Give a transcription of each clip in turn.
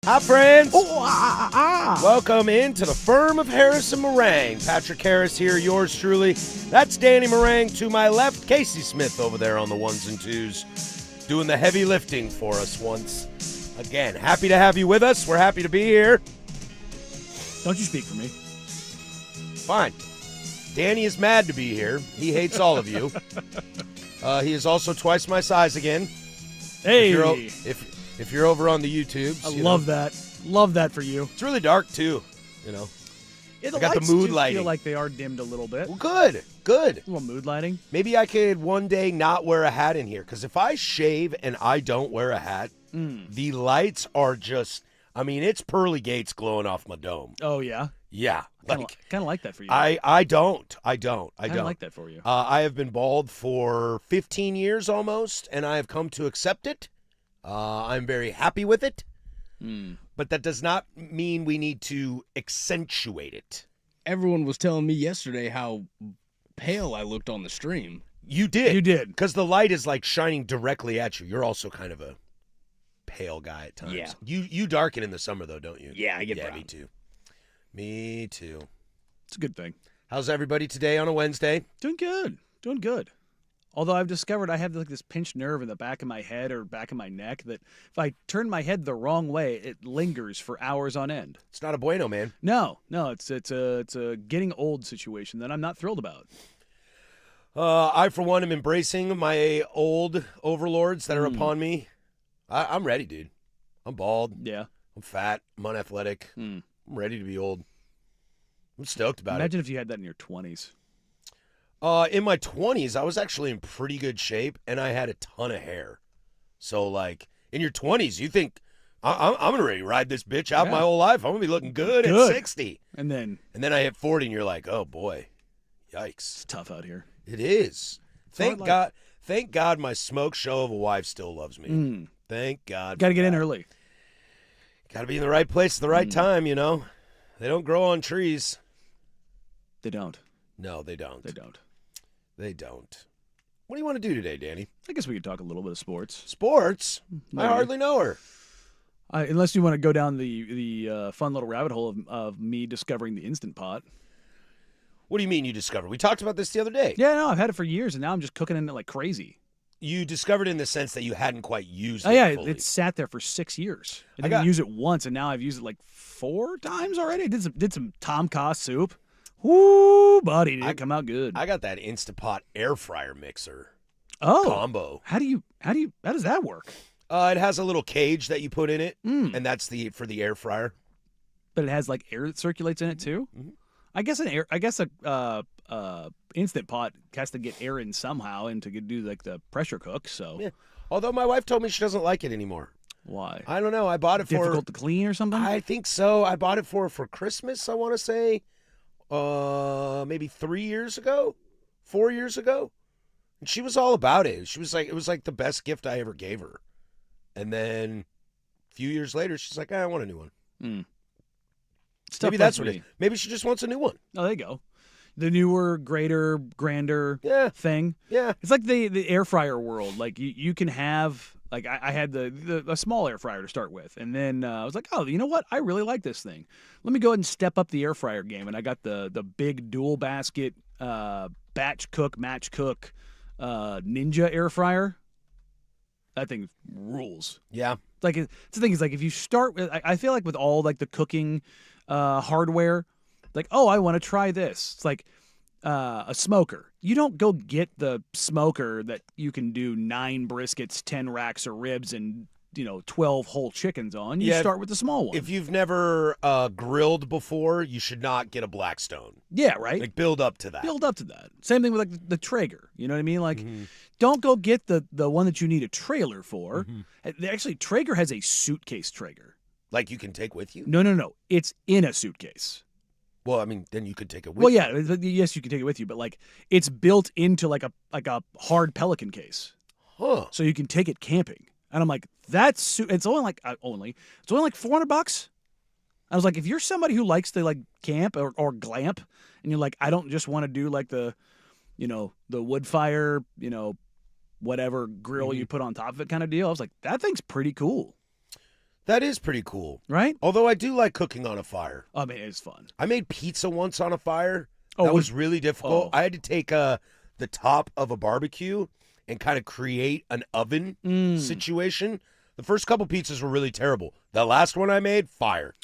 Hi, friends. Oh, Welcome into the firm of Harris and Meringue. Patrick Harris here, yours truly. That's Danny Meringue to my left. Casey Smith over there on the ones and twos, doing the heavy lifting for us once again. Happy to have you with us. We're happy to be here. Don't you speak for me. Fine. Danny is mad to be here. He hates all of you. He is also twice my size again. Hey. If you're over on the YouTubes. I love that. Love that for you. It's really dark, too, you know. Yeah, the I got the lights mood do lighting. feel like they are dimmed a little bit. Well, good. A little mood lighting. Maybe I could one day not wear a hat in here, because if I shave and I don't wear a hat, the lights are just, it's pearly gates glowing off my dome. Oh, yeah? Yeah. Kind of like that for you. I don't. I like that for you. I have been bald for 15 years almost, and I have come to accept it. I'm very happy with it, but that does not mean we need to accentuate it. Everyone was telling me yesterday how pale I looked on the stream. You did. You did. Because the light is like shining directly at you. You're also kind of a pale guy at times. Yeah. You darken in the summer, though, don't you? Yeah, I get brown. Me too. Me too. It's a good thing. How's everybody today on a Wednesday? Doing good. Although I've discovered I have like this pinched nerve in the back of my head or back of my neck that if I turn my head the wrong way, it lingers for hours on end. It's not a bueno, man. No, it's a getting old situation that I'm not thrilled about. I, for one, am embracing my old overlords that are upon me. I'm ready, dude. I'm bald. Yeah. I'm fat. I'm unathletic. I'm ready to be old. I'm stoked about Imagine if you had that in your 20s. In my 20s, I was actually in pretty good shape, and I had a ton of hair. So, like, in your 20s, you think, I'm going to ready to ride this bitch out my whole life. I'm going to be looking good at 60. And then I hit 40, and you're like, oh, boy. Yikes. It's tough out here. It is. Thank God my smoke show of a wife still loves me. Thank God. Got to get in early. Got to be in the right place at the right time, you know. They don't grow on trees. They don't. No, they don't. They don't. What do you want to do today, Danny? I guess we could talk a little bit of sports. Sports? Maybe. I hardly know her. Unless you want to go down the fun little rabbit hole of me discovering the Instant Pot. What do you mean you discovered? We talked about this the other day. Yeah, no, I've had it for years, and now I'm just cooking in it like crazy. You discovered in the sense that you hadn't quite used it. Oh, yeah, fully. it sat there for 6 years. I didn't use it once, and now I've used it like 4 times already. I did some Tom Kha soup. Woo, buddy, did it come out good. I got that Instapot air fryer mixer combo. combo. How does that work? It has a little cage that you put in it, and that's for the air fryer. But it has like air that circulates in it too. Mm-hmm. I guess a Instant Pot has to get air in somehow and to do like the pressure cook. So Yeah. Although my wife told me she doesn't like it anymore. Why? I don't know. I bought it for Difficult to clean or something? I think so. I bought it for Christmas, I want to say. Maybe 3 years ago, 4 years ago. And she was all about it. She was like, it was like the best gift I ever gave her. And then a few years later, she's like, I want a new one. Maybe that's what it is. Maybe she just wants a new one. Oh, there you go. The newer, greater, grander thing. Yeah. It's like the air fryer world. Like you can have, like I had a small air fryer to start with. And then I was like, oh, you know what? I really like this thing. Let me go ahead and step up the air fryer game. And I got the big dual basket batch cook, match cook Ninja air fryer. That thing rules. Yeah. Like it's the thing is like if you start with, I feel like with all like the cooking hardware, like, oh, I want to try this. It's like a smoker. You don't go get the smoker that you can do 9 briskets, 10 racks of ribs, and 12 whole chickens on. You start with the small one. If you've never grilled before, you should not get a Blackstone. Yeah, right. Like build up to that. Build up to that. Same thing with like the Traeger. You know what I mean? Like, don't go get the one that you need a trailer for. Actually, Traeger has a suitcase Traeger. Like you can take with you? No. It's in a suitcase. Well, I mean, then you could take it with Well, you. yeah, yes, you can take it with you, but like it's built into like a hard Pelican case, so you can take it camping. And I'm like, it's only like $400. I was like, if you're somebody who likes to like camp or glamp, and you're like, I don't just want to do like the wood fire, whatever grill you put on top of it kind of deal. I was like, that thing's pretty cool. That is pretty cool. right? Although I do like cooking on a fire. I mean, it's fun. I made pizza once on a fire. Oh, That was really difficult. oh. I had to take the top of a barbecue and kind of create an oven situation. The first couple pizzas were really terrible. The last one I made, fire.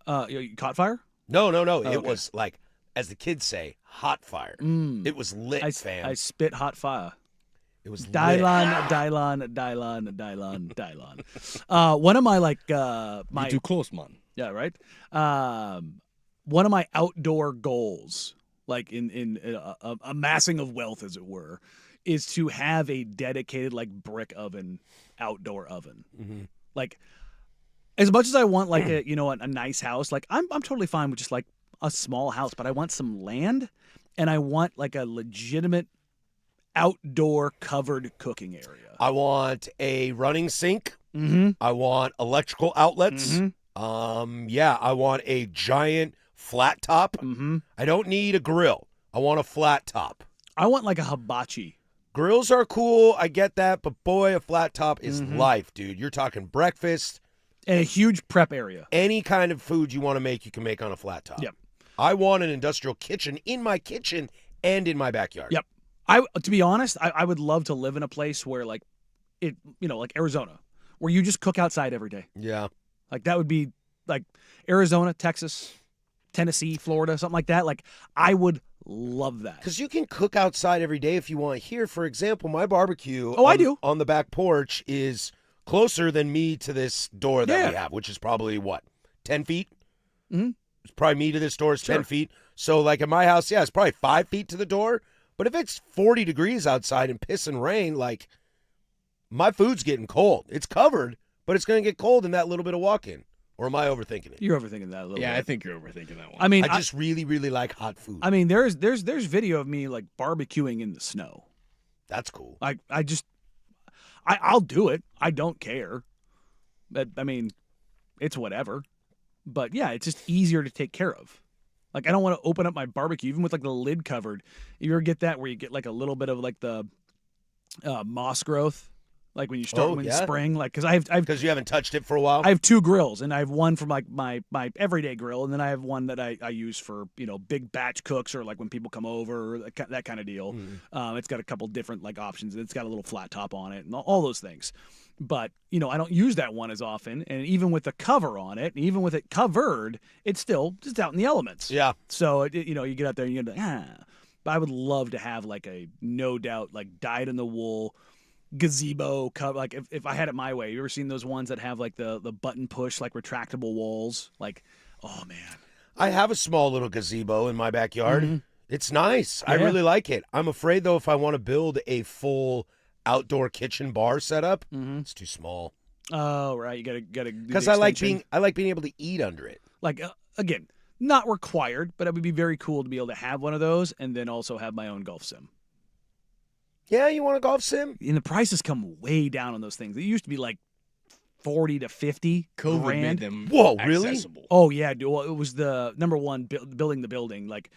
You caught fire? No. okay. It was like, as the kids say, hot fire. It was lit, fam. I spit hot fire. It was lit. Dylon. One of my You too close, man. yeah, right. One of my outdoor goals, like in amassing of wealth, as it were, is to have a dedicated like brick oven, outdoor oven. Mm-hmm. Like, as much as I want like a nice house, like I'm totally fine with just like a small house, but I want some land, and I want like a legitimate outdoor covered cooking area. I want a running sink. Mm-hmm. I want electrical outlets. Mm-hmm. I want a giant flat top. Mm-hmm. I don't need a grill. I want a flat top. I want like a hibachi. Grills are cool. I get that, but boy, a flat top is Mm-hmm. life, dude. You're talking breakfast. And a huge prep area. Any kind of food you want to make, you can make on a flat top. Yep. I want an industrial kitchen in my kitchen and in my backyard. Yep. To be honest, I would love to live in a place where like like Arizona, where you just cook outside every day. Yeah. Like that would be like Arizona, Texas, Tennessee, Florida, something like that. Like I would love that. Because you can cook outside every day if you want. Here, for example, my barbecue I do. on the back porch is closer than me to this door that Yeah. we have, which is probably, 10 feet? Mhm. It's probably me to this door is 10 Sure. feet. So, like, at my house, it's probably 5 feet to the door. But if it's 40 degrees outside and piss and rain, like, my food's getting cold. It's covered, but it's going to get cold in that little bit of walk-in. Or am I overthinking it? You're overthinking that a little Yeah, I bit. think you're overthinking that one. I mean, I just really, really like hot food. I mean, there's video of me like barbecuing in the snow. That's cool. I'll do it. I don't care. But I mean, it's whatever. But yeah, it's just easier to take care of. Like I don't want to open up my barbecue even with like the lid covered. You ever get that where you get like a little bit of like the moss growth, like when you start in spring, like because I've Because you haven't touched it for a while? I have two grills, and I have one for like my everyday grill, and then I have one that I use for big batch cooks or like when people come over, or that kind of deal. It's got a couple different like options. It's got a little flat top on it, and all those things. But I don't use that one as often, and even with the cover on it, and even with it covered, it's still just out in the elements. Yeah. So you get out there and you're like, But I would love to have like a no doubt like dyed in the wool gazebo cover. Like if I had it my way, you ever seen those ones that have like the button push like retractable walls? Like, oh man, I have a small little gazebo in my backyard. Mhm. It's nice. I Yeah. really like it. I'm afraid though if I want to build a full outdoor kitchen bar setup, it's too small. oh right, you gotta do the Because I like extension. being able to eat under it. like again, not required, but it would be very cool to be able to have one of those and then also have my own golf sim. Yeah, you want a golf sim? And the prices come way down on those things. It used to be like 40 to 50 COVID grand. made them Whoa, really? accessible. Oh yeah, dude. Well, it was the number one building the building. Like,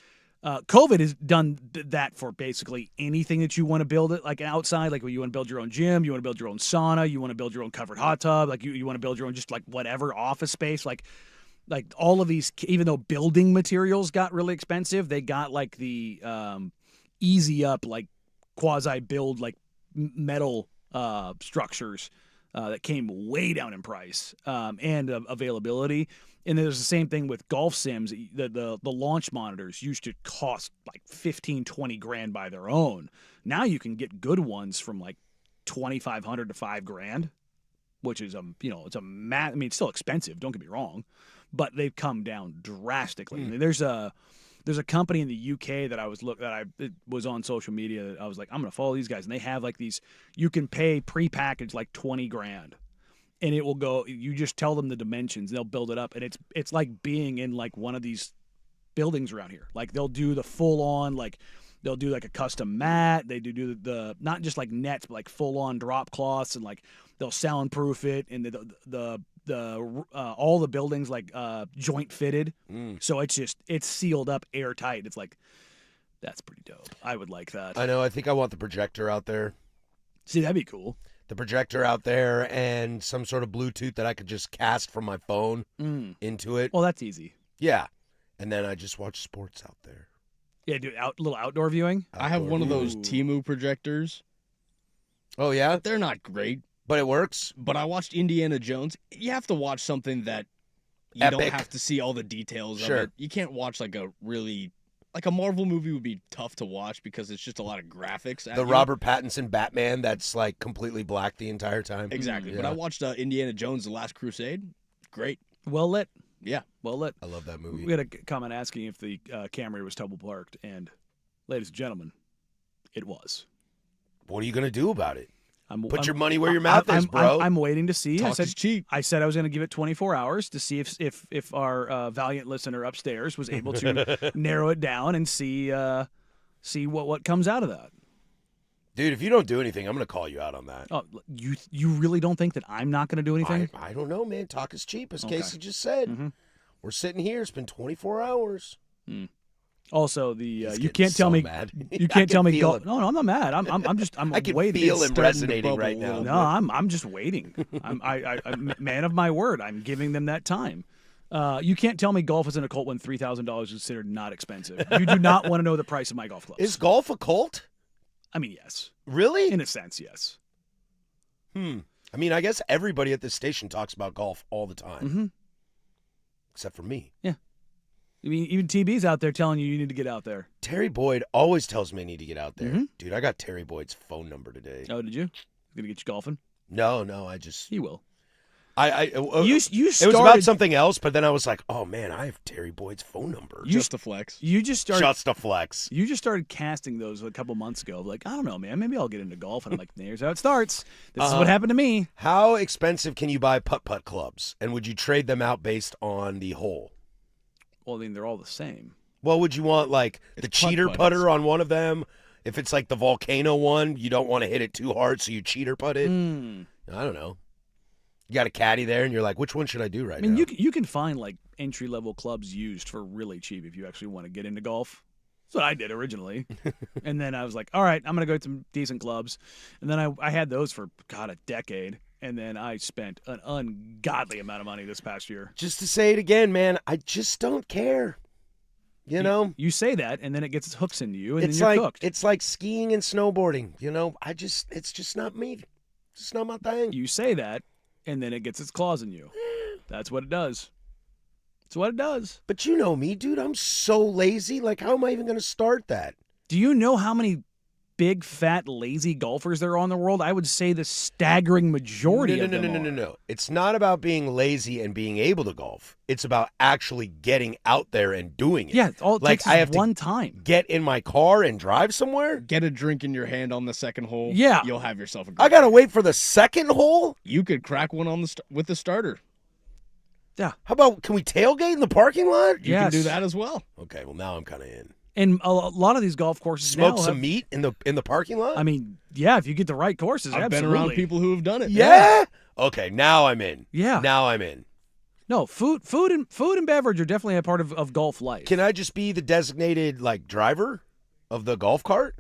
COVID has done that for basically anything that you want to build it. Like outside, like when you want to build your own gym, you want to build your own sauna, you want to build your own covered hot tub, like you want to build your own just like whatever office space. Like all of these, even though building materials got really expensive, they got like the easy up like quasi build like metal structures. That came way down in price and availability. And there's the same thing with golf sims. The launch monitors used to cost like 15, 20 grand by their own. Now you can get good ones from like 2,500 to 5 grand, which is I mean, it's still expensive. Don't get me wrong, but they've come down drastically. I mean, there's a company in the UK that it was on social media that I was like, I'm gonna follow these guys, and they have like these. You can pay prepackaged like 20 grand, and it will go. You just tell them the dimensions, they'll build it up, and it's like being in like one of these buildings around here. Like they'll do the full on like. They'll do like a custom mat. They do the not just like nets, but like full on drop cloths, and like they'll soundproof it, and all the buildings like joint fitted. So it's sealed up airtight. It's like that's pretty dope. I would like that. I know. I think I want the projector out there. See, that'd be cool. the projector out there, and some sort of Bluetooth that I could just cast from my phone into it. Well, that's easy. Yeah. And then I just watch sports out there. Yeah, do little outdoor viewing. I have one of those Ooh. Temu projectors. Oh, yeah? They're not great, But it works? but I watched Indiana Jones. You have to watch something that you Epic. don't have to see all the details Sure. of it. You can't watch like a Marvel movie would be tough to watch because it's just a lot of graphics. The Robert Pattinson Batman that's like completely black the entire time. Exactly. Yeah. But I watched Indiana Jones: The Last Crusade. Great. Well lit. Yeah. Well lit. I love that movie. We had a comment asking if the Camry was double parked, and ladies and gentlemen, it was. What are you going to do about it? Put your I'm- money where your mouth is, bro. I'm waiting to see. Talk is cheap. I said I was going to give it 24 hours to see if our valiant listener upstairs was able to narrow it down and see what comes out of that. Dude, if you don't do anything, I'm going to call you out on that. Oh, you really don't think that I'm not going to do anything? I don't know, man. Talk is cheap, as Okay. Casey just said. Mhm. We're sitting here. It's been 24 hours. Also, the He's you getting can't tell so me mad. you I can't tell can me feel go. it. No, I'm not mad. I'm I can waiting. feel him starting to resonating bubble right a now. little No, I'm just waiting. I'm man of my word. I'm giving them that time. You can't tell me golf is an occult when $3,000 is considered not expensive. You do not want to know the price of my golf clubs. Is golf a cult? I mean, yes, Really? in a sense, yes. I mean, I guess everybody at this station talks about golf all the time, Mm-hmm. except for me. I mean, even TB's out there telling you need to get out there. Terry Boyd always tells me I need to get out there. Mhm. Dude, I got Terry Boyd's phone number today. Oh, did you? Gonna get you golfing? No, I just He will. you You it started. was about something else, but then I was like, oh man, I have Terry Boyd's phone number. Just a flex. You just started. Just a flex. You just started casting those a couple months ago. Like, I don't know, man. Maybe I'll get into golf. And I'm like, here's how it starts. This is what happened to me. How expensive can you buy putt-putt clubs? And would you trade them out based on the hole? Well, I mean, they're all the same. Well, would you want like the It's cheater putt-putt. putter on one of them? If it's like the volcano one, you don't want to hit it too hard, so you cheater putt it. I don't know. You got a caddy there, and you're like, which one should I do right I mean, now? you can find like entry level clubs used for really cheap if you actually want to get into golf. That's what I did originally, and then I was like, all right, I'm gonna go to some decent clubs, and then I had those for a decade, and then I spent an ungodly amount of money this past year. Just to say it again, man, I just don't care. You know, You say that, and then it gets its hooks into you, and it's then you're like cooked. it's like skiing and snowboarding. You know, it's just not me. It's just not my thing. You say that, and then it gets its claws in you. That's what it does. That's what it does. But you know me, dude. I'm so lazy. Like, how am I even going to start that? Do you know how many big, fat, lazy golfers there are in the world? I would say the staggering majority of them are. No. It's not about being lazy and being able to golf. It's about actually getting out there and doing it. Yeah, all it Like, takes I is have to one time. Get in my car and drive somewhere? Get a drink in your hand on the second hole. Yeah. You'll have yourself a great I got to wait for the second hole? You could crack one on with the starter. How about, can we tailgate in the parking lot? You Yes. can do that as well. Okay, well, now I'm kind of in. And a lot of these golf courses Smoke now some have- meat in the parking lot? I mean, yeah, if you get the right courses, I've absolutely. been around people who have done it. yeah? Okay, now I'm in. Yeah. Now I'm in. No, food and beverage are definitely a part of golf life. Can I just be the designated, like, driver of the golf cart?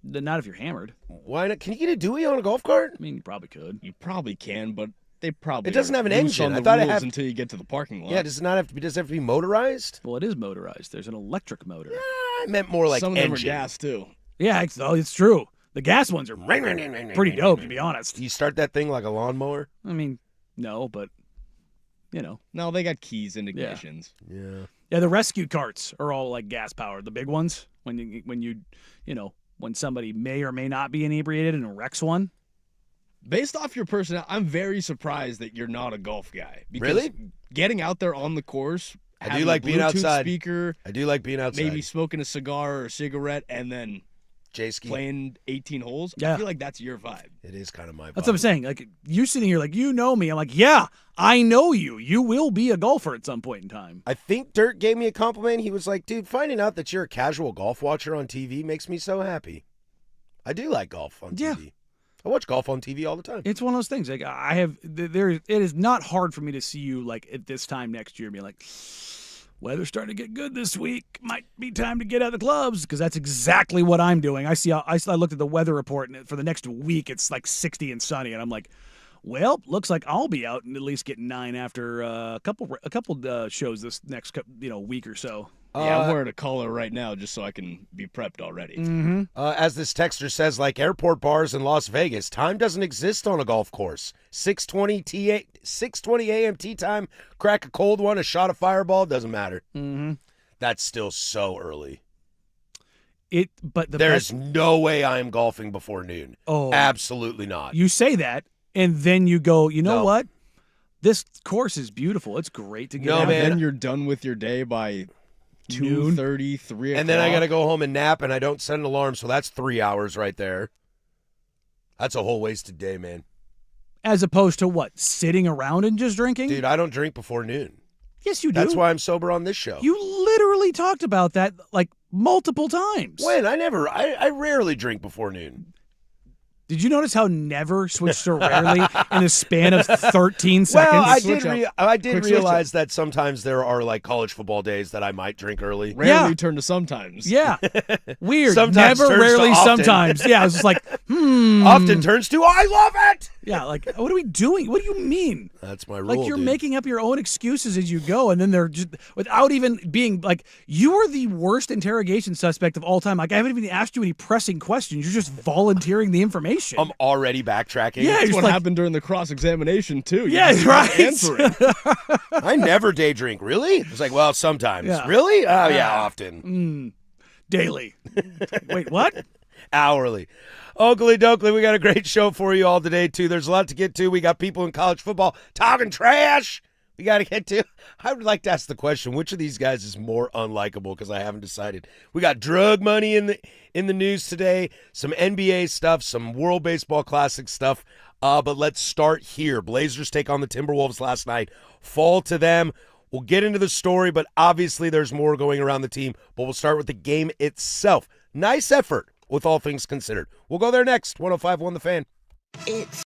Not if you're hammered. Why not? Can you get a Dewey on a golf cart? I mean, you probably could. You probably can, but they probably It doesn't are have an loose engine. on I the thought it rules had- until you get to the parking lot. Yeah, does it not have to be? Does it have to be motorized? Well, it is motorized. There's an electric motor. I meant more like Some of them engine. are gas too. Yeah, it's true. The gas ones are pretty dope, to be honest. Do you start that thing like a lawnmower? I mean, no, but you know, No, they got keys and Yeah. ignitions. Yeah. yeah. The rescue carts are all like gas powered. The big ones, when when somebody may or may not be inebriated and wrecks one. Based off your personality, I'm very surprised that you're not a golf guy. Because Really? Getting out there on the course, I do having like a being Bluetooth outside. speaker, I do like being outside. maybe smoking a cigar or a cigarette, and then J-ski. playing 18 holes. Yeah. I feel like that's your vibe. It is kind of my vibe. That's what I'm saying. Like you sitting here, like you know me. I'm like, yeah, I know you. You will be a golfer at some point in time. I think Dirt gave me a compliment. He was like, dude, finding out that you're a casual golf watcher on TV makes me so happy. I do like golf on Yeah. TV. I watch golf on TV all the time. It's one of those things. Like I have, there. It is not hard for me to see you like at this time next year, being like, weather's starting to get good this week. Might be time to get out of the clubs because that's exactly what I'm doing. I looked at the weather report and for the next week it's like 60 and sunny, and I'm like, well, looks like I'll be out and at least get 9 after a couple shows this next week or so. Yeah, I'm wearing a collar right now just so I can be prepped already. Mm-hmm. As this texter says, like airport bars in Las Vegas, time doesn't exist on a golf course. 6:20 a.m. tee time, crack a cold one, a shot of Fireball, doesn't matter. Mm-hmm. That's still so early. But there's no way I am golfing before noon. Oh, absolutely not. You say that, and then you go, you know No. what? This course is beautiful. It's great to get No, out. man. Then you're done with your day by Noon. 2:30, 3 o'clock. And then I got to go home and nap, and I don't set an alarm, so that's 3 hours right there. That's a whole wasted day, man. As opposed to what? Sitting around and just drinking? Dude, I don't drink before noon. Yes, you do. That's why I'm sober on this show. You literally talked about that like multiple times. When? I rarely drink before noon. Did you notice how never switched to rarely in a span of 13 seconds? Well, I did Quick switch realize that sometimes there are like college football days that I might drink early. Rarely Yeah. turn to sometimes. Yeah. Weird. Sometimes Never, turns to rarely, often. sometimes. Yeah, I was just like, Often turns to I love it. Yeah, like, what are we doing? What do you mean? That's my rule. Like, you're dude. making up your own excuses as you go, and then they're just, without even being, like, you are the worst interrogation suspect of all time. Like, I haven't even asked you any pressing questions. You're just volunteering the information. I'm already backtracking. Yeah, That's just what like- happened during the cross-examination, too. You Yeah, just not right. answering. I never day drink. Really? It's like, well, sometimes. Yeah. Really? Oh, yeah, often. Daily. Wait, what? Hourly. Oakley Dokley, we got a great show for you all today, too. There's a lot to get to. We got people in college football talking trash. We got to get to. I would like to ask the question, which of these guys is more unlikable, because I haven't decided. We got drug money in the news today, some NBA stuff, some World Baseball Classic stuff. But let's start here. Blazers take on the Timberwolves last night. Fall to them. We'll get into the story, but obviously there's more going around the team. But we'll start with the game itself. Nice effort, with all things considered. We'll go there next. 105.1 The Fan. It's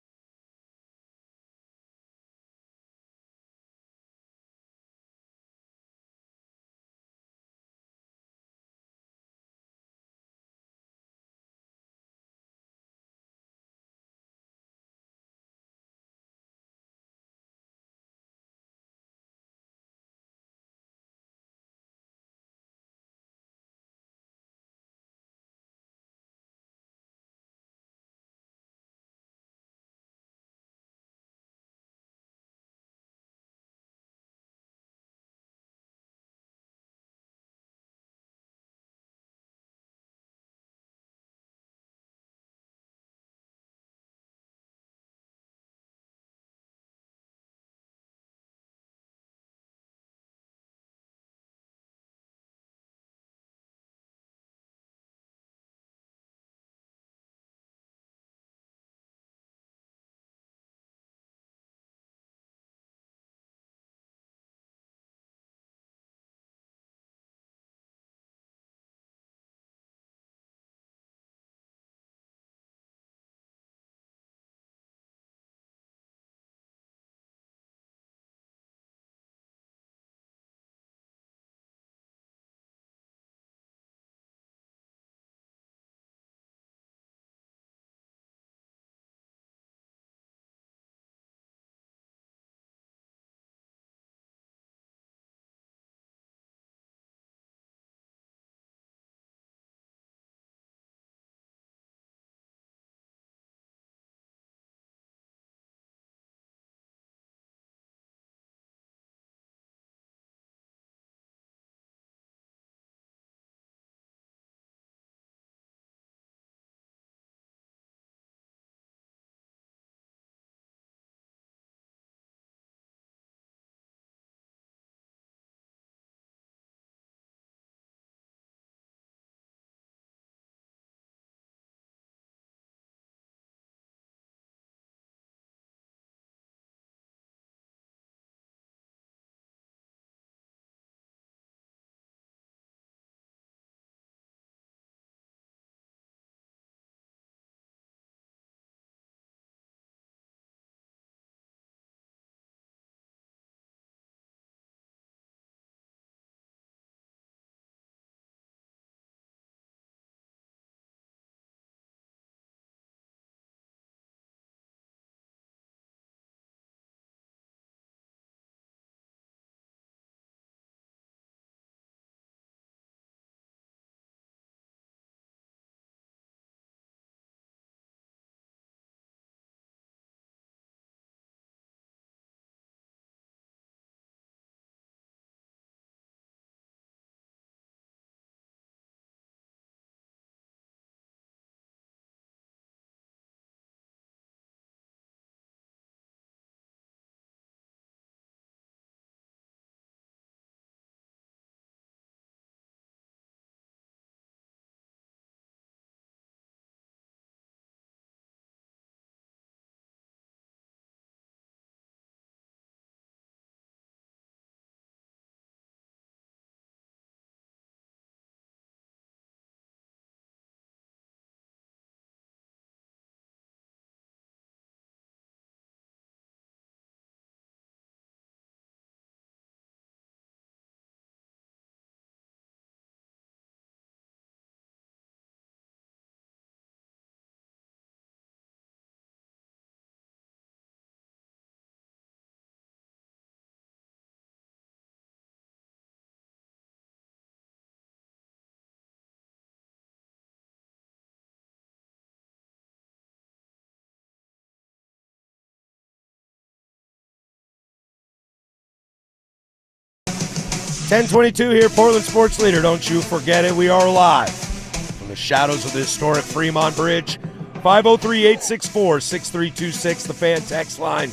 10:22 here, Portland Sports Leader. Don't you forget it. We are live from the shadows of the historic Fremont Bridge. 503-864-6326, the fan text line.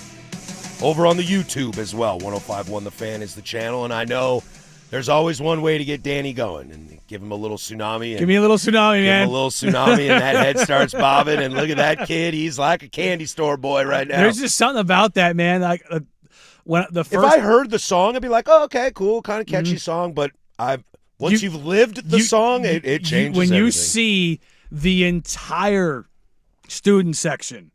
Over on the YouTube as well. 105.1 The Fan is the channel. And I know there's always one way to get Danny going. And give him a little tsunami. And Give me a little tsunami, give man. him a little tsunami, and that head starts bobbing. And look at that kid. He's like a candy store boy right now. There's just something about that, man. Like when the first, If I heard the song, I'd be like, oh, okay, cool, kind of catchy song. But once you've lived the song, it changes when you everything. see the entire student section,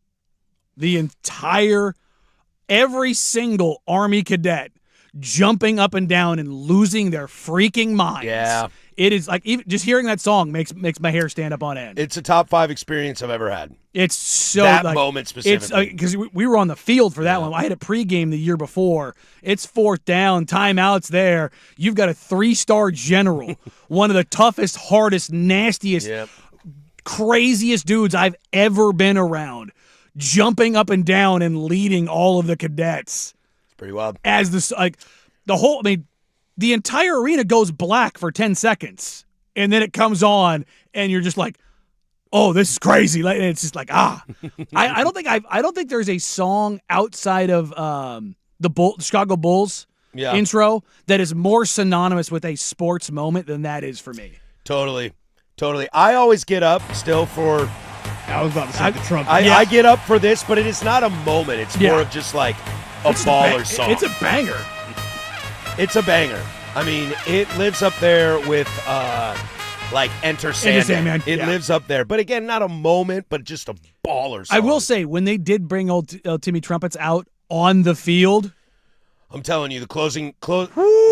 every single Army cadet jumping up and down and losing their freaking minds. Yeah. It is like, even just hearing that song makes my hair stand up on end. It's a top 5 experience I've ever had. It's so that like, moment specifically. Because we were on the field for that one. I had a pregame the year before. It's 4th down, timeouts there. You've got a 3-star general, one of the toughest, hardest, nastiest, craziest dudes I've ever been around, jumping up and down and leading all of the cadets. It's pretty wild. As the entire arena goes black for 10 seconds, and then it comes on, and you're just like, oh, this is crazy. And it's just like, I don't think there's a song outside of the Chicago Bulls intro that is more synonymous with a sports moment than that is for me. Totally. I always get up still for. I was about to say the trumpet. I get up for this, but it is not a moment. It's more of just like a baller song. It's a banger. It's a banger. I mean, it lives up there with like Enter Sandman. It lives up there. But again, not a moment, but just a baller song. I will say, when they did bring old Timmy Trumpets out on the field, I'm telling you, the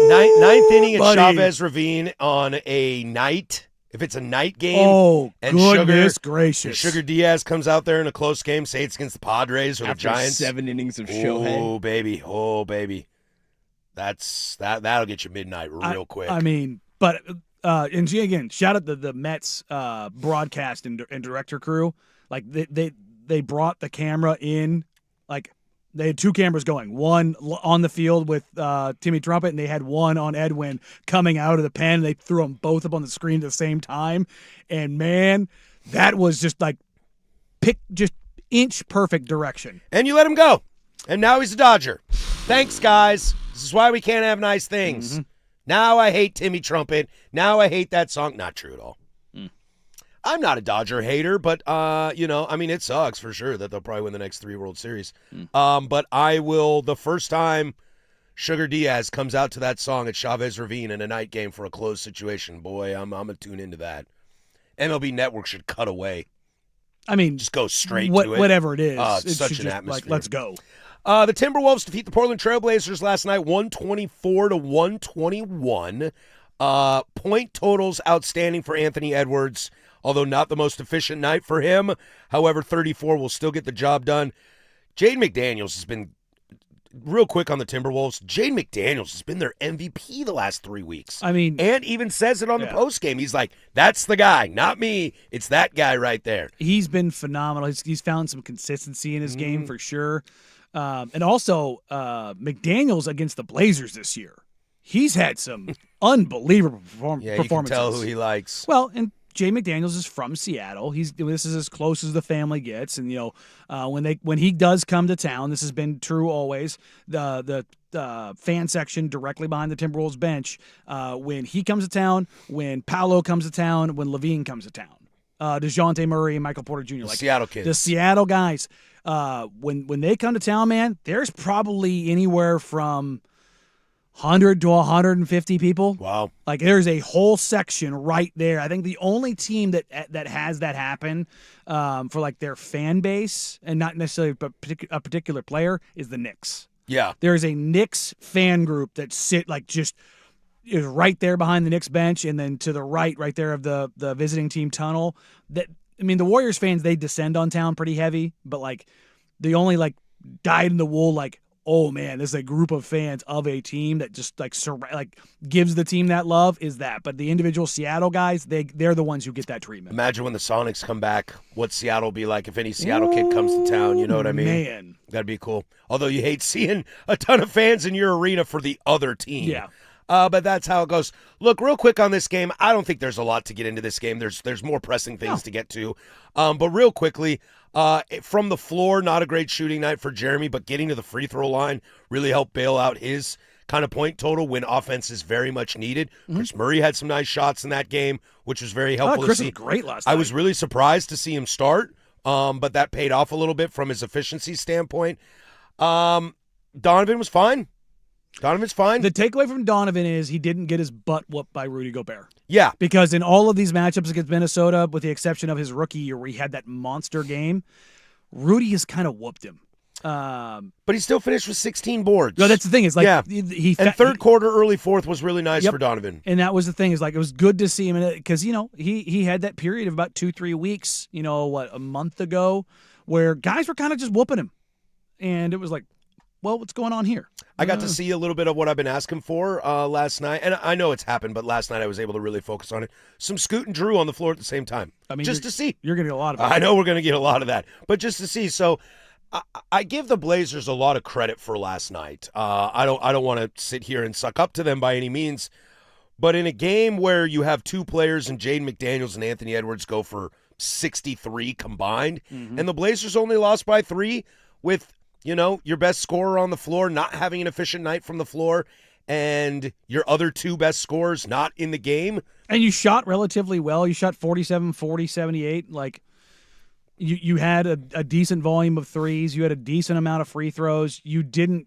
ninth inning at buddy. Chavez Ravine on a night. If it's a night game, and goodness gracious. Sugar Diaz comes out there in a close game, say it's against the Padres or After the Giants. 7 innings of Shohei. Oh baby, that'll get you midnight real quick. I mean, but and again, shout out the Mets broadcast and director crew. Like they brought the camera in, like. They had 2 cameras going, one on the field with Timmy Trumpet, and they had one on Edwin coming out of the pen. They threw them both up on the screen at the same time. And, man, that was just like just inch perfect direction. And you let him go. And now he's a Dodger. Thanks, guys. This is why we can't have nice things. Mm-hmm. Now I hate Timmy Trumpet. Now I hate that song. Not true at all. I'm not a Dodger hater, but, it sucks for sure that they'll probably win the next 3 World Series. But I will, the first time Sugar Diaz comes out to that song at Chavez Ravine in a night game for a closed situation, boy, I'm going to tune into that. MLB Network should cut away. I mean, just go straight to it. Whatever it is. It's such an atmosphere. Let's go. The Timberwolves defeat the Portland Trailblazers last night, 124-121. Point totals outstanding for Anthony Edwards. Although not the most efficient night for him. However, 34 will still get the job done. Jaden McDaniels has been, real quick on the Timberwolves, Jaden McDaniels has been their MVP the last 3 weeks. I mean. And even says it on the postgame. He's like, that's the guy, not me. It's that guy right there. He's been phenomenal. He's found some consistency in his game for sure. And also, McDaniels against the Blazers this year. He's had some unbelievable performances. You can tell who he likes. Well, and Jay McDaniels is from Seattle. This is as close as the family gets, and when he does come to town, this has been true always. The fan section directly behind the Timberwolves bench. When he comes to town, when Paolo comes to town, when Levine comes to town, DeJounte Murray and Michael Porter Jr. Seattle kids, the Seattle guys. When they come to town, man, there's probably anywhere from 100 to 150 people. Wow. Like, there's a whole section right there. I think the only team that has that happen for, like, their fan base and not necessarily a particular player is the Knicks. Yeah. There's a Knicks fan group that is right there behind the Knicks bench, and then to the right there of the visiting team tunnel. The Warriors fans, they descend on town pretty heavy, but, like, the only, like, dyed-in-the-wool, like, oh man, this is a group of fans of a team that just gives the team that love is that. But the individual Seattle guys, they're the ones who get that treatment. Imagine when the Sonics come back, what Seattle will be like if any Seattle kid comes to town. You know what I mean? Man, that'd be cool. Although you hate seeing a ton of fans in your arena for the other team. Yeah. But that's how it goes. Look, real quick on this game, I don't think there's a lot to get into this game. There's more pressing things to get to. But real quickly, from the floor, not a great shooting night for Jeremy, but getting to the free throw line really helped bail out his kind of point total when offense is very much needed. Chris Murray had some nice shots in that game, which was very helpful Chris to see. was great last night. I was really surprised to see him start, but that paid off a little bit from his efficiency standpoint. Donovan was fine. Donovan's fine. The takeaway from Donovan is he didn't get his butt whooped by Rudy Gobert. Yeah. Because in all of these matchups against Minnesota, with the exception of his rookie year where he had that monster game, Rudy has kind of whooped him. But he still finished with 16 boards. No, that's the thing. Is like and third quarter, early fourth was really nice for Donovan. And that was the thing. Is like it was good to see him in it because he had that period of about 2-3 weeks. A month ago, where guys were kind of just whooping him, and it was like, well, what's going on here? I got to see a little bit of what I've been asking for last night, and I know it's happened, but last night I was able to really focus on it. Some Scoot and Drew on the floor at the same time, just to see. You're going to get a lot of it. I know we're going to get a lot of that, but just to see. So I give the Blazers a lot of credit for last night. I don't want to sit here and suck up to them by any means, but in a game where you have two players and Jaden McDaniels and Anthony Edwards go for 63 combined, and the Blazers only lost by 3 with your best scorer on the floor not having an efficient night from the floor and your other two best scorers not in the game. And you shot relatively well. You shot 47, 40, 78. Like, you had a decent volume of threes. You had a decent amount of free throws. You didn't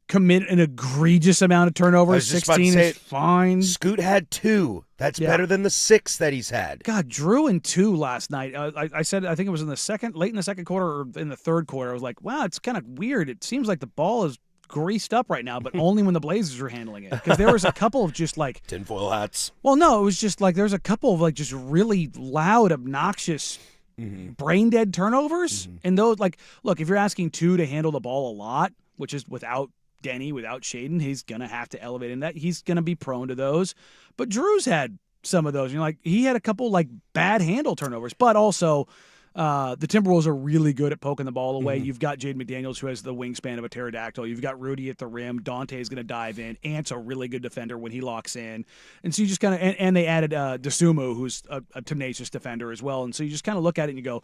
commit an egregious amount of turnovers. 16 is fine. Scoot had 2. That's better than the 6 that he's had. God, Drew in 2 last night. I said, I think it was late in the second quarter or in the third quarter. I was like, wow, it's kind of weird. It seems like the ball is greased up right now, but only when the Blazers are handling it. Because there was a couple of just like tinfoil hats. Well, no, it was just like there's a couple of like just really loud, obnoxious, brain dead turnovers. And those, like, look, if you're asking 2 to handle the ball a lot, which is without Denny, without Shaden, he's going to have to elevate in that. He's going to be prone to those. But Drew's had some of those. He had a couple like bad handle turnovers, but also the Timberwolves are really good at poking the ball away. You've got Jaden McDaniels, who has the wingspan of a pterodactyl. You've got Rudy at the rim. Dante is going to dive in. Ant's a really good defender when he locks in. And so you just kind of, and they added Desumo, who's a tenacious defender as well. And so you just kind of look at it and you go,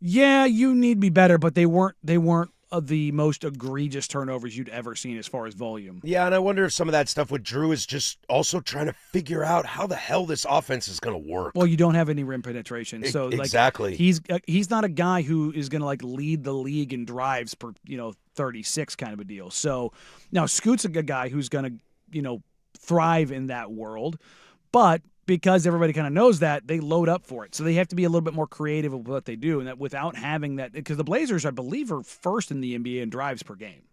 yeah, you need to be better, but they weren't of the most egregious turnovers you'd ever seen as far as volume. Yeah, and I wonder if some of that stuff with Drew is just also trying to figure out how the hell this offense is going to work. Well, you don't have any rim penetration, so exactly. He's not a guy who is going to like lead the league in drives per 36 kind of a deal. So now Scoot's a good guy who's going to thrive in that world, but because everybody kind of knows that, they load up for it. So they have to be a little bit more creative with what they do, and that without having that, because the Blazers, I believe, are first in the NBA in drives per game.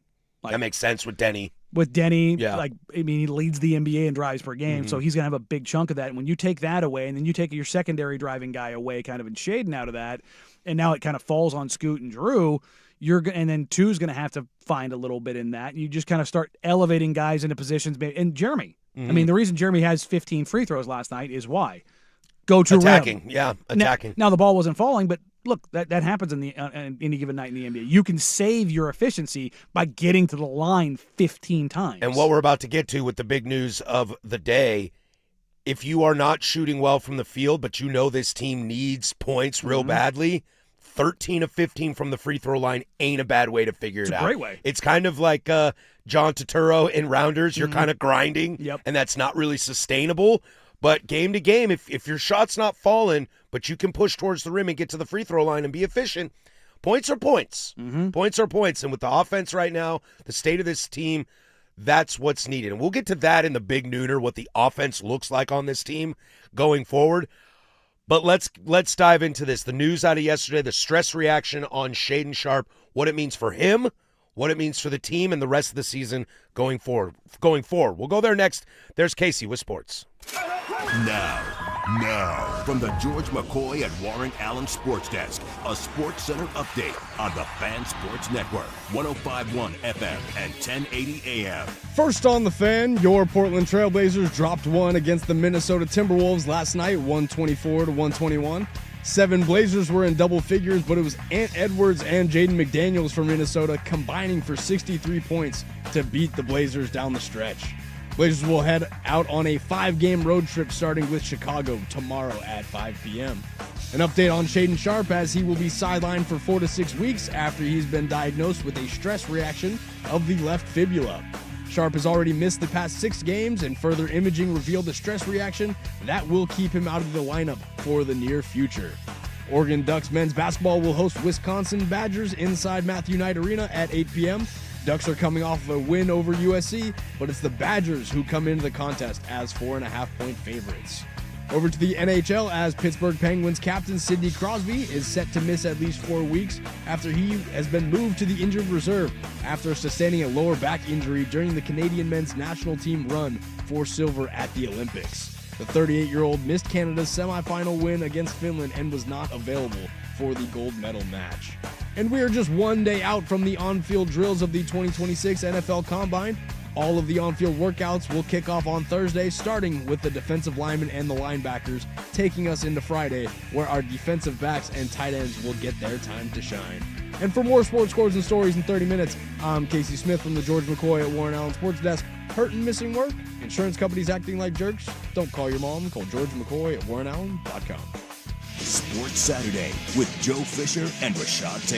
That makes sense with Denny. With Denny, he leads the NBA in drives per game, so he's going to have a big chunk of that. And when you take that away, and then you take your secondary driving guy away, kind of in Shaden out of that, and now it kind of falls on Scoot and Drew, and then two's going to have to find a little bit in that. And you just kind of start elevating guys into positions. And Jeremy, I mean, the reason Jeremy has 15 free throws last night is why? Go to attacking. rim. Yeah, attacking. Now the ball wasn't falling, but look, that happens in any given night in the NBA. You can save your efficiency by getting to the line 15 times. And what we're about to get to with the big news of the day, if you are not shooting well from the field, but this team needs points real badly, 13 of 15 from the free throw line ain't a bad way to figure it out. It's a great way. It's kind of like John Turturro in Rounders. You're kind of grinding, and that's not really sustainable. But game to game, if your shot's not falling, but you can push towards the rim and get to the free throw line and be efficient, points are points. Points are points. And with the offense right now, the state of this team, that's what's needed. And we'll get to that in the big nooner, what the offense looks like on this team going forward. But let's dive into this. The news out of yesterday, the stress reaction on Shaden Sharp, what it means for him, what it means for the team, and the rest of the season going forward. We'll go there next. There's Casey with sports. Now, from the George McCoy and Warren Allen Sports Desk, a Sports Center update on the Fan Sports Network, 105.1 FM and 1080 AM. First on the Fan, your Portland Trailblazers dropped one against the Minnesota Timberwolves last night, 124-121. 7 Blazers were in double figures, but it was Ant Edwards and Jaden McDaniels from Minnesota combining for 63 points to beat the Blazers down the stretch. Blazers will head out on a 5-game road trip starting with Chicago tomorrow at 5 p.m. An update on Shaden Sharp, as he will be sidelined for 4 to 6 weeks after he's been diagnosed with a stress reaction of the left fibula. Sharp has already missed the past 6 games, and further imaging revealed a stress reaction that will keep him out of the lineup for the near future. Oregon Ducks men's basketball will host Wisconsin Badgers inside Matthew Knight Arena at 8 p.m. Ducks are coming off of a win over USC, but it's the Badgers who come into the contest as 4.5-point favorites. Over to the NHL, as Pittsburgh Penguins captain Sidney Crosby is set to miss at least 4 weeks after he has been moved to the injured reserve after sustaining a lower back injury during the Canadian men's national team run for silver at the Olympics. The 38-year-old missed Canada's semifinal win against Finland and was not available for the gold medal match. And we are just one day out from the on-field drills of the 2026 NFL Combine. All of the on-field workouts will kick off on Thursday, starting with the defensive linemen and the linebackers, taking us into Friday, where our defensive backs and tight ends will get their time to shine. And for more sports scores and stories in 30 minutes, I'm Casey Smith from the George McCoy at Warren Allen Sports Desk. Hurt and missing work? Insurance companies acting like jerks? Don't call your mom. Call George McCoy at warrenallen.com. Sports Saturday with Joe Fisher and Rashad Taylor.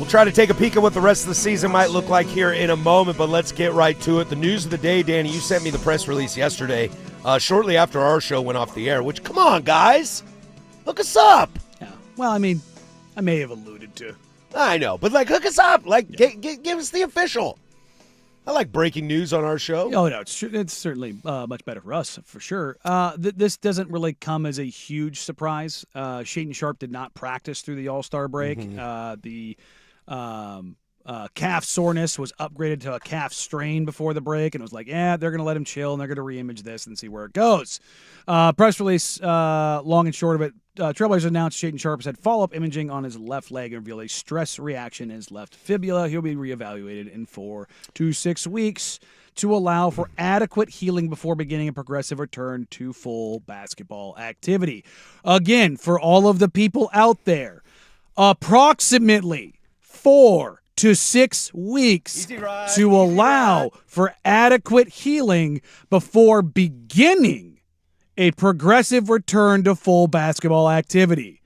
We'll try to take a peek at what the rest of the season might look like here in a moment, but let's get right to it. The news of the day, Danny, you sent me the press release yesterday, shortly after our show went off the air, which, come on, guys. Hook us up. Yeah. Well, I mean, I may have alluded to. I know, but, hook us up. Give us the official. I like breaking news on our show. Oh, no, it's certainly much better for us, for sure. This doesn't really come as a huge surprise. Shaden Sharp did not practice through the All-Star break. The calf soreness was upgraded to a calf strain before the break, and it was like, they're going to let him chill, and they're going to re-image this and see where it goes. Press release, long and short of it, Trailblazers announced Shaden Sharp has had follow-up imaging on his left leg and revealed a stress reaction in his left fibula. He'll be reevaluated in 4 to 6 weeks to allow for adequate healing before beginning a progressive return to full basketball activity. Again, for all of the people out there, approximately 4 to 6 weeks to allow for adequate healing before beginning a progressive return to full basketball activity.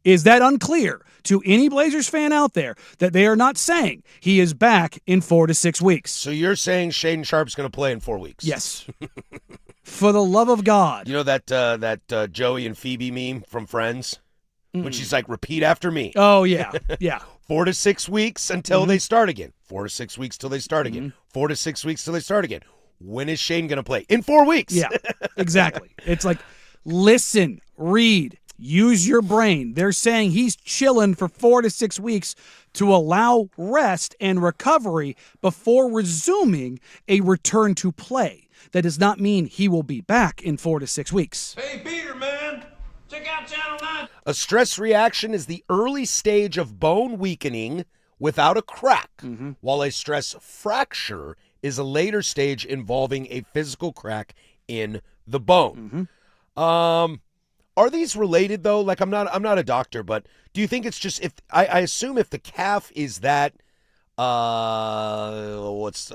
Is that unclear to any Blazers fan out there that they are not saying he is back in 4 to 6 weeks? So you're saying Shaden Sharp's going to play in 4 weeks? Yes. For the love of God. You know that Joey and Phoebe meme from Friends? When she's like, repeat after me. Oh, yeah. Yeah. 4 to 6 weeks until they start again. 4 to 6 weeks till they start again. 4 to 6 weeks till they start again. When is Shane going to play? In 4 weeks. Yeah, exactly. It's like, listen, read, use your brain. They're saying he's chilling for 4 to 6 weeks to allow rest and recovery before resuming a return to play. That does not mean he will be back in 4 to 6 weeks. Hey, Peter, man. Check out Channel 9. A stress reaction is the early stage of bone weakening without a crack, while a stress fracture is a later stage involving a physical crack in the bone. Are these related though? I'm not a doctor, but do you think it's just if I assume if the calf is that what's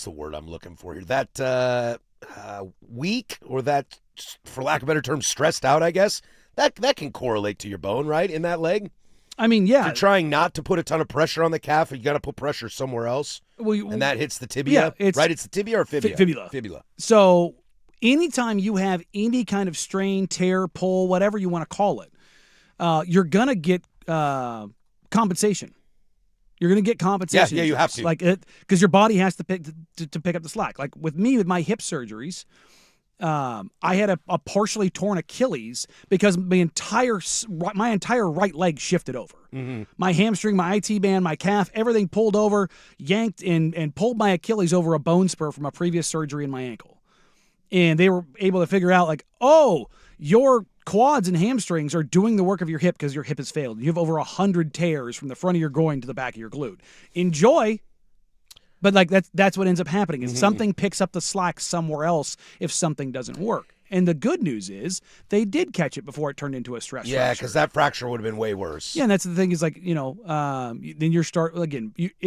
the word I'm looking for here? That weak, or that, for lack of a better term, stressed out, I guess. That can correlate to your bone, right, in that leg? I mean, yeah. If you're trying not to put a ton of pressure on the calf, you got to put pressure somewhere else, and that hits the tibia, right? It's the tibia or fibula? Fibula. So anytime you have any kind of strain, tear, pull, whatever you want to call it, you're going to get compensation. You're going to get compensation. Yeah, you have to. Because your body has to pick up the slack. Like with me, with my hip surgeries, I had a partially torn Achilles because my entire right leg shifted over. My hamstring, my IT band, my calf, everything pulled over, yanked, and pulled my Achilles over a bone spur from a previous surgery in my ankle. And they were able to figure out, your quads and hamstrings are doing the work of your hip because your hip has failed. You have over 100 tears from the front of your groin to the back of your glute. Enjoy. But that's what ends up happening is something picks up the slack somewhere else if something doesn't work. And the good news is they did catch it before it turned into a stress fracture. Yeah, because that fracture would have been way worse. Yeah, and that's the thing is then if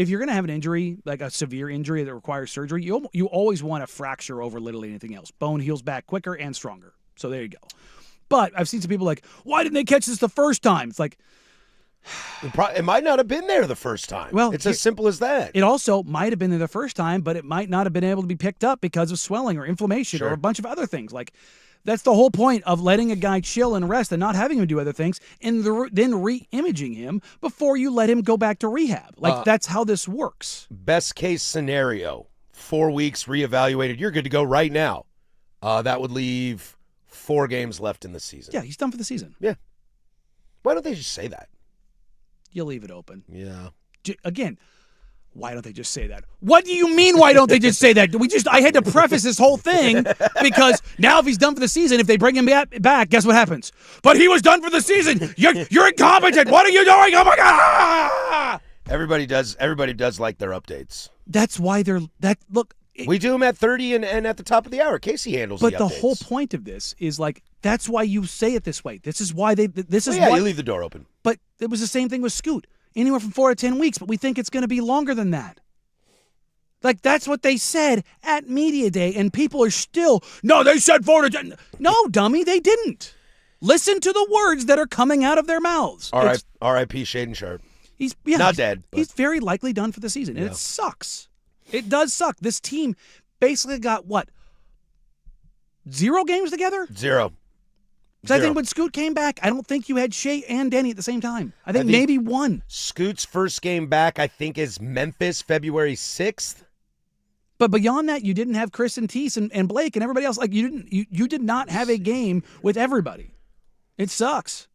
you're going to have an injury, like a severe injury that requires surgery, you always want to fracture over literally anything else. Bone heals back quicker and stronger. So there you go. But I've seen some people why didn't they catch this the first time? It's like, it might not have been there the first time. Well, it's as simple as that. It also might have been there the first time, but it might not have been able to be picked up because of swelling or inflammation or a bunch of other things. That's the whole point of letting a guy chill and rest and not having him do other things and then re-imaging him before you let him go back to rehab. That's how this works. Best case scenario, 4 weeks reevaluated. You're good to go right now. That would leave 4 games left in the season. Yeah, he's done for the season. Yeah. Why don't they just say that? You leave it open. Yeah. Again, why don't they just say that? What do you mean, why don't they just say that? I had to preface this whole thing because now if he's done for the season, if they bring him back, guess what happens? But he was done for the season. You're incompetent. What are you doing? Oh, my God. Everybody does like their updates. That's why look. We do them at 30 and at the top of the hour. Casey handles the updates. But the whole point of this is that's why you say it this way. This is why why you leave the door open. But it was the same thing with Scoot. Anywhere from 4 to 10 weeks, but we think it's going to be longer than that. That's what they said at Media Day, and people are still, no, they said 4 to 10. No, dummy, they didn't. Listen to the words that are coming out of their mouths. R.I.P. Shaden Sharp. He's not dead. But. He's very likely done for the season, and it sucks. It does suck. This team basically got, 0 games together? 0. Because I think when Scoot came back, I don't think you had Shea and Denny at the same time. I think maybe one. Scoot's first game back, I think, is Memphis, February 6th. But beyond that, you didn't have Chris and Tease and Blake and everybody else. Like you did not have a game with everybody. It sucks.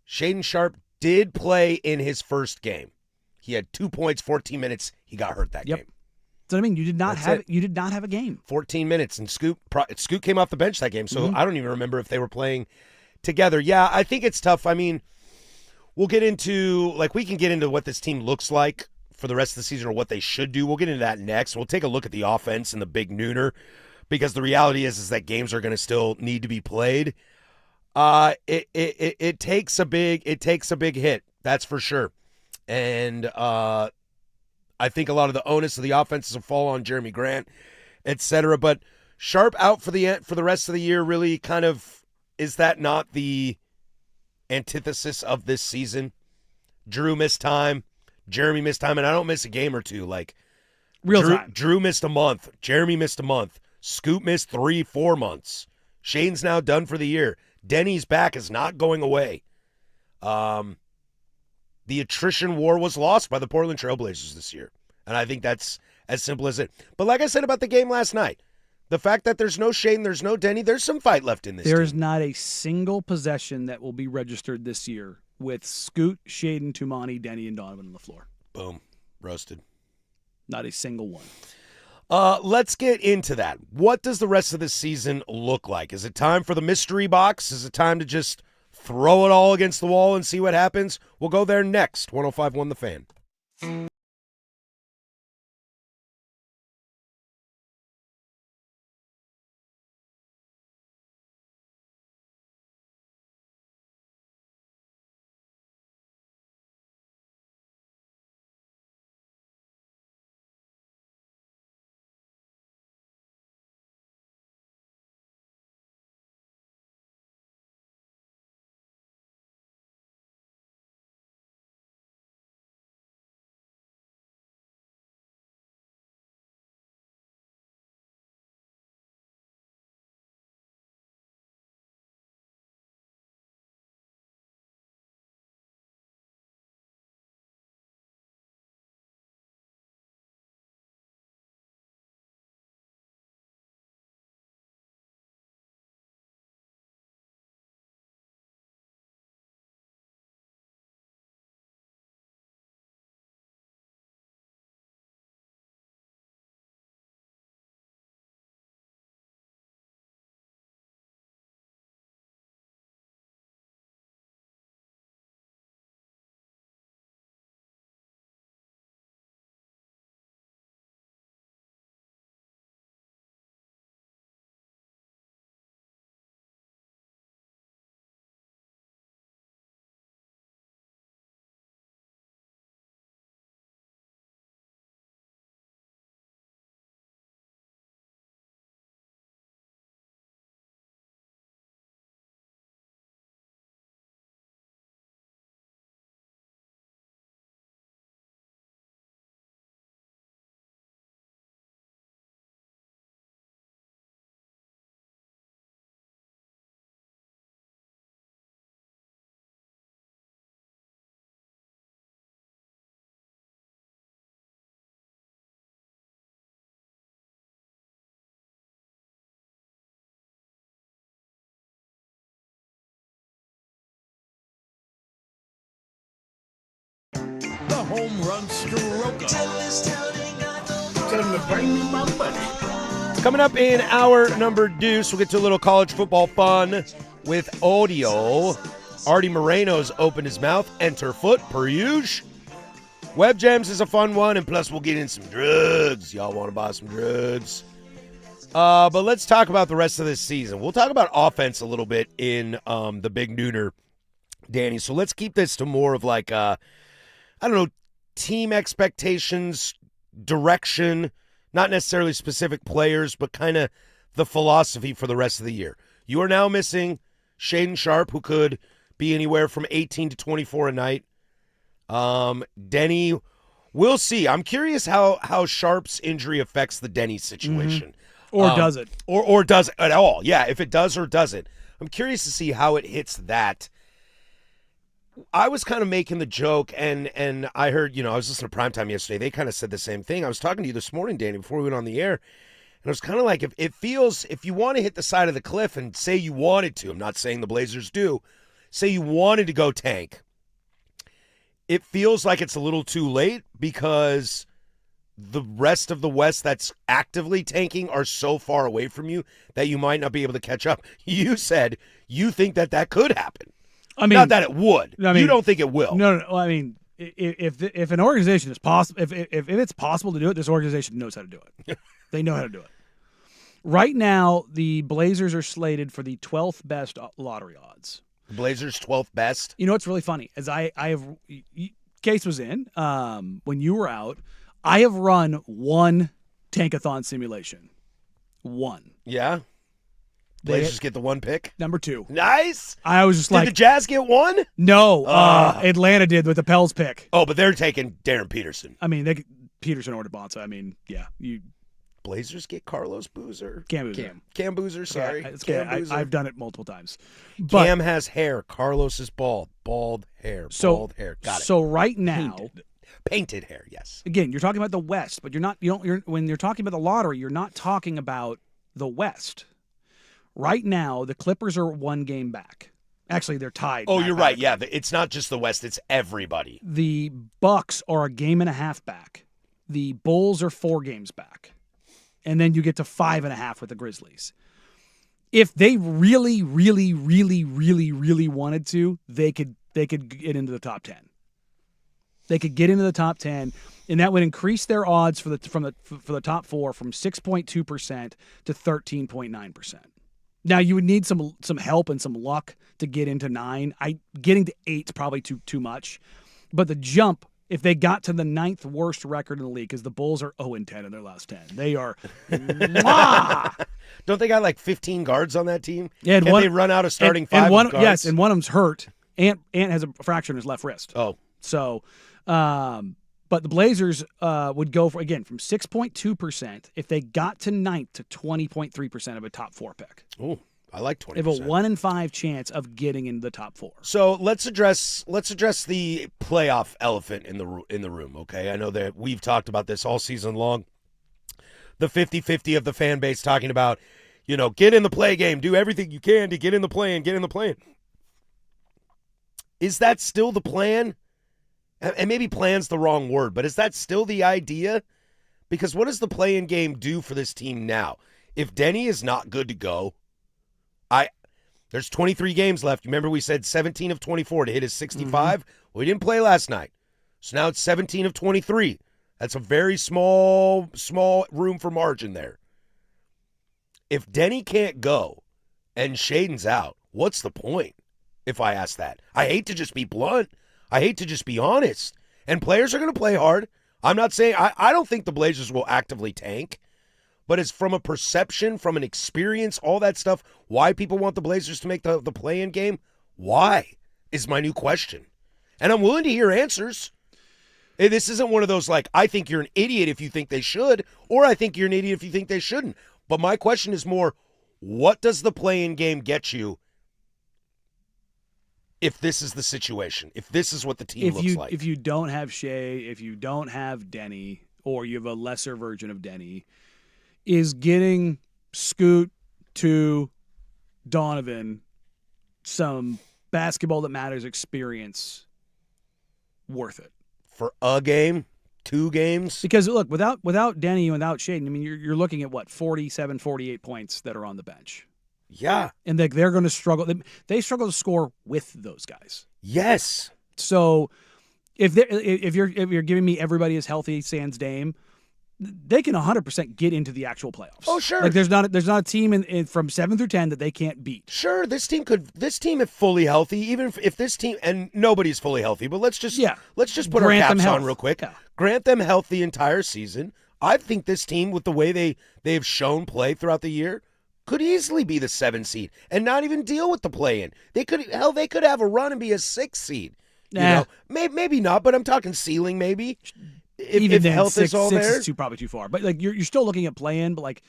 Shaden Sharp did play in his first game. He had 2 points, 14 minutes. He got hurt that game. So I mean, you did not have a game. 14 minutes, and Scoot came off the bench that game, so I don't even remember if they were playing together. Yeah, I think it's tough. I mean, we can get into what this team looks like for the rest of the season or what they should do. We'll get into that next. We'll take a look at the offense and the big nooner, because the reality is that games are going to still need to be played. It takes a big hit, that's for sure. And I think a lot of the onus of the offense will fall on Jeremy Grant, etc. But Sharp out for the rest of the year, really kind of, is that not the antithesis of this season? Drew missed time, Jeremy missed time, and I don't miss a game or two. Like time. Drew missed a month, Jeremy missed a month, Scoot missed 3-4 months. Shane's now done for the year. Denny's back is not going away. The attrition war was lost by the Portland Trailblazers this year. And I think that's as simple as it. But like I said about the game last night, the fact that there's no Shaden, there's no Denny, there's some fight left in this There's team. not a single possession that will be registered this year with Scoot, Shaden, Tumani, Denny, and Donovan on the floor. Boom. Roasted. Not a single one. Let's get into that. What does the rest of the season look like? Is it time for the mystery box? Is it time to just throw it all against the wall and see what happens? We'll go there next. 105.1 The Fan. The home run stroker. Tell him to bring me my money. Coming up in hour number deuce, we'll get to a little college football fun with audio. Artie Moreno's opened his mouth. Enter foot, per usual. Web Gems is a fun one, and plus we'll get in some drugs. Y'all want to buy some drugs? But let's talk about the rest of this season. We'll talk about offense a little bit in the Big Nooner, Danny. So let's keep this to more of like, I don't know, team expectations, direction, not necessarily specific players, but kind of the philosophy for the rest of the year. You are now missing Shaden Sharp, who could be anywhere from 18 to 24 a night. Denny, we'll see. I'm curious how Sharp's injury affects the Denny situation. Or does it? Or does it at all. Yeah, if it does or doesn't. I'm curious to see how it hits that. I was kind of making the joke, and I heard, I was listening to Primetime yesterday. They kind of said the same thing. I was talking to you this morning, Danny, before we went on the air, and I was kind of like, if you want to hit the side of the cliff and say you wanted to, I'm not saying the Blazers do, say you wanted to go tank, it feels like it's a little too late because the rest of the West that's actively tanking are so far away from you that you might not be able to catch up. You said you think that could happen. I mean, not that it would. I mean, you don't think it will. No. I mean, if an organization is possible, if it's possible to do it, this organization knows how to do it. They know how to do it. Right now, the Blazers are slated for the 12th best lottery odds. The Blazers 12th best. You know what's really funny is I have Case was in when you were out. I have run one tankathon simulation. One. Yeah. Blazers get the one pick. Number 2. Nice. I was just Did the Jazz get one? No. Atlanta did with the Pels pick. Oh, but they're taking Darren Peterson. I mean, Peterson or Bonsa. I mean, yeah. Blazers get Carlos Boozer. Cam Boozer. Cam Boozer, sorry. Cam Boozer. I've done it multiple times. But, Cam has hair. Carlos is bald. Bald hair. Bald hair. Got it. So right now, painted hair, yes. Again, you're talking about the West, but when you're talking about the lottery, you're not talking about the West. Right now, the Clippers are 1 game back. Actually, they're tied. Oh, you're right. Yeah, it's not just the West, it's everybody. The Bucks are a game and a half back. The Bulls are 4 games back. And then you get to 5.5 with the Grizzlies. If they really, really, really, really, really wanted to, they could get into the top 10. They could get into the top 10, and that would increase their odds for the top 4 from 6.2% to 13.9%. Now you would need some help and some luck to get into 9. Getting to 8 is probably too much, but the jump, if they got to the 9th worst record in the league, because the Bulls are 0-10 in their last 10, they are. Don't they got like 15 guards on that team? Yeah, Can they run out of starting 5 guards? Yes, and one of them's hurt. Ant has a fracture in his left wrist. Oh, so. But the Blazers would go from 6.2% if they got to 9th to 20.3% of a top 4 pick. Oh, I like 20%. They have a 1 in 5 chance of getting into the top 4. So let's address the playoff elephant in the room. Okay, I know that we've talked about this all season long. The 50-50 of the fan base talking about, get in the play game, do everything you can to get in the play-in, get in the play-in. Is that still the plan? And maybe plan's the wrong word, but is that still the idea? Because what does the play-in game do for this team now? If Denny is not good to go, there's 23 games left. Remember we said 17 of 24 to hit his 65? Mm-hmm. Well, he didn't play last night. So now it's 17 of 23. That's a very small room for margin there. If Denny can't go and Shaden's out, what's the point, if I ask that? I hate to just be blunt. I hate to just be honest. And players are going to play hard. I'm not saying I don't think the Blazers will actively tank, but it's from a perception, from an experience, all that stuff, why people want the Blazers to make the play-in game, why is my new question. And I'm willing to hear answers. This isn't one of those I think you're an idiot if you think they should, or I think you're an idiot if you think they shouldn't. But my question is more, what does the play-in game get you if this is the situation, if this is what the team looks like? If you don't have Shea, if you don't have Denny, or you have a lesser version of Denny, is getting Scoot to Donovan some basketball that matters experience worth it? For a game? 2 games? Because, look, without Denny and without Shaden, I mean, you're looking at, 47, 48 points that are on the bench. Yeah. And they're going to struggle. They struggle to score with those guys. Yes. So if you're giving me everybody is healthy, sans Dame, they can 100% get into the actual playoffs. Oh, sure. There's not a team in from 7 through 10 that they can't beat. Sure, this team if fully healthy, even if this team, and nobody's fully healthy, but let's just put our caps on real quick. Yeah. Grant them health the entire season. I think this team, with the way they've shown play throughout the year, could easily be the 7 seed and not even deal with the play-in. They could have a run and be a 6 seed. You know, maybe not, but I'm talking ceiling maybe. If then, health six is all there, is probably too far. But like you're still looking at play-in, but like.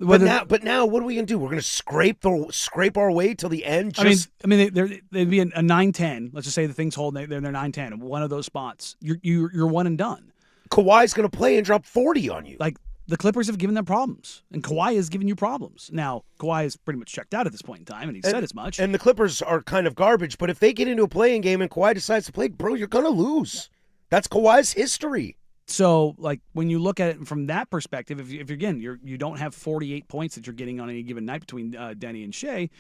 But now, what are we gonna do? We're gonna scrape our way till the end. I mean, they'd be a 9-10. Let's just say the things hold. They're 9-10. One of those spots, you're one and done. Kawhi's gonna play and drop 40 on you. Like the Clippers have given them problems, and Kawhi has given you problems. Now Kawhi is pretty much checked out at this point in time, and he said as much. And the Clippers are kind of garbage. But if they get into a playing game and Kawhi decides to play, bro, you're gonna lose. That's Kawhi's history. So, like, when you look at it from that perspective, if again, you don't have 48 points that you're getting on any given night between Denny and Shea,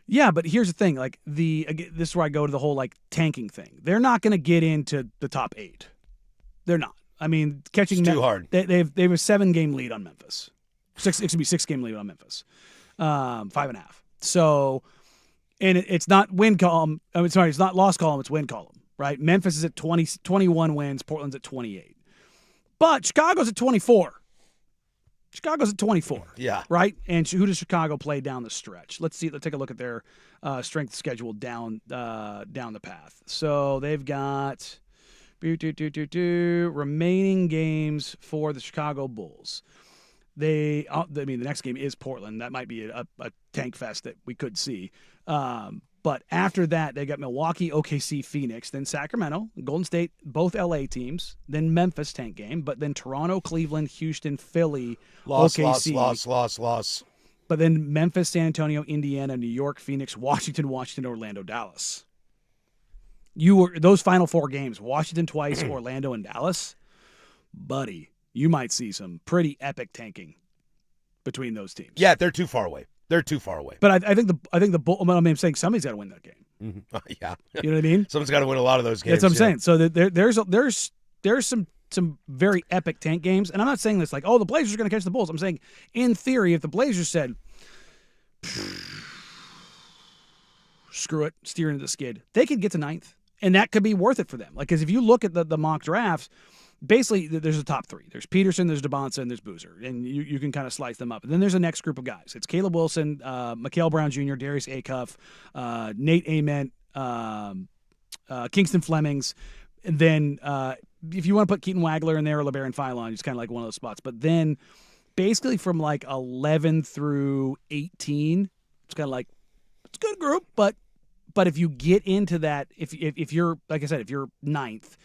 yeah, but here's the thing. Like, this is where I go to the whole, like, tanking thing. They're not going to get into the top 8. They're not. I mean, catching... It's too hard. They have a 7-game lead on Memphis. 6-game lead on Memphis. 5.5. So, and it's not win column. I mean, sorry, it's not loss column, it's win column, right? Memphis is at 21 wins. Portland's at 28. But Chicago's at 24. Chicago's at 24. Yeah. Right? And who does Chicago play down the stretch? Let's see. Let's take a look at their strength schedule down the path. So they've got remaining games for the Chicago Bulls. The next game is Portland. That might be a tank fest that we could see. But after that, they got Milwaukee, OKC, Phoenix, then Sacramento, Golden State, both LA teams, then Memphis tank game, but then Toronto, Cleveland, Houston, Philly, OKC. Loss. But then Memphis, San Antonio, Indiana, New York, Phoenix, Washington, Orlando, Dallas. Those final 4 games, Washington twice, Orlando, and Dallas. Buddy, you might see some pretty epic tanking between those teams. Yeah, they're too far away. But I think the Bull. I mean, I'm saying somebody's got to win that game. Mm-hmm. Yeah, you know what I mean. Someone's got to win a lot of those games. That's what I'm saying. So there's some very epic tank games, and I'm not saying this like, oh, the Blazers are going to catch the Bulls. I'm saying, in theory, if the Blazers said, screw it, steer into the skid, they could get to 9th, and that could be worth it for them. Like, because if you look at the mock drafts. Basically, there's a top 3. There's Peterson, there's DeBonsa, and there's Boozer. And you can kind of slice them up. And then there's a next group of guys. It's Caleb Wilson, Mikal Brown Jr., Darius Acuff, Nate Ament, Kingston Flemings. And then if you want to put Keaton Wagler in there or LeBaron Philon, it's kind of like one of those spots. But then basically from like 11 through 18, it's kind of like, it's a good group. But if you get into that, if you're, like I said, if you're 9th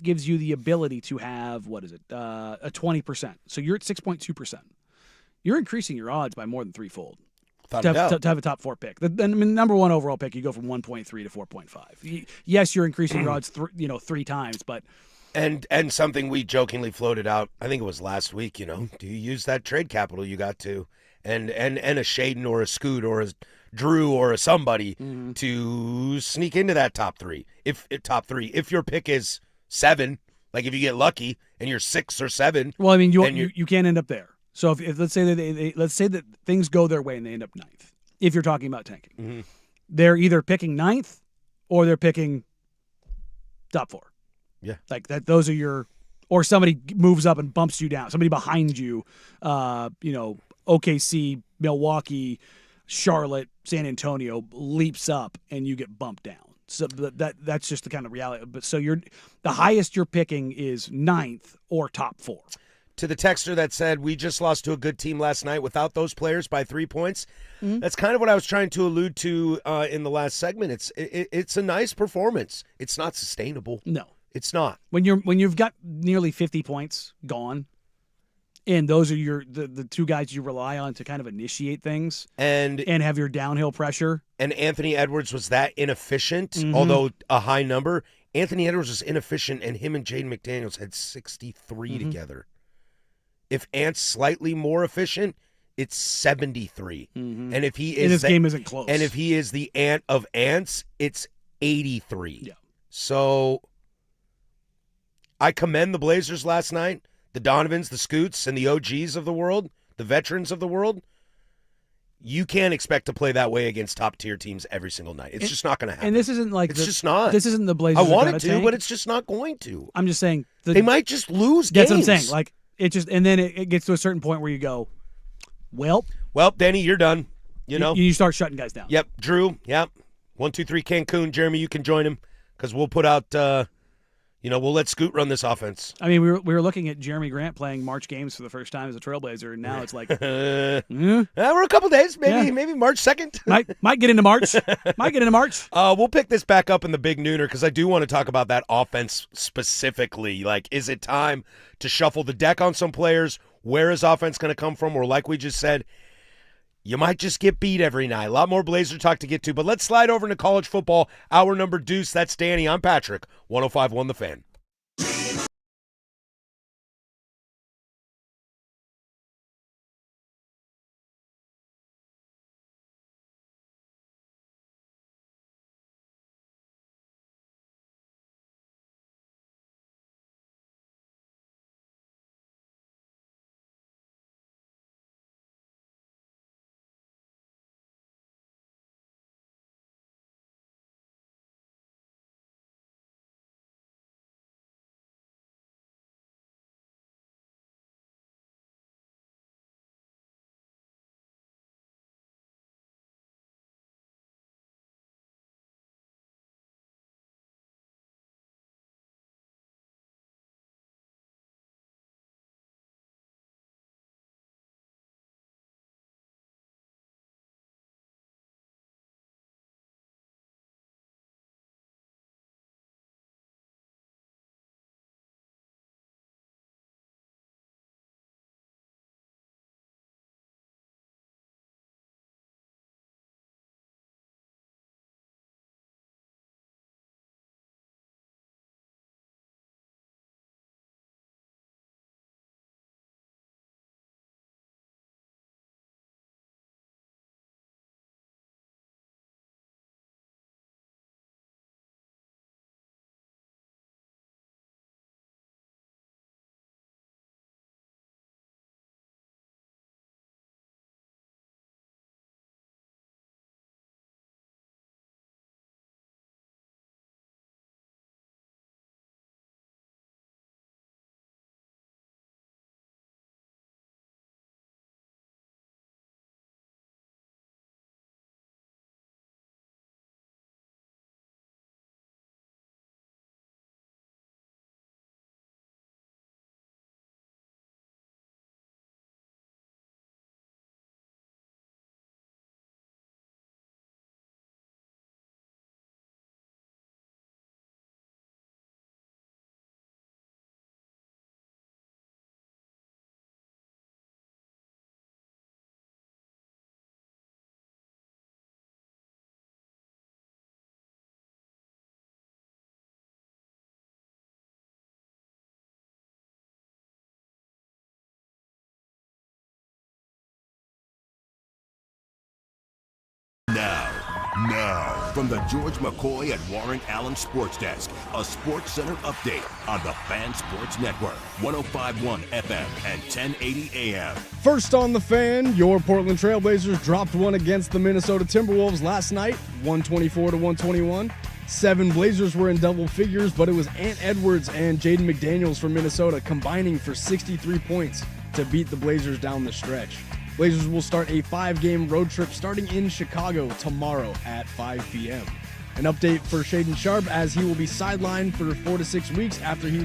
gives you the ability to have, a 20%. So you're at 6.2%. You're increasing your odds by more than threefold to have a top 4 pick. The number 1 overall pick, you go from 1.3 to 4.5. Yes, you're increasing your odds 3 times, but... And something we jokingly floated out, I think it was last week, do you use that trade capital you got to, and a Shaden or a Scoot or a Drew or a somebody to sneak into that top 3. If your pick is 7, like if you get lucky and you're 6 or 7. Well, I mean, you can't end up there. So if let's say that let's say that things go their way and they end up 9th. If you're talking about tanking, they're either picking 9th or they're picking top 4. Yeah, like that. Those are your, or somebody moves up and bumps you down. Somebody behind you, OKC, Milwaukee, Charlotte, San Antonio leaps up and you get bumped down. So that's just the kind of reality. But so the highest you're picking is 9th or top 4. To the texter that said, we just lost to a good team last night without those players by 3 points. That's kind of what I was trying to allude to in the last segment. It's a nice performance. It's not sustainable. No, it's not. When you've got nearly 50 points gone, and those are the 2 guys you rely on to kind of initiate things and have your downhill pressure. And Anthony Edwards was that inefficient, although a high number. Anthony Edwards was inefficient, and him and Jaden McDaniels had 63 together. If Ant's slightly more efficient, it's 73. And if he is, and this game isn't close. And if he is the Ant of Ants, it's 83. Yeah. So I commend the Blazers last night. The Donovans, the Scoots, and the OGs of the world, the veterans of the world. You can't expect to play that way against top-tier teams every single night. It's just not going to happen. And this isn't like it's just not. This isn't the Blazers. I want it to, but it's just not going to. I'm just saying they might just lose games. That's what I'm saying. Like it just, and then it gets to a certain point where you go, well, Well, Danny, you're done. You know? You start shutting guys down. Yep. Drew, yep. 1, 2, 3 Cancun. Jeremy, you can join him because we'll put out, we'll let Scoot run this offense. I mean, we were looking at Jeremy Grant playing March games for the first time as a Trailblazer, and now it's like, We're a couple days, maybe March 2nd. might get into March. We'll pick this back up in the big nooner because I do want to talk about that offense specifically. Like, is it time to shuffle the deck on some players? Where is offense going to come from? Or like we just said, you might just get beat every night. A lot more Blazer talk to get to, but let's slide over into college football. Hour number deuce. That's Danny. I'm Patrick. 105.1 The Fan. Now, from the George McCoy and Warren Allen Sports Desk, a Sports Center update on the Fan Sports Network, 105.1 FM and 1080 AM. First on The Fan, your Portland Trailblazers dropped one against the Minnesota Timberwolves last night, 124-121. 7 Blazers were in double figures, but it was Ant Edwards and Jaden McDaniels from Minnesota combining for 63 points to beat the Blazers down the stretch. Blazers will start a 5-game road trip starting in Chicago tomorrow at 5 p.m. An update for Shaden Sharp as he will be sidelined for 4 to 6 weeks after he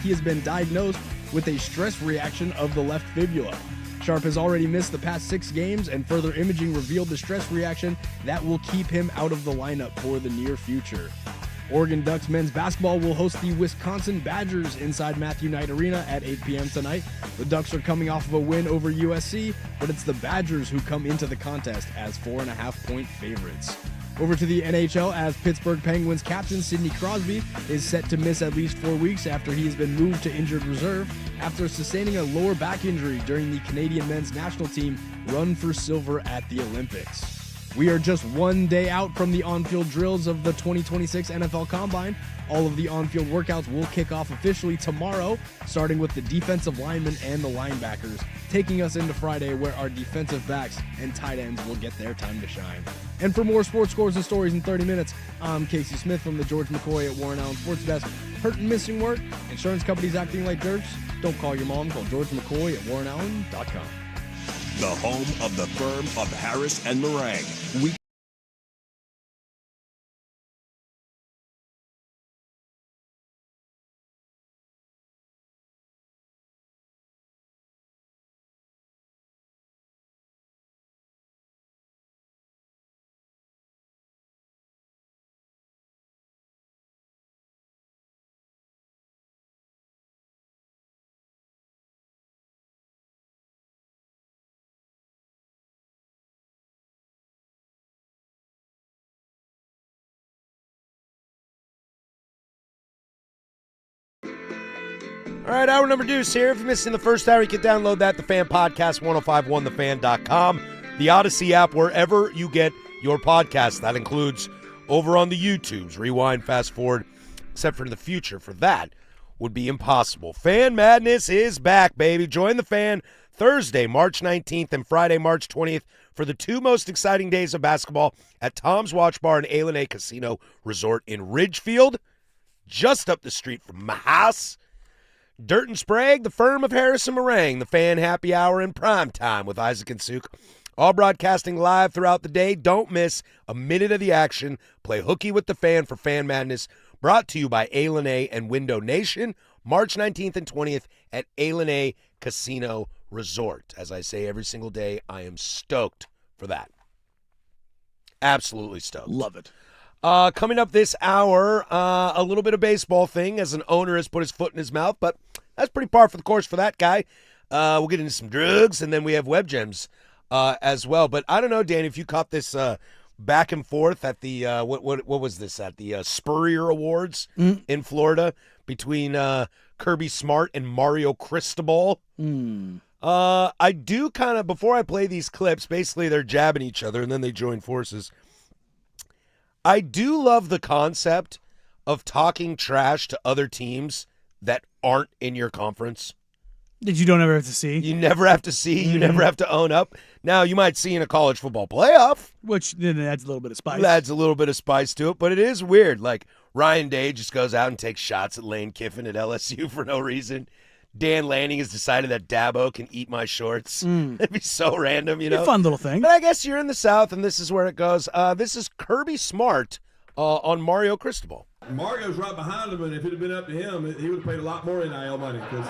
has been diagnosed with a stress reaction of the left fibula. Sharp has already missed the past 6 games, and further imaging revealed the stress reaction that will keep him out of the lineup for the near future. Oregon Ducks men's basketball will host the Wisconsin Badgers inside Matthew Knight Arena at 8 p.m. tonight. The Ducks are coming off of a win over USC, but it's the Badgers who come into the contest as 4.5-point favorites. Over to the NHL as Pittsburgh Penguins captain Sidney Crosby is set to miss at least 4 weeks after he has been moved to injured reserve after sustaining a lower back injury during the Canadian men's national team run for silver at the Olympics. We are just 1 day out from the on-field drills of the 2026 NFL Combine. All of the on-field workouts will kick off officially tomorrow, starting with the defensive linemen and the linebackers, taking us into Friday where our defensive backs and tight ends will get their time to shine. And for more sports scores and stories in 30 minutes, I'm Casey Smith from the George McCoy at Warren Allen Sports Desk. Hurt and missing work? Insurance companies acting like jerks? Don't call your mom. Call George McCoy at warrenallen.com. the home of the firm of Harris and Meringue. All right, hour number deuce here. If you're missing the first hour, you can download that, the Fan Podcast, 1051thefan.com, the Odyssey app, wherever you get your podcasts. That includes over on the YouTubes. Rewind, fast forward, except for the future. For that would be impossible. Fan Madness is back, baby. Join the Fan Thursday, March 19th and Friday, March 20th for the two most exciting days of basketball at Tom's Watch Bar and A&A Casino Resort in Ridgefield, just up the street from my house. Dirt and Sprague, the firm of Harris and Meringue, the Fan Happy Hour in prime time with Isaac and Suk. All broadcasting live throughout the day. Don't miss a minute of the action. Play hooky with the Fan for Fan Madness. Brought to you by A&A and Window Nation, March 19th and 20th at A&A Casino Resort. As I say every single day, I am stoked for that. Absolutely stoked. Love it. Coming up this hour, a little bit of baseball thing as an owner has put his foot in his mouth, but that's pretty par for the course for that guy. We'll get into some drugs, and then we have web gems as well. But I don't know, Dan, if you caught this back and forth at the what was this at the Spurrier Awards in Florida between Kirby Smart and Mario Cristobal. I do kind of, before I play these clips, basically they're jabbing each other and then they join forces. I do love the concept of talking trash to other teams that aren't in your conference. That you don't ever have to see. You never have to see. You never have to own up. Now, you might see in a college football playoff. Which then adds a little bit of spice. Adds a little bit of spice to it, but it is weird. Like, Ryan Day just goes out and takes shots at Lane Kiffin at LSU for no reason. Dan Lanning has decided that Dabo can eat my shorts. It'd be so random, you know? A fun little thing. But I guess you're in the South, and this is where it goes. This is Kirby Smart on Mario Cristobal. Mario's right behind him, and if it had been up to him, he would have paid a lot more NIL money because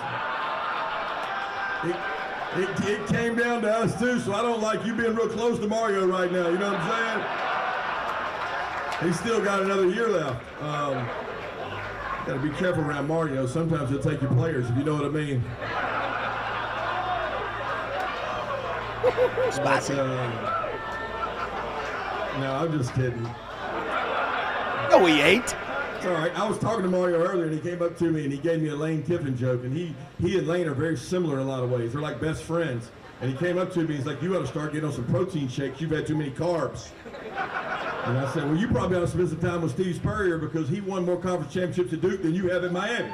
it came down to us, too, so I don't like you being real close to Mario right now, you know what I'm saying? He's still got another year left. Got to be careful around Mario. Sometimes he'll take your players, if you know what I mean. Spicy. No, I'm just kidding. No, he ain't. It's all right. I was talking to Mario earlier, and he came up to me, and he gave me a Lane Kiffin joke, and he and Lane are very similar in a lot of ways. They're like best friends. And he came up to me, he's like, you ought to start getting on some protein shakes. You've had too many carbs. And I said, well, you probably ought to spend some time with Steve Spurrier because he won more conference championships at Duke than you have in Miami.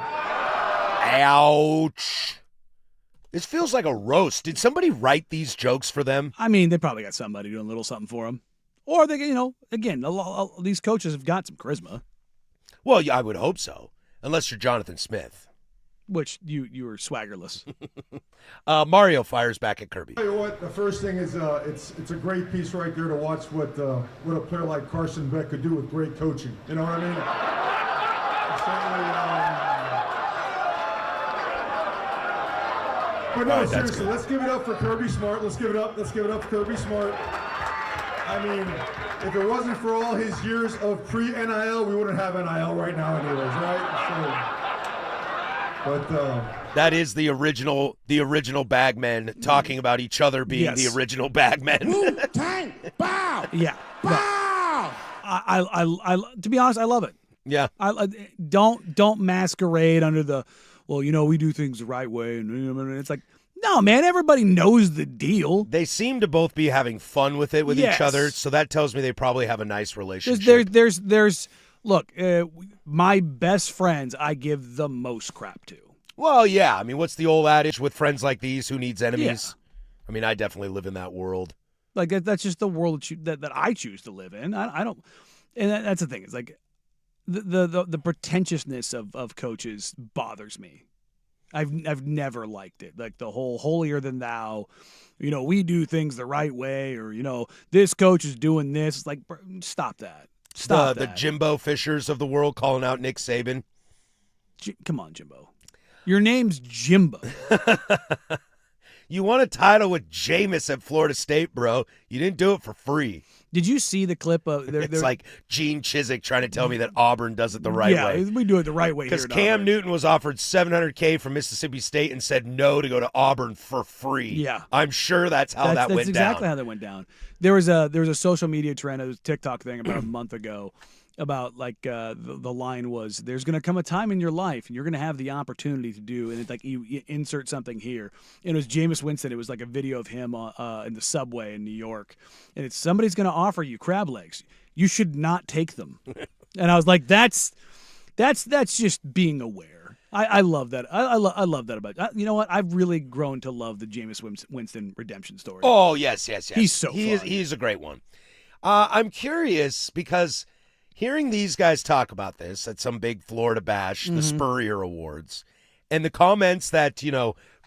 Ouch. This feels like a roast. Did somebody write these jokes for them? I mean, they probably got somebody doing a little something for them. Or, they, you know, again, these coaches have got some charisma. Well, yeah, I would hope so. Unless you're Jonathan Smith. Which you were swaggerless. Mario fires back at Kirby. Tell you what, the first thing is it's a great piece right there to watch what a player like Carson Beck could do with great coaching. You know what I mean? But no, seriously, let's give it up for Kirby Smart. Let's give it up. Let's give it up for Kirby Smart. I mean, if it wasn't for all his years of pre-NIL, we wouldn't have NIL right now anyways, right? But that is the original bagmen talking about each other being the original bagmen. Wu-Tang, bow! Yeah. Bow! I to be honest, I love it. Yeah. Don't masquerade under the, well, you know, we do things the right way, and it's like, no, man, everybody knows the deal. They seem to both be having fun with it with each other, so that tells me they probably have a nice relationship. There's look, my best friends I give the most crap to. Well, yeah. I mean, what's the old adage with friends like these, who needs enemies? Yeah. I mean, I definitely live in that world. Like, that's just the world that I choose to live in. I don't, and that's the thing. It's like the pretentiousness of coaches bothers me. I've never liked it. Like the whole holier than thou, we do things the right way, or this coach is doing this. It's like, stop that. Stop the that. Jimbo Fishers of the world calling out Nick Saban. Come on, Jimbo. Your name's Jimbo. You won a title with Jameis at Florida State, bro. You didn't do it for free. Did you see the clip of It's like Gene Chizik trying to tell me that Auburn does it the right way. Yeah, we do it the right way here. Because Cam Newton was offered $700K from Mississippi State and said no to go to Auburn for free. Yeah. I'm sure that's how that went down. That's exactly how that went down. There was a social media trend, a TikTok thing about a month ago about like the line was, there's going to come a time in your life and you're going to have the opportunity to do, and it's like you insert something here. And it was Jameis Winston. It was like a video of him in the subway in New York. And it's, somebody's going to offer you crab legs. You should not take them. And I was like, that's just being aware. I love that. I love that about you know what? I've really grown to love the Jameis Winston redemption story. Oh, yes. He's so fun. He's a great one. I'm curious because hearing these guys talk about this at some big Florida bash, the Spurrier Awards, and the comments that,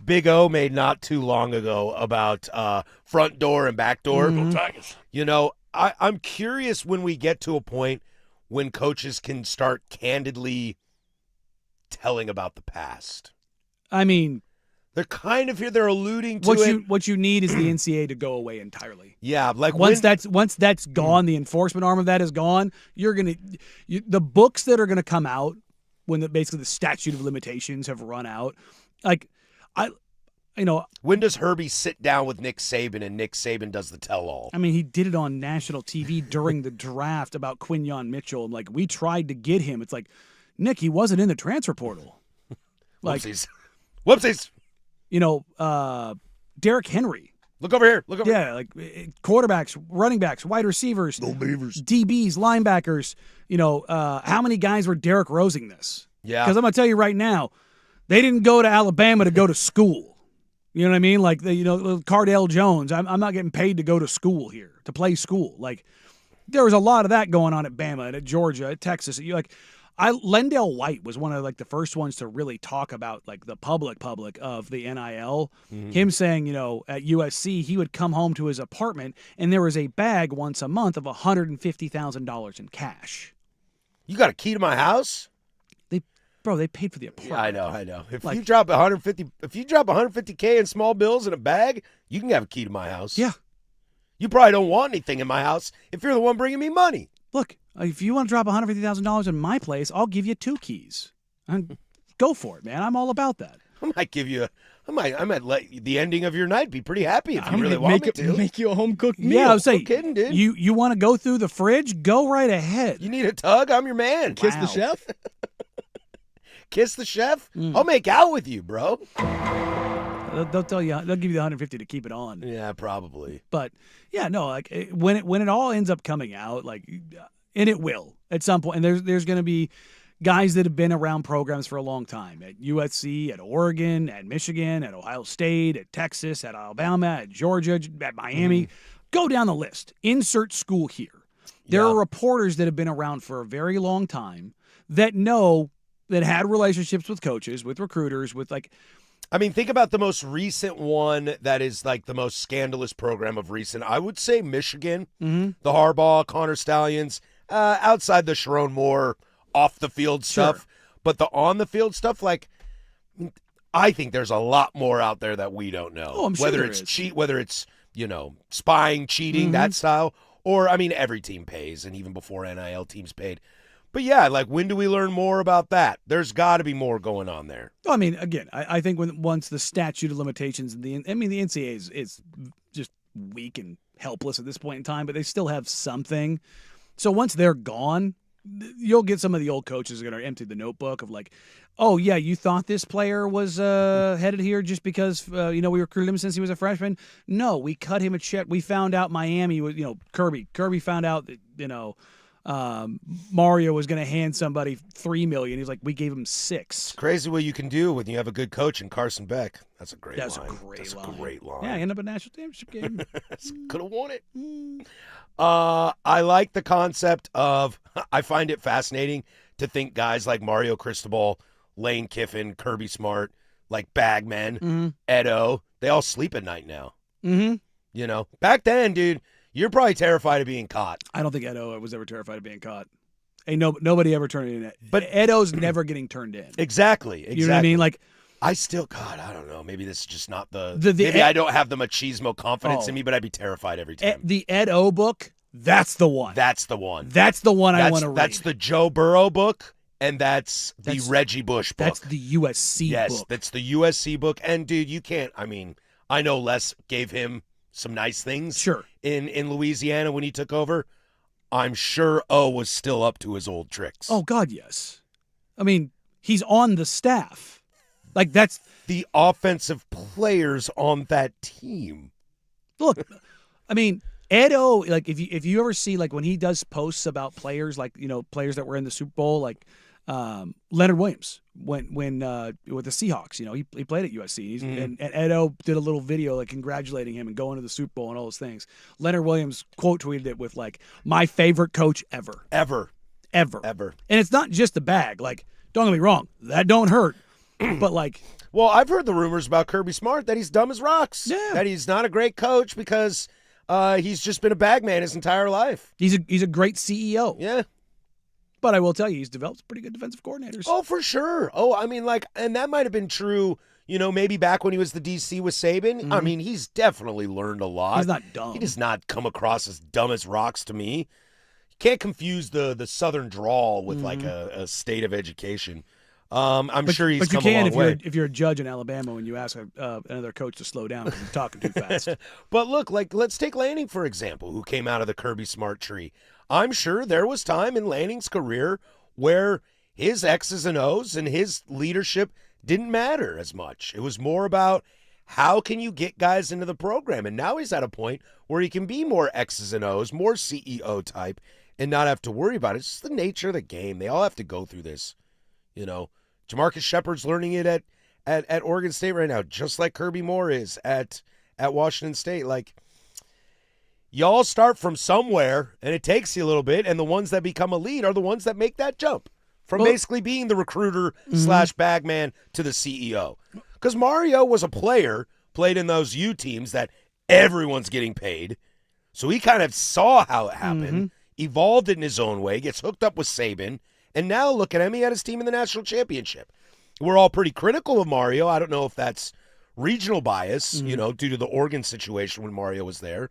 Big O made not too long ago about front door and back door. I'm curious when we get to a point when coaches can start candidly telling about the past. I mean, they're kind of here. They're alluding to it. What you need is the NCAA to go away entirely. Yeah, like once that's gone, the enforcement arm of that is gone. The books that are gonna come out when basically the statute of limitations have run out. Like, when does Herbie sit down with Nick Saban and Nick Saban does the tell-all? I mean, he did it on national TV during the draft about Quinyon Mitchell. Like, we tried to get him. It's like, Nick, he wasn't in the transfer portal. Like, Whoopsies. Derrick Henry. Look over here. Yeah, like quarterbacks, running backs, wide receivers, DBs, linebackers. How many guys were Derrick Rosing this? Yeah. Because I'm going to tell you right now, they didn't go to Alabama to go to school. You know what I mean? Like, Cardell Jones, I'm not getting paid to go to school here, to play school. Like, there was a lot of that going on at Bama and at Georgia, at Texas. Lendale White was one of the first ones to really talk about the public of the NIL. Mm-hmm. Him saying, at USC, he would come home to his apartment and there was a bag once a month of $150,000 in cash. You got a key to my house? They paid for the apartment. Yeah, I know. If you drop $150K in small bills in a bag, you can have a key to my house. Yeah. You probably don't want anything in my house if you're the one bringing me money. Look, if you want to drop $150,000 in my place, I'll give you 2 keys. Go for it, man. I'm all about that. I might let the ending of your night be pretty happy if you really want me to. Make you a home cooked meal. Yeah, I was saying, no kidding, dude. You want to go through the fridge? Go right ahead. You need a tug? I'm your man. Kiss the chef? Kiss the chef? I'll make out with you, bro. They'll tell you. They'll give you the $150 to keep it on. Yeah, probably. But yeah, no. When it all ends up coming out, and it will at some point. And there's going to be guys that have been around programs for a long time at USC, at Oregon, at Michigan, at Ohio State, at Texas, at Alabama, at Georgia, at Miami. Go down the list. Insert school here. There are reporters that have been around for a very long time that had relationships with coaches, with recruiters, with think about the most recent one that is the most scandalous program of recent. I would say Michigan, the Harbaugh, Connor Stallions, outside the Sharon Moore off the field stuff. Sure. But the on the field stuff, I think there's a lot more out there that we don't know. Oh, I'm sure whether it's spying, cheating, that style, or every team pays, and even before NIL teams paid. But yeah, when do we learn more about that? There's got to be more going on there. Again, I think once the statute of limitations, the NCAA is just weak and helpless at this point in time, but they still have something. So once they're gone, you'll get some of the old coaches that are empty the notebook of oh yeah, you thought this player was headed here just because we recruited him since he was a freshman. No, we cut him a check. We found out Miami was Kirby. Kirby found out that Mario was going to hand somebody $3 million. He's like, we gave him $6 million. Crazy what you can do when you have a good coach in Carson Beck. That's a great line. That's a great line. Yeah, end up a national championship game. Could have won it. I like the concept of, I find it fascinating to think guys like Mario Cristobal, Lane Kiffin, Kirby Smart, like Bagman, Mm-hmm. Edo, they all sleep at night now. Mm-hmm. You know, back then, dude, you're probably terrified of being caught. I don't think Edo was ever terrified of being caught. Ain't nobody ever turned in. But Edo's never getting turned in. Exactly. You know what I mean? Like, I still, God, I don't know. Maybe this is just not the The I don't have the machismo confidence in me, but I'd be terrified every time. the Edo book, that's the one. That's the one. That's the one I want to read. That's the Joe Burrow book, and that's the Reggie Bush book. That's the USC book. Yes, that's the USC book. And, dude, you can't, I mean, I know Les gave him some nice things Sure. in Louisiana when he took over. I'm sure O was still up to his old tricks. Oh, God, yes. I mean, he's on the staff. Like, that's... The offensive players on that team. Look, I mean, Edo, like, if you ever see, like, when he does posts about players, like, you know, players that were in the Super Bowl, like Leonard Williams, when with the Seahawks, you know, he played at USC. And Edo did a little video, like, congratulating him and going to the Super Bowl and all those things. Leonard Williams quote tweeted it with, like, my favorite coach ever. Ever. And it's not just the bag. Like, don't get me wrong, that don't hurt. But, like... Well, I've heard the rumors about Kirby Smart that he's dumb as rocks. Yeah. That he's not a great coach because he's just been a bag man his entire life. He's a great CEO. Yeah. But I will tell you, he's developed pretty good defensive coordinators. Oh, for sure. Oh, I mean, like, and that might have been true, you know, maybe back when he was the DC with Saban. Mm-hmm. I mean, he's definitely learned a lot. He's not dumb. He does not come across as dumb as rocks to me. You can't confuse the Southern drawl with, like, a state of education. I'm sure he's come a long way. If you're a judge in Alabama when you ask another coach to slow down because he's talking too fast. But look, like, let's take Lanning, for example, who came out of the Kirby Smart tree. I'm sure there was time in Lanning's career where his X's and O's and his leadership didn't matter as much. It was more about how can you get guys into the program. And now he's at a point where he can be more X's and O's, more CEO type, and not have to worry about it. It's just the nature of the game. They all have to go through this. You know, Jamarcus Shepard's learning it at Oregon State right now, just like Kirby Moore is at Washington State. Like, y'all start from somewhere, and it takes you a little bit, and the ones that become elite are the ones that make that jump from basically being the recruiter / bagman to the CEO. Because Mario was a player, played in those U teams that everyone's getting paid, so he kind of saw how it happened, evolved it in his own way, gets hooked up with Saban, and now look at him, he had his team in the national championship. We're all pretty critical of Mario. I don't know if that's regional bias, you know, due to the Oregon situation when Mario was there.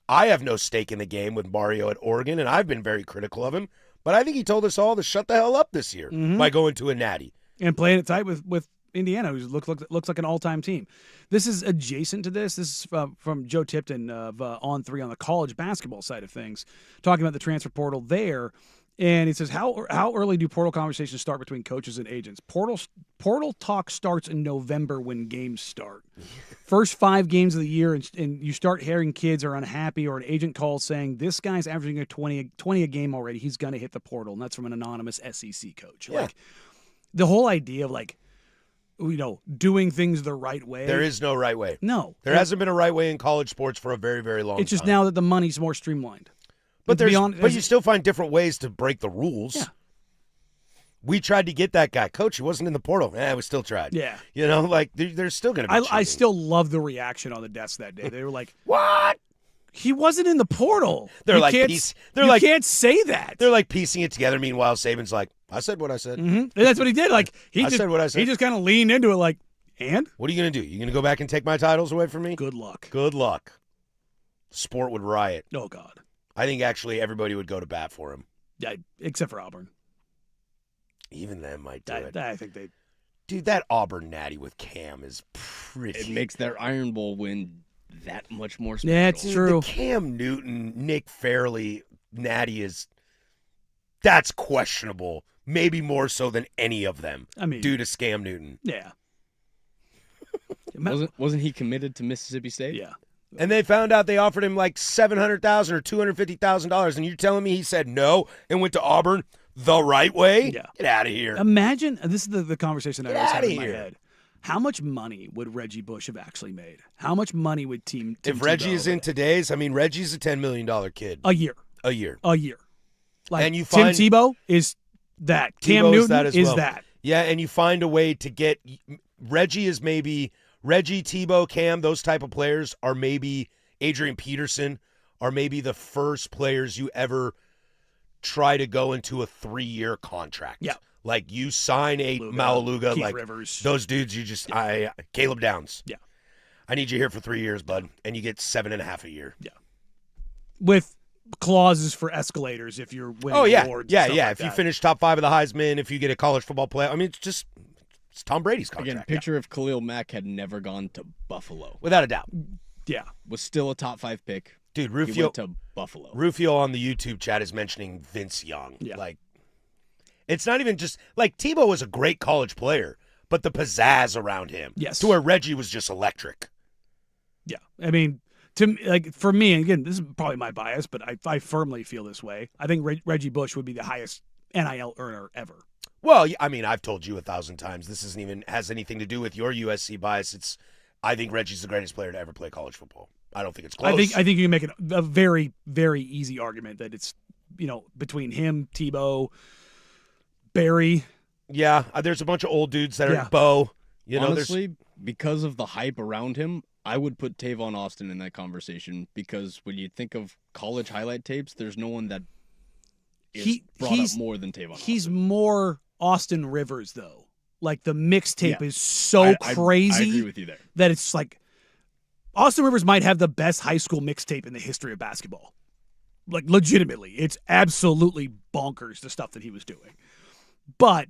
I have no stake in the game with Mario at Oregon, and I've been very critical of him. But I think he told us all to shut the hell up this year by going to a natty. And playing it tight with Indiana, who looks like an all-time team. This is adjacent to this. This is from Joe Tipton of On 3 on the college basketball side of things, talking about the transfer portal there. And he says, how early do portal conversations start between coaches and agents? Portal talk starts in November when games start. First 5 games of the year, and you start hearing kids are unhappy or an agent calls saying, this guy's averaging a 20 a game already. He's going to hit the portal. And that's from an anonymous SEC coach. Yeah. Like, the whole idea of, like, you know, doing things the right way. There is no right way. No. There hasn't been a right way in college sports for a very, very long time. It's just now that the money's more streamlined. But but you still find different ways to break the rules. Yeah. We tried to get that guy. Coach, he wasn't in the portal. We still tried. Yeah. You know, like, there's still going to be I cheating. still love the reaction on the desk that day. They were like, What? he wasn't in the portal. They're You like, can't- piece- you can't say that. They're like piecing it together. Meanwhile, Saban's like, I said what I said. And that's what he did. Like, I said what I said. He just kind of leaned into it like, and? What are you going to do? You going to go back and take my titles away from me? Good luck. Good luck. Sport would riot. Oh, God. I think actually everybody would go to bat for him. Yeah, except for Auburn. Even them might do it. I think they... Dude, that Auburn natty with Cam is pretty. It makes their Iron Bowl win that much more special. Yeah, it's Dude, true. The Cam Newton, Nick Fairley natty that's questionable. Maybe more so than any of them. I mean, due to Scam Newton. Yeah. Wasn't he committed to Mississippi State? Yeah. And they found out they offered him like $700,000 or $250,000, and you're telling me he said no and went to Auburn the right way? Yeah. Get out of here. Imagine, this is the conversation I Get always have outta in my here. head. How much money would Reggie Bush have actually made? How much money would Tim If Reggie Tebow is in today's, I mean, Reggie's a $10 million kid. a year? A year. Like, And you Tim find- Tebow is that. Cam Tebow Newton is that as is well. that. Yeah, and you find a way to get Reggie is maybe Reggie, Tebow, Cam, those type of players are maybe Adrian Peterson are maybe the first players you ever try to go into a 3-year contract. Yeah. Like you sign a Luga, Malaluga, Keith like Rivers. those dudes you just Caleb Downs. Yeah. I need you here for 3 years, bud. And you get 7.5 a year. Yeah. With clauses for escalators if you're winning awards. Yeah, and stuff yeah. like If you that. finish top 5 of the Heisman, if you get a college football player, I mean, it's Tom Brady's contract. Again, picture if Khalil Mack had never gone to Buffalo. Without a doubt. Yeah. Was still a top 5 pick. Dude, He Rufio went to Buffalo. Rufio on the YouTube chat is mentioning Vince Young. Yeah. Like, it's not even just like Tebow was a great college player, but the pizzazz around him. Yes. To where Reggie was just electric. Yeah. I mean, for me, and again, this is probably my bias, but I firmly feel this way. I think Reggie Bush would be the highest NIL earner ever. Well, I mean, I've told you 1,000 times. This isn't even has anything to do with your USC bias. I think Reggie's the greatest player to ever play college football. I don't think it's close. I think you can make a very, very easy argument that it's, between him, Tebow, Barry. Yeah, there's a bunch of old dudes that Yeah. are Bo. Honestly, because of the hype around him, I would put Tavon Austin in that conversation because when you think of college highlight tapes, there's no one that is brought up more than Tavon Austin. He's more Austin Rivers, though. Like, the mixtape Yeah. is so crazy I agree with you there. that it's like Austin Rivers might have the best high school mixtape in the history of basketball. Like, legitimately. It's absolutely bonkers, the stuff that he was doing. But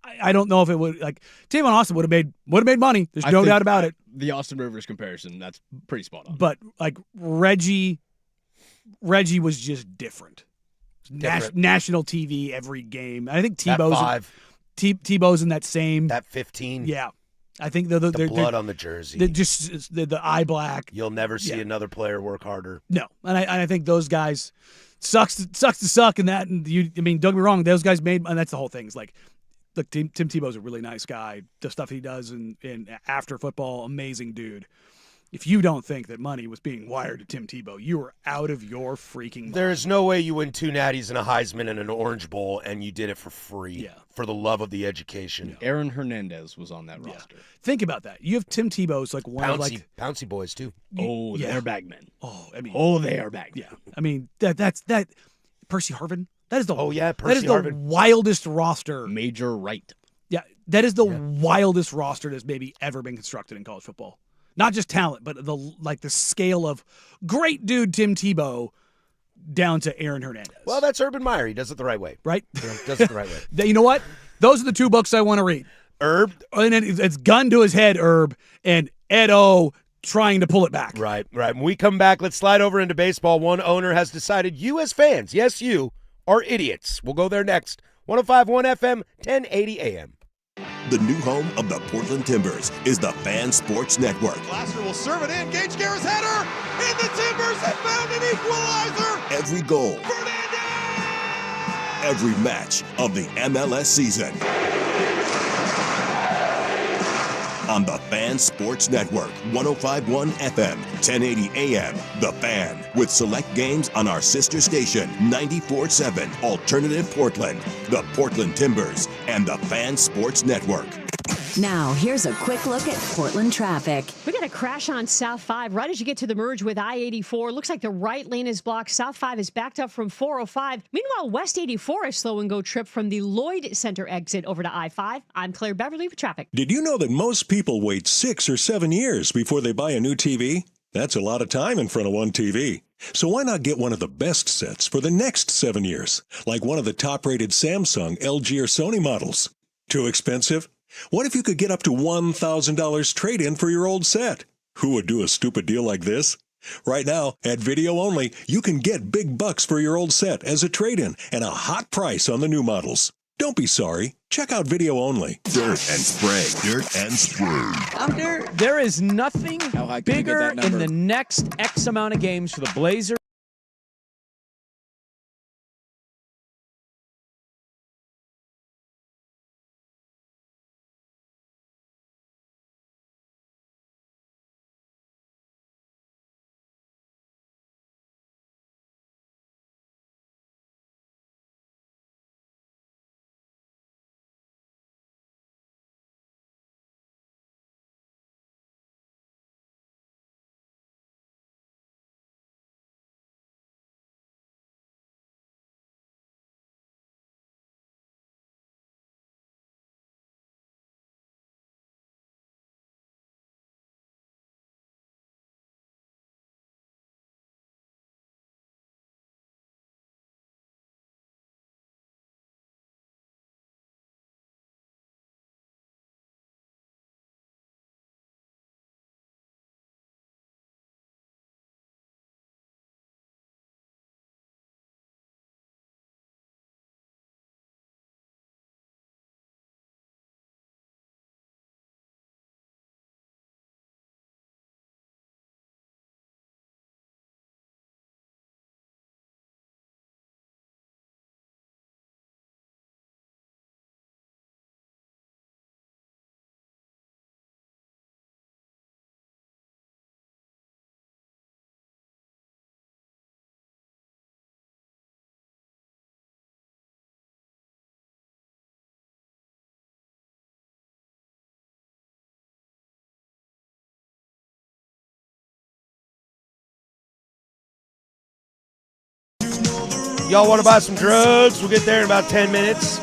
I don't know if it would, like, Tavon Austin would have made money. There's no doubt about it. The Austin Rivers comparison, that's pretty spot on. But, like, Reggie was just different. National TV every game. I think that Tebow's 5, Tebow's in that same. that 15. Yeah. I think they're blood on the jersey. They're just the eye black. You'll never see another player work harder. No, and I think those guys sucks to suck in that. And don't get me wrong, those guys made, and that's the whole thing. It's like, look, Tim Tebow's a really nice guy. The stuff he does in after football, amazing dude. If you don't think that money was being wired to Tim Tebow, you are out of your freaking mind. There's no way you win 2 natties and a Heisman and an Orange Bowl and you did it for free. Yeah. For the love of the education. Aaron Hernandez was on that roster. Think about that. You have Tim Tebow's like one of like Pouncy boys too. Oh, the airbag men. Oh, I mean, they are back. Yeah, I mean that's Percy Harvin. That is the Percy that is the Harvin. wildest roster. Major Wright. Yeah, that is the wildest roster that's maybe ever been constructed in college football. Not just talent, but the scale of great dude Tim Tebow down to Aaron Hernandez. Well, that's Urban Meyer. He does it the right way. Right? Does it the right way. You know what? Those are the 2 books I want to read. Herb. And it's Gun to His Head, Herb, and Ed O trying to pull it back. Right. When we come back, let's slide over into baseball. One owner has decided you as fans, yes, you, are idiots. We'll go there next. 105.1 FM, 1080 AM. The new home of the Portland Timbers is the Fan Sports Network. Glasser will serve it in. Gage Garrett's header. And the Timbers have found an equalizer. Every goal, Fernandez! every match of the MLS season. On the Fan Sports Network, 105.1 FM, 1080 AM. The Fan, with select games on our sister station, 94.7 Alternative Portland, the Portland Timbers, and the Fan Sports Network. Now, here's a quick look at Portland traffic. We got a crash on South 5 right as you get to the merge with I-84. Looks like the right lane is blocked. South 5 is backed up from 405. Meanwhile, West 84 is slow and go trip from the Lloyd Center exit over to I-5. I'm Claire Beverly with traffic. Did you know that most people wait 6 or 7 years before they buy a new TV? That's a lot of time in front of one TV. So why not get one of the best sets for the next 7 years, like one of the top-rated Samsung, LG, or Sony models? Too expensive? What if you could get up to $1,000 trade-in for your old set? Who would do a stupid deal like this? Right now, at Video Only, you can get big bucks for your old set as a trade-in and a hot price on the new models. Don't be sorry. Check out Video Only. Dirt and spray. Dirt and spray. There is nothing How high can you get bigger that number? in the next X amount of games for the Blazers. Y'all want to buy some drugs? We'll get there in about 10 minutes.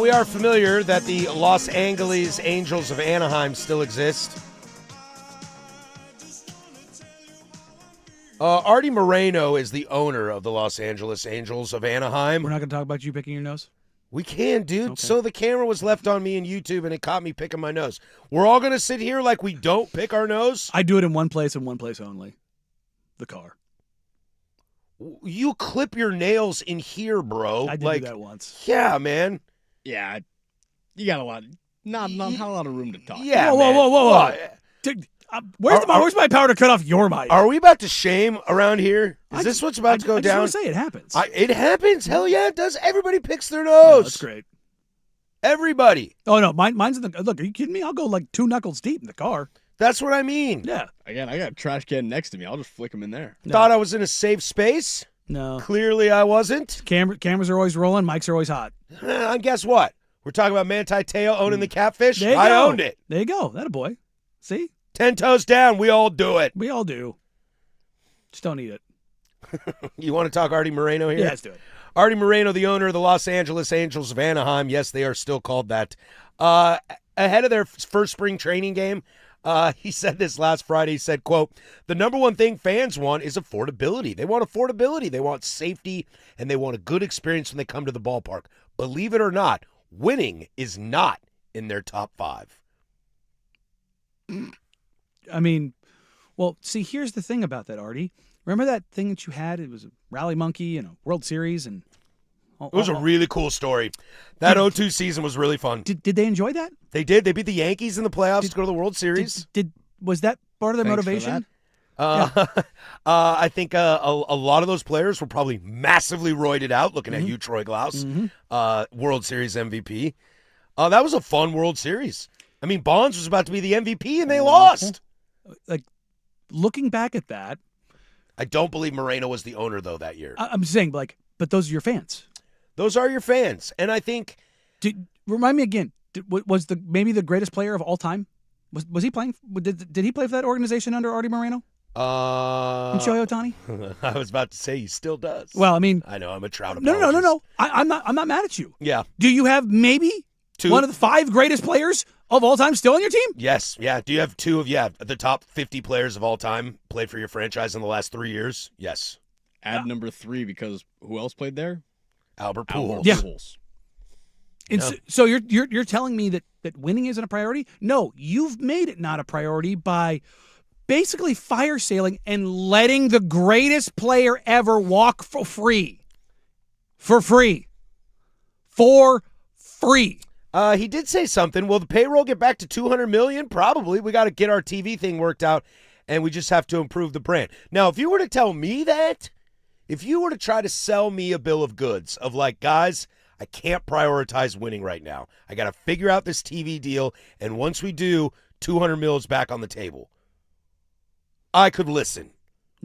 We are familiar that the Los Angeles Angels of Anaheim still exist. Artie Moreno is the owner of the Los Angeles Angels of Anaheim. We're not going to talk about you picking your nose? We can, dude. Okay. So the camera was left on me in YouTube, and it caught me picking my nose. We're all going to sit here like we don't pick our nose? I do it in one place and one place only. The car. You clip your nails in here, bro. I did do that once. Yeah, man. Yeah, you got a lot. Not a lot of room to talk. Yeah, whoa. Where's my power to cut off your mic? Are we about to shame around here? Is this what's about to go down? I just want to say it happens. It happens. Hell yeah, it does. Everybody picks their nose. That's great. Everybody. Oh, no. Mine's in the... Look, are you kidding me? I'll go like 2 knuckles deep in the car. That's what I mean. Yeah. Again, I got a trash can next to me. I'll just flick them in there. No. Thought I was in a safe space? No. Clearly I wasn't. Cameras are always rolling. Mics are always hot. And guess what? We're talking about Manti Te'o owning the Catfish. There you I go. owned it. There you go. That a boy. See? 10 toes down. We all do it. We all do. Just don't eat it. You want to talk Artie Moreno here? Yeah, let's do it. Artie Moreno, the owner of the Los Angeles Angels of Anaheim. Yes, they are still called that. Ahead of their first spring training game, he said this last Friday. He said, quote, "The number one thing fans want is affordability. They want affordability. They want safety, and they want a good experience when they come to the ballpark. Believe it or not, winning is not in their top 5. I mean, well, see, here's the thing about that, Artie. Remember that thing that you had? It was a Rally Monkey and a World Series. And it was a really cool story. That 0-2 season was really fun. Did they enjoy that? They did. They beat the Yankees in the playoffs to go to the World Series. Was that part of their motivation? I think a lot of those players were probably massively roided out looking at you, Troy Glaus, World Series MVP. That was a fun World Series. I mean, Bonds was about to be the MVP, and they lost. Like, looking back at that. I don't believe Moreno was the owner, though, that year. I'm saying, but those are your fans. Those are your fans. And I think... Remind me again, was maybe the greatest player of all time? Was he playing? Did he play for that organization under Artie Moreno? And Shohei Ohtani? I was about to say he still does. Well, I mean... I know, I'm a Trout apologist. No. I'm not mad at you. Yeah. Do you have maybe 2 one of the 5 greatest players of all time still on your team? Yes. Yeah. Do you have 2 of the top 50 players of all time played for your franchise in the last 3 years? Yes. Add number 3 because who else played there? Albert Pujols. Yeah. And so you're telling me that winning isn't a priority? No, you've made it not a priority by basically fire sailing and letting the greatest player ever walk for free. For free. He did say something. Will the payroll get back to $200 million? Probably. We got to get our TV thing worked out, and we just have to improve the brand. Now, if you were to tell me that, if you were to try to sell me a bill of goods of like, guys, I can't prioritize winning right now. I got to figure out this TV deal, and once we do, $200 million is back on the table. I could listen.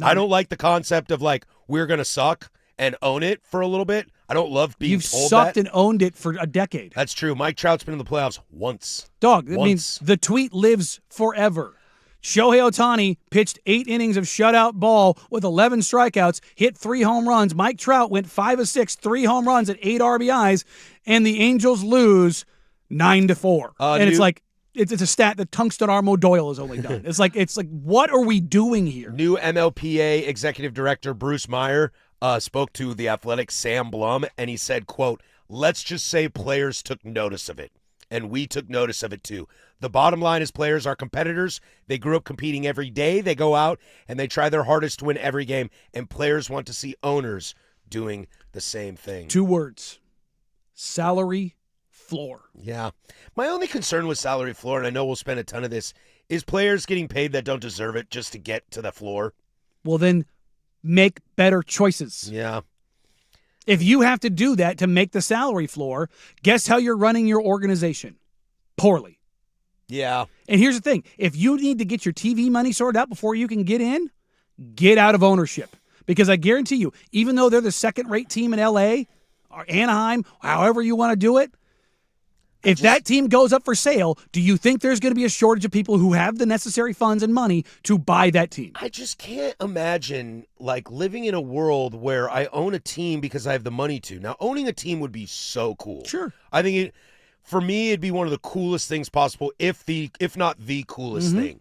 I don't like the concept of like, we're going to suck and own it for a little bit. I don't love being You've told sucked that. and owned it for a decade. That's true. Mike Trout's been in the playoffs once. Dog, that means the tweet lives forever. Shohei Ohtani pitched 8 innings of shutout ball with 11 strikeouts, hit 3 home runs. Mike Trout went 5 of 6, 3 home runs at 8 RBIs, and the Angels lose 9-4. And it's like it's a stat that Tungsten Armo Doyle has only done. It's like what are we doing here? New MLPA executive director Bruce Meyer spoke to the Athletic Sam Blum, and he said, quote, "Let's just say players took notice of it, and we took notice of it too. The bottom line is players are competitors. They grew up competing every day. They go out and they try their hardest to win every game, and players want to see owners doing the same thing." 2 words. Salary floor. Yeah. My only concern with salary floor, and I know we'll spend a ton of this, is players getting paid that don't deserve it just to get to the floor. Well, then make better choices. Yeah. If you have to do that to make the salary floor, guess how you're running your organization? Poorly. Yeah. And here's the thing. If you need to get your TV money sorted out before you can get in, get out of ownership. Because I guarantee you, even though they're the second-rate team in L.A. or Anaheim, however you want to do it, If that team goes up for sale, do you think there's going to be a shortage of people who have the necessary funds and money to buy that team? I just can't imagine like living in a world where I own a team because I have the money to. Now, owning a team would be so cool. Sure. I think for me, it'd be one of the coolest things possible, if not the coolest thing.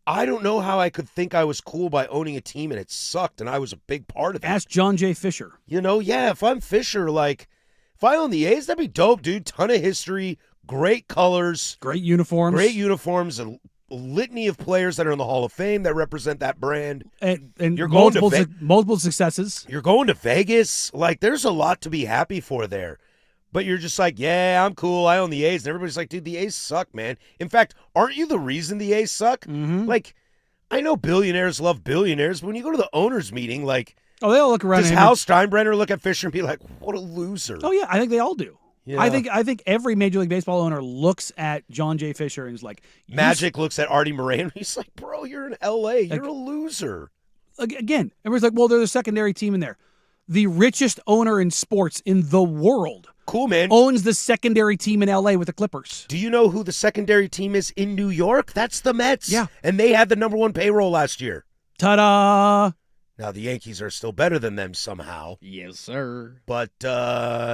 I don't know how I could think I was cool by owning a team and it sucked and I was a big part of it. Ask John J. Fisher. If I'm Fisher, like, if I own the A's, that'd be dope, dude. Ton of history, great colors. Great uniforms. A litany of players that are in the Hall of Fame that represent that brand. And you're going multiple successes. You're going to Vegas. Like, there's a lot to be happy for there. But you're just like, yeah, I'm cool. I own the A's. And everybody's like, dude, the A's suck, man. In fact, aren't you the reason the A's suck? Like, I know billionaires love billionaires, but when you go to the owners' meeting, like, they all look around. Does Hal Steinbrenner look at Fisher and be like, what a loser? Oh, yeah, I think they all do. Yeah. I think every Major League Baseball owner looks at John J. Fisher and is like... Magic looks at Artie Moreno. He's like, bro, you're in L.A. You're a loser. Again, everyone's like, well, they're the secondary team in there. The richest owner in sports in the world. Cool, man. Owns the secondary team in L.A. with the Clippers. Do you know who the secondary team is in New York? That's the Mets. Yeah. And they had the #1 payroll last year. Ta-da! Now, the Yankees are still better than them somehow. Yes, sir. But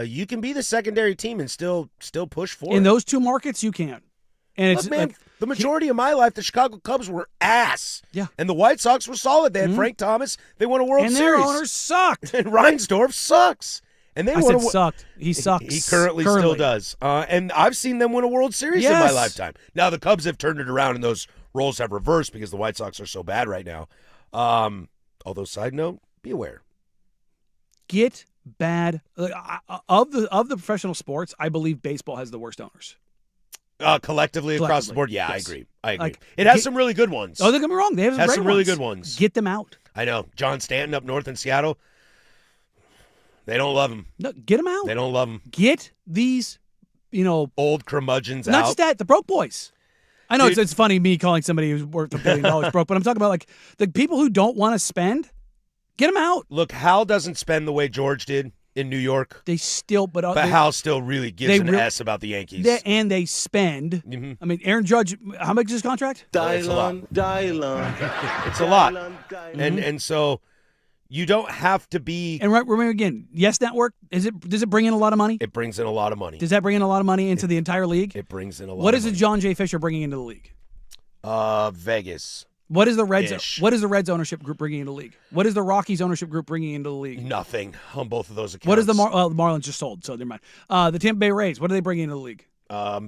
you can be the secondary team and still push for it. In those two markets, you can. And Look, man, the majority of my life, the Chicago Cubs were ass. Yeah. And the White Sox were solid. They had Frank Thomas. They won a World Series. And their owners sucked. And Reinsdorf sucks. And they sucked. He sucks. He currently still does. And I've seen them win a World Series in my lifetime. Now, the Cubs have turned it around, and those roles have reversed because the White Sox are so bad right now. Although, side note, be aware. Get bad. Of the professional sports, I believe baseball has the worst owners. Collectively across the board, yeah, yes. I agree. Like, it has some really good ones. Oh, don't get me wrong. They have some, great really good ones. Get them out. I know. John Stanton up north in Seattle, they don't love him. No, get them out. They don't love him. Get these, old curmudgeons out. Not just that, the broke boys. I know it's funny me calling somebody who's worth $1 billion broke, but I'm talking about like the people who don't want to spend. Get them out. Look, Hal doesn't spend the way George did in New York. They still, but Hal still really gives an S about the Yankees. And they spend. I mean, Aaron Judge, how much is his contract? Dylan. It's a lot. And so you don't have to be. And remember again, Yes Network, does it bring in a lot of money? It brings in a lot of money. Does that bring in a lot of money into the entire league? It brings in a lot. What of is money. a John J. Fisher bringing into the league? Vegas. What is the Reds? What is the Reds ownership group bringing into the league? What is the Rockies ownership group bringing into the league? Nothing on both of those accounts. What is the Marlins just sold? So never mind. The Tampa Bay Rays. What are they bringing into the league?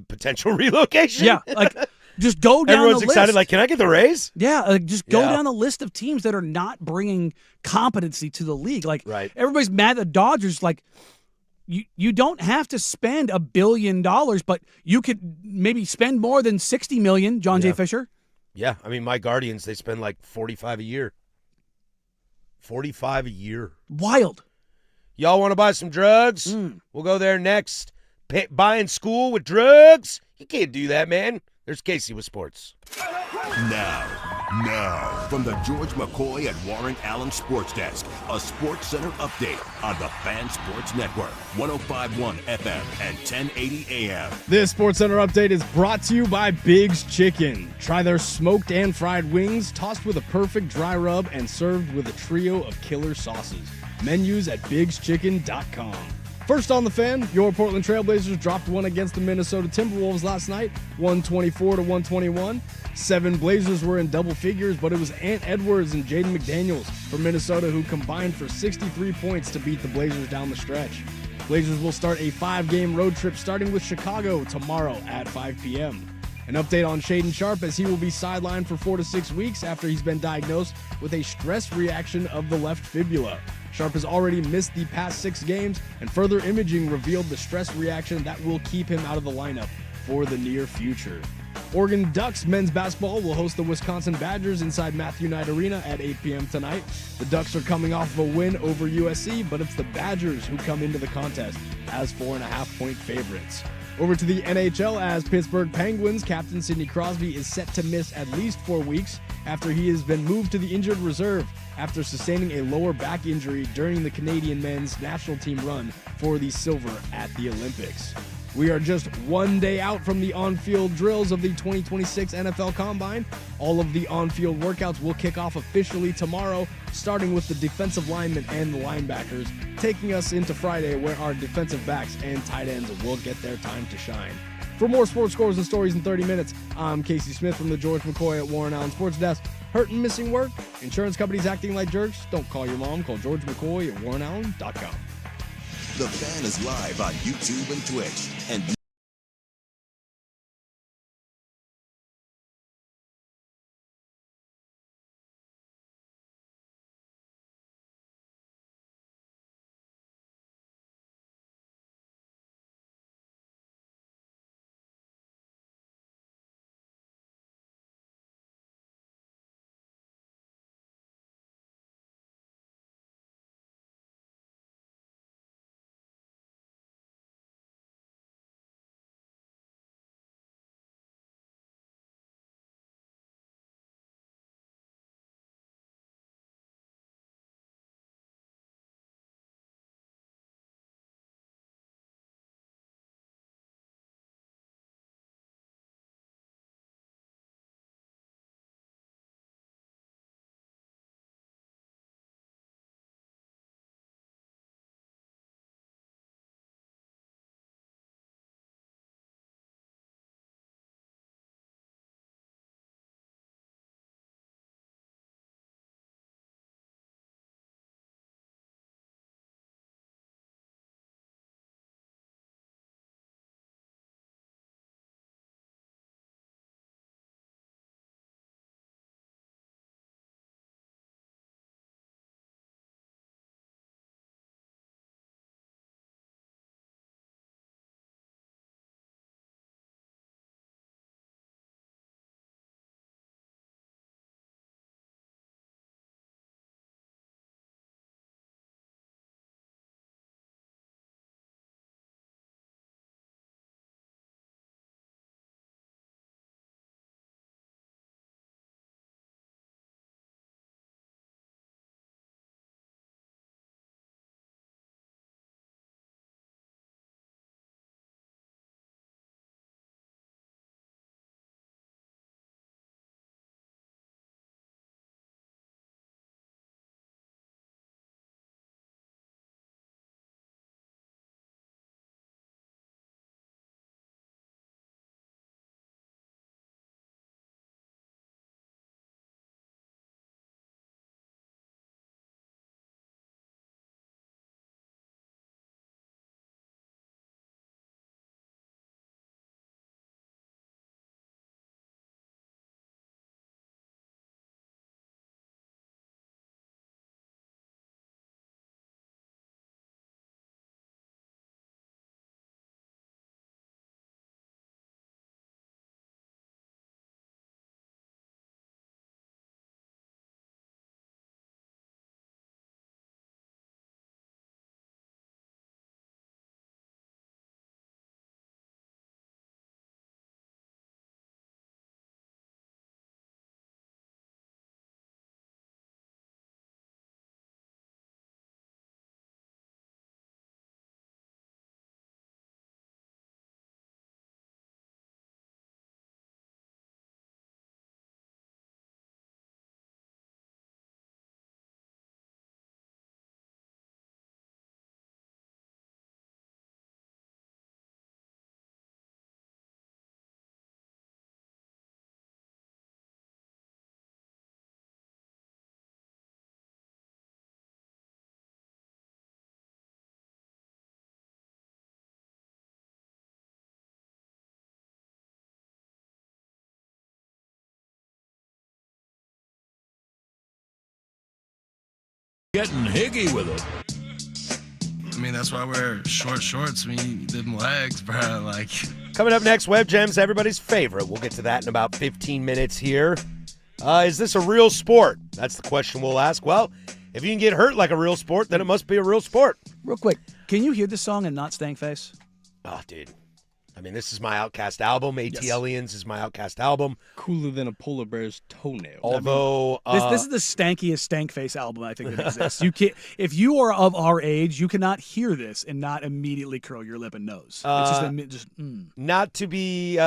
Potential relocation. Yeah, like just go down. Everyone's the excited. list. Like, can I get the Rays? Yeah, just go down the list of teams that are not bringing competency to the league. Like, everybody's mad at the Dodgers. Like, you don't have to spend $1 billion, but you could maybe spend more than $60 million. John J. Fisher. Yeah, I mean, my Guardians, they spend like $45 a year. $45 a year. Wild. Y'all want to buy some drugs? We'll go there next. Buying school with drugs? You can't do that, man. There's Casey with sports. Now, from the George McCoy and Warren Allen Sports Desk, a Sports Center update on the Fan Sports Network, 105.1 FM and 1080 AM. This Sports Center update is brought to you by Big's Chicken. Try their smoked and fried wings, tossed with a perfect dry rub and served with a trio of killer sauces. Menus at bigschicken.com. First on the Fan, your Portland Trailblazers dropped one against the Minnesota Timberwolves last night, 124-121. 7 Blazers were in double figures, but it was Ant Edwards and Jaden McDaniels from Minnesota who combined for 63 points to beat the Blazers down the stretch. Blazers will start a 5-game road trip starting with Chicago tomorrow at 5 p.m. An update on Shaden Sharp as he will be sidelined for 4 to 6 weeks after he's been diagnosed with a stress reaction of the left fibula. Sharp has already missed the past 6 games, and further imaging revealed the stress reaction that will keep him out of the lineup for the near future. Oregon Ducks men's basketball will host the Wisconsin Badgers inside Matthew Knight Arena at 8 p.m. tonight. The Ducks are coming off of a win over USC, but it's the Badgers who come into the contest as 4.5-point favorites. Over to the NHL as Pittsburgh Penguins captain Sidney Crosby is set to miss at least 4 weeks after he has been moved to the injured reserve after sustaining a lower back injury during the Canadian men's national team run for the silver at the Olympics. We are just one day out from the on-field drills of the 2026 NFL Combine. All of the on-field workouts will kick off officially tomorrow, starting with the defensive linemen and the linebackers, taking us into Friday where our defensive backs and tight ends will get their time to shine. For more sports scores and stories in 30 minutes, I'm Casey Smith from the George McCoy at Warren Allen Sports Desk. Hurt and missing work? Insurance companies acting like jerks? Don't call your mom. Call George McCoy at warrenallen.com. The Fan is live on YouTube and Twitch. And getting higgy with it. I mean, that's why I wear short shorts. I mean, them legs, bro. Like, Coming up next, Web Gems, everybody's favorite. We'll get to that in about 15 minutes here. Is this a real sport? That's the question we'll ask. Well, if you can get hurt like a real sport, then it must be a real sport. Real quick, can you hear this song and not stank face? Oh, dude. I mean, this is my Outcast album. ATLians is my Outcast album. Cooler than a polar bear's toenail. Although this is the stankiest stank face album I think that exists. You can't, if you are of our age, you cannot hear this and not immediately curl your lip and nose. It's just not to be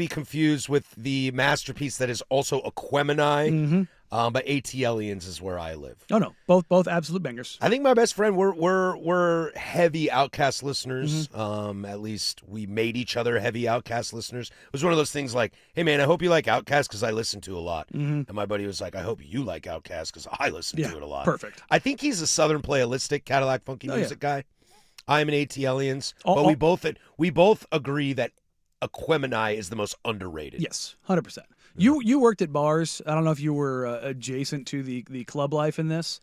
confused with the masterpiece that is also Aquemini. But ATLians is where I live. Oh no, both absolute bangers. I think my best friend, we're heavy Outcast listeners. At least we made each other heavy Outcast listeners. It was one of those things like, hey man, I hope you like Outcast because I listen to a lot. And my buddy was like, I hope you like Outcast because I listen to it a lot. Perfect. I think he's a Southern playalistic Cadillac funky music guy. I'm an ATLians, but we both agree that Aquemini is the most underrated. Yes, 100%. You worked at bars. I don't know if you were adjacent to the club life in this.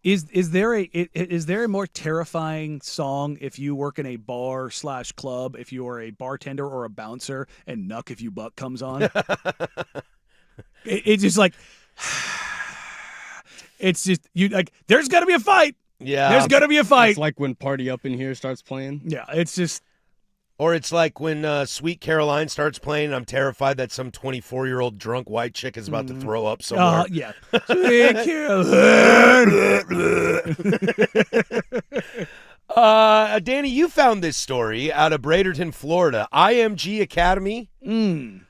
Is there a more terrifying song if you work in a bar / club, if you are a bartender or a bouncer and Nuck If You Buck comes on? It's just like it's just you like. There's gonna be a fight. Yeah, there's gonna be a fight. It's like when Party Up in Here starts playing. Yeah, it's just. Or it's like when Sweet Caroline starts playing, and I'm terrified that some 24-year-old drunk white chick is about to throw up somewhere. Yeah. Sweet Caroline. Danny, you found this story out of Bradenton, Florida. IMG Academy. Home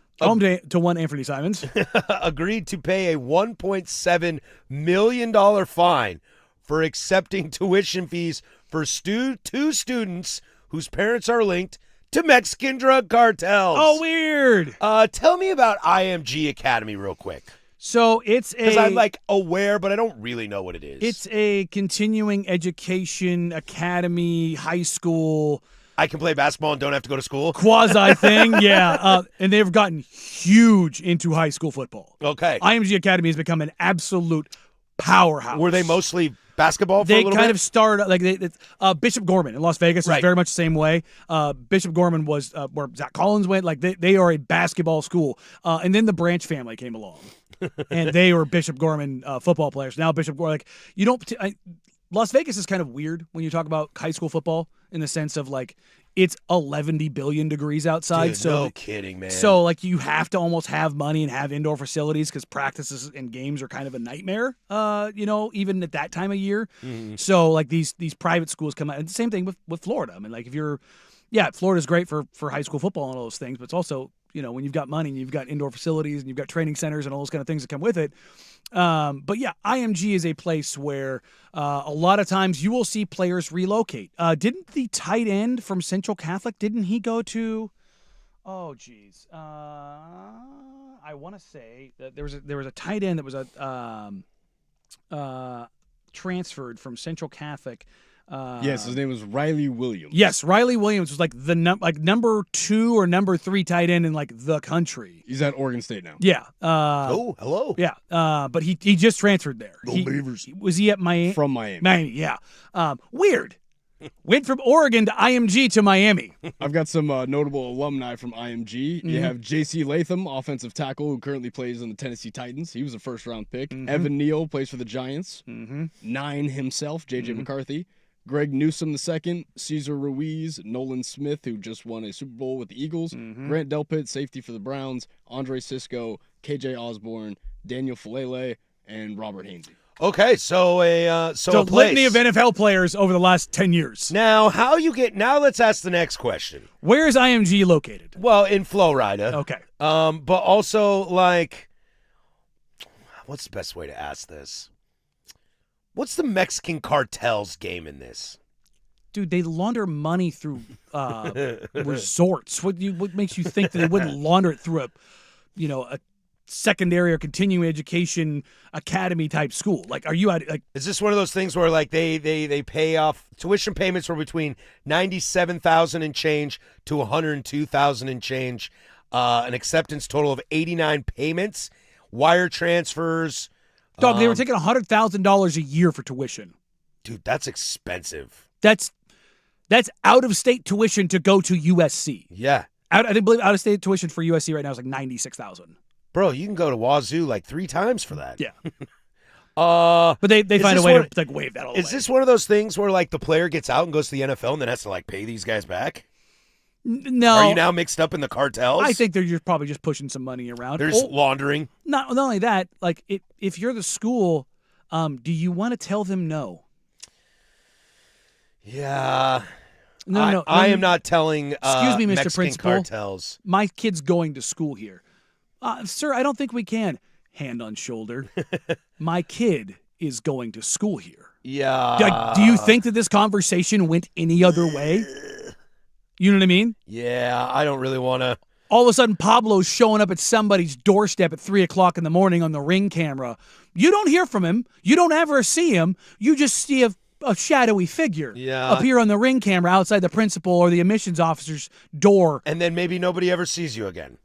to one Anthony Simons. Agreed to pay a $1.7 million fine for accepting tuition fees for two students whose parents are linked to Mexican drug cartels. Oh, weird. Tell me about IMG Academy real quick. So it's because I'm like aware, but I don't really know what it is. It's a continuing education academy, high school. I can play basketball and don't have to go to school. Quasi thing, yeah. And they've gotten huge into high school football. Okay. IMG Academy has become an absolute powerhouse. Were they mostly basketball for a little bit? They kind of started like Bishop Gorman in Las Vegas is very much the same way. Bishop Gorman was where Zach Collins went. Like they are a basketball school. And then the Branch family came along, and they were Bishop Gorman football players. Now Bishop Gorman, like you don't. Las Vegas is kind of weird when you talk about high school football in the sense of like it's 11 billion degrees outside. Dude, so no kidding, man. So like you have to almost have money and have indoor facilities because practices and games are kind of a nightmare. Even at that time of year. So like these private schools come out. And the same thing with Florida. I mean, like if you're, Florida's great for high school football and all those things, but it's also when you've got money and you've got indoor facilities and you've got training centers and all those kind of things that come with it. But yeah, IMG is a place where a lot of times you will see players relocate. Didn't the tight end from Central Catholic, didn't he go to – oh, geez. I want to say that there was a tight end that was transferred from Central Catholic. Yes, his name was Riley Williams. Yes, Riley Williams was like the number 2 or number 3 tight end in like the country. He's at Oregon State now. Yeah. Hello. Yeah. But he just transferred there. Was he at Miami? From Miami. Miami, yeah. Weird. Went from Oregon to IMG to Miami. I've got some notable alumni from IMG. You have J.C. Latham, offensive tackle, who currently plays on the Tennessee Titans. He was a first-round pick. Evan Neal plays for the Giants. 9 himself, J.J. McCarthy. Greg Newsome II, Cesar Ruiz, Nolan Smith, who just won a Super Bowl with the Eagles, Grant Delpit, safety for the Browns, Andre Sisco, KJ Osborne, Daniel Falele, and Robert Hainsey. Okay, so a litany of NFL players over the last 10 years. Now, now let's ask the next question. Where is IMG located? Well, in Florida. Okay. But also, like, what's the best way to ask this? What's the Mexican cartel's game in this? Dude, they launder money through resorts. What makes you think that they wouldn't launder it through a secondary or continuing education academy type school? Like, are you at like? Is this one of those things where like they pay off tuition payments were between $97,000 and change to $102,000 and change, an acceptance total of 89 payments, wire transfers. Dog, they were taking $100,000 a year for tuition. Dude, that's expensive. That's out of state tuition to go to USC. Yeah, I believe out of state tuition for USC right now is like $96,000. Bro, you can go to Wazoo like 3 times for that. Yeah. But they find a way to like waive that all Is this one of those things where like the player gets out and goes to the NFL and then has to like pay these guys back? No. Are you now mixed up in the cartels? I think they're just probably just pushing some money around. There's laundering. Not only that, like if you're the school, do you want to tell them no? Yeah. No. I am not telling excuse me, Mr. Mexican Principal. cartels. My kid's going to school here. Sir, I don't think we can. Hand on shoulder. My kid is going to school here. Yeah. Do you think that this conversation went any other way? You know what I mean? Yeah, I don't really want to. All of a sudden, Pablo's showing up at somebody's doorstep at 3 o'clock in the morning on the Ring camera. You don't hear from him. You don't ever see him. You just see a shadowy figure appear on the Ring camera outside the principal or the admissions officer's door. And then maybe nobody ever sees you again.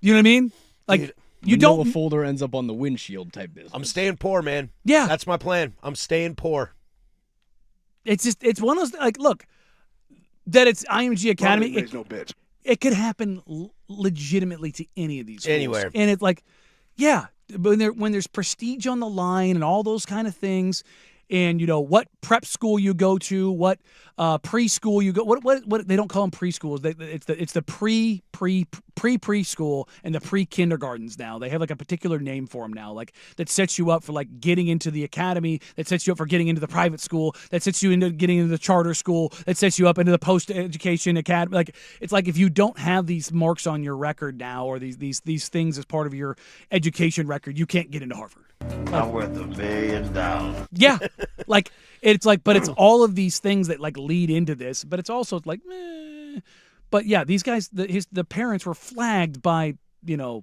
You know what I mean? Like, you don't. Noah folder ends up on the windshield type business. I'm staying poor, man. Yeah. That's my plan. I'm staying poor. It's one of those, like, look, that it's IMG Academy. No bitch. It could happen legitimately to any of these schools. Anywhere. And it's like, yeah, when there's prestige on the line and all those kind of things, and you know what prep school you go to, what preschool you go, what they don't call them preschools. It's the preschool and the pre-kindergartens now. They have like a particular name for them now, like that sets you up for like getting into the academy, that sets you up for getting into the private school, that sets you into getting into the charter school, that sets you up into the post-education academy. Like it's like if you don't have these marks on your record now, or these things as part of your education record, you can't get into Harvard. I'm worth $1 million. Yeah, like it's like, but it's all of these things that like lead into this, but it's also like, meh. But yeah, these guys, the parents were flagged by the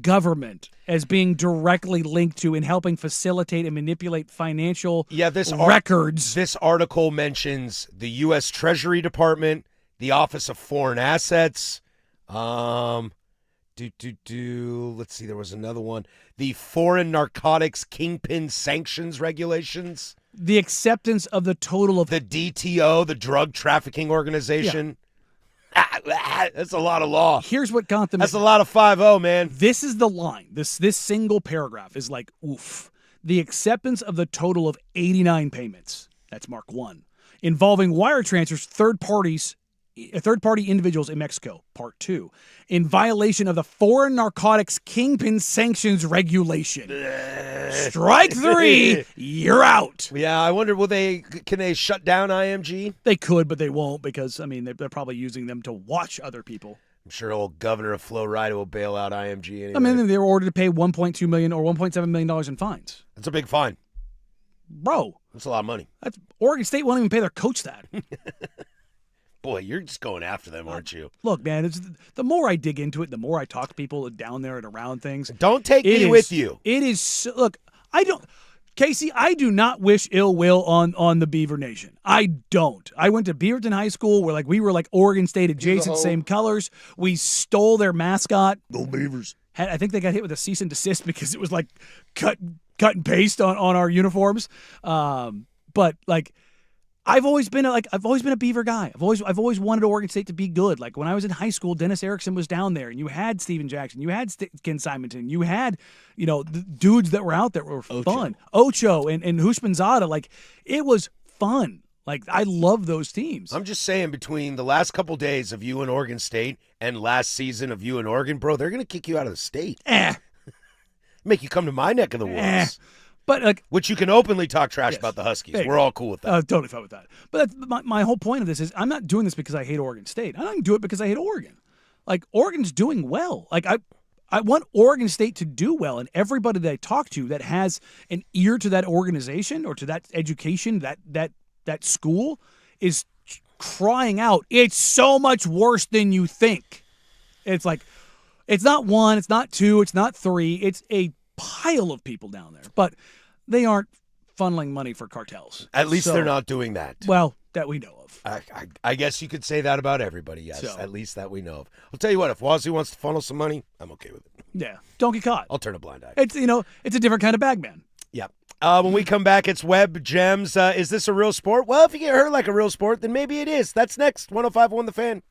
government as being directly linked to and helping facilitate and manipulate financial records. This article mentions the U.S. Treasury Department, the Office of Foreign Assets. Let's see, there was another one. The Foreign Narcotics Kingpin Sanctions Regulations. The acceptance of the total of... The DTO, the Drug Trafficking Organization. Yeah. That's a lot of law. Here's what got them... That's a lot of 5-0, man. This is the line. This single paragraph is like, oof. The acceptance of the total of 89 payments. That's Mark 1. Involving wire transfers, third-party individuals in Mexico, Part 2, in violation of the Foreign Narcotics Kingpin Sanctions Regulation. Strike 3, you're out. Yeah, I wonder, can they shut down IMG? They could, but they won't because, I mean, they're probably using them to watch other people. I'm sure old Governor of Flo Rida will bail out IMG anyway. I mean, they were ordered to pay $1.2 million or $1.7 million in fines. That's a big fine. Bro. That's a lot of money. Oregon State won't even pay their coach that. Boy, you're just going after them, aren't you? Look, man, the more I dig into it, the more I talk to people down there and around things. Don't take me with you. It is, look, Casey, I do not wish ill will on the Beaver Nation. I don't. I went to Beaverton High School where we were like Oregon State adjacent, same colors. We stole their mascot. Go Beavers. I think they got hit with a cease and desist because it was like cut and paste on our uniforms. But like, I've always been a Beaver guy. I've always wanted Oregon State to be good. Like when I was in high school, Dennis Erickson was down there, and you had Steven Jackson, you had Ken Simonton, you had the dudes that were out there were fun. Ocho and Husmanzada, like it was fun. Like I love those teams. I'm just saying, between the last couple days of you and Oregon State and last season of you and Oregon, bro, they're gonna kick you out of the state. Make you come to my neck of the woods. But which you can openly talk trash about the Huskies. We're all cool with that. Totally fine with that. But my whole point of this is I'm not doing this because I hate Oregon State. I don't do it because I hate Oregon. Like Oregon's doing well. Like I want Oregon State to do well, and everybody that I talk to that has an ear to that organization or to that education, that school is crying out, it's so much worse than you think. It's like, it's not 1, it's not 2, it's not 3, it's a pile of people down there. But they aren't funneling money for cartels. At least they're not doing that. Well, that we know of. I guess you could say that about everybody, yes. At least that we know of. I'll tell you what, if Wazzy wants to funnel some money, I'm okay with it. Yeah, don't get caught. I'll turn a blind eye. It's it's a different kind of bag man. Yeah. When we come back, it's Web Gems. Is this a real sport? Well, if you get hurt like a real sport, then maybe it is. That's next. 105.1 The Fan.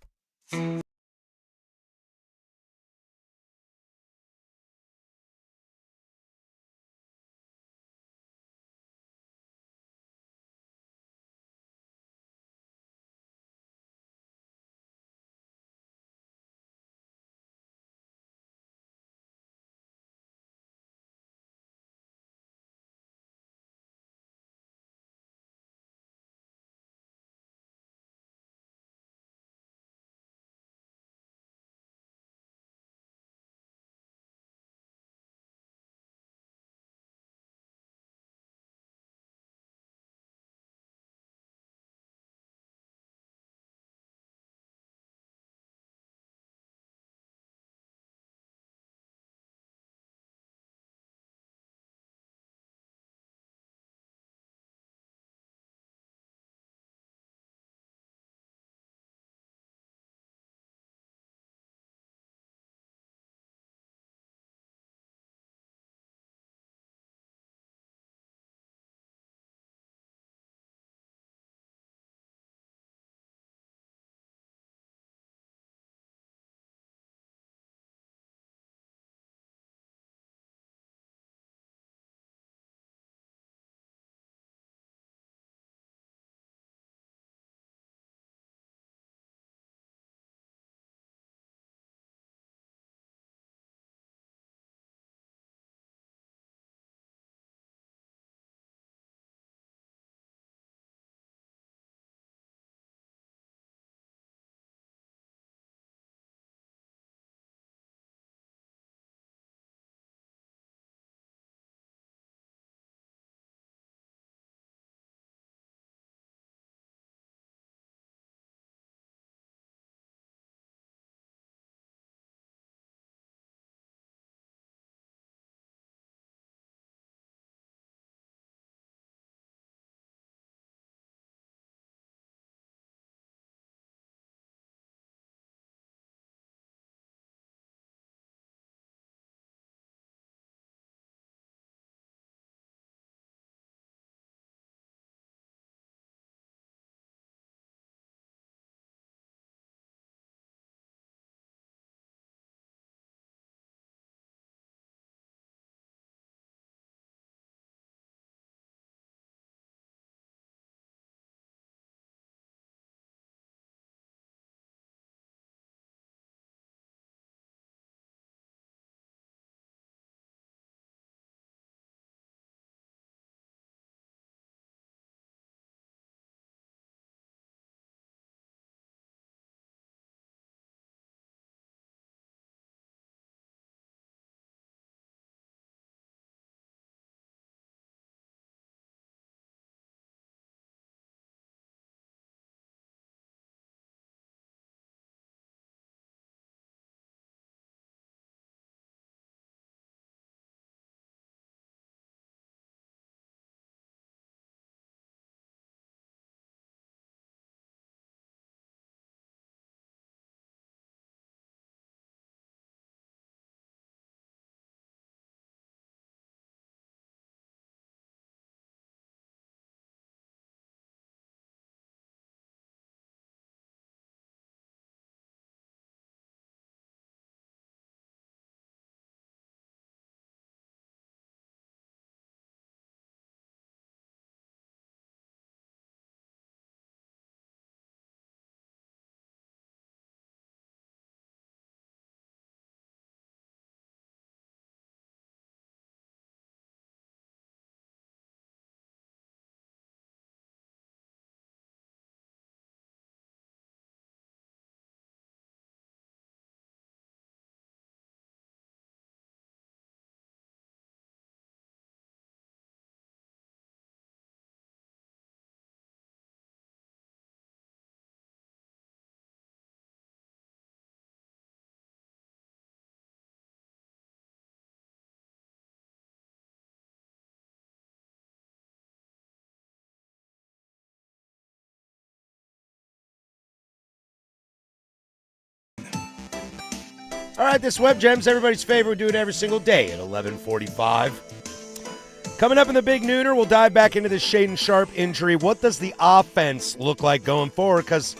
All right, this Web Gems, everybody's favorite. We do it every single day at 11:45. Coming up in the Big Nooner, we'll dive back into this Shaden Sharp injury. What does the offense look like going forward? Because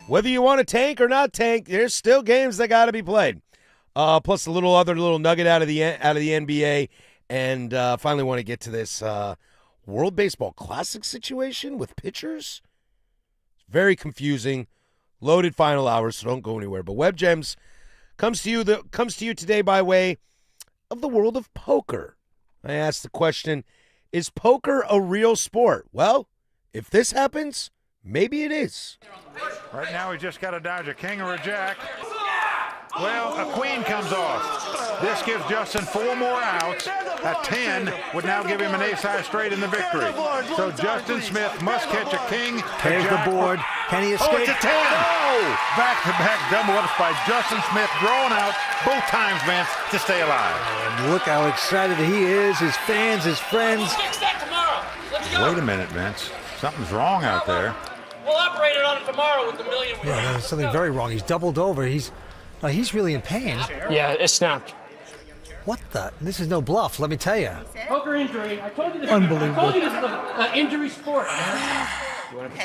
whether you want to tank or not tank, there's still games that got to be played. Plus a little nugget out of the NBA, and finally want to get to this World Baseball Classic situation with pitchers. Very confusing, loaded final hours, so don't go anywhere. But Web Gems comes to you today by way of the world of poker. I asked the question, is poker a real sport? Well, if this happens, maybe it is. Right now we just got to dodge a king or a jack. Well, a queen comes off. This gives Justin 4 more outs. A 10 would now give him an ace-high straight in the victory. So Justin Smith must catch a king. There's the board. Can he escape? Oh, it's a 10. Oh! Back-to-back double ups by Justin Smith, drawn out both times, Vince, to stay alive. And look how excited he is, his fans, his friends. Fix that tomorrow. Let's go. Wait a minute, Vince. Something's wrong out there. We'll operate it on it tomorrow with the million. Yeah, there's something very wrong. He's doubled over. He's really in pain. Yeah, it snapped. What the? This is no bluff, let me tell you. Poker injury. I told you this. Unbelievable. I told you this is an injury sport, man.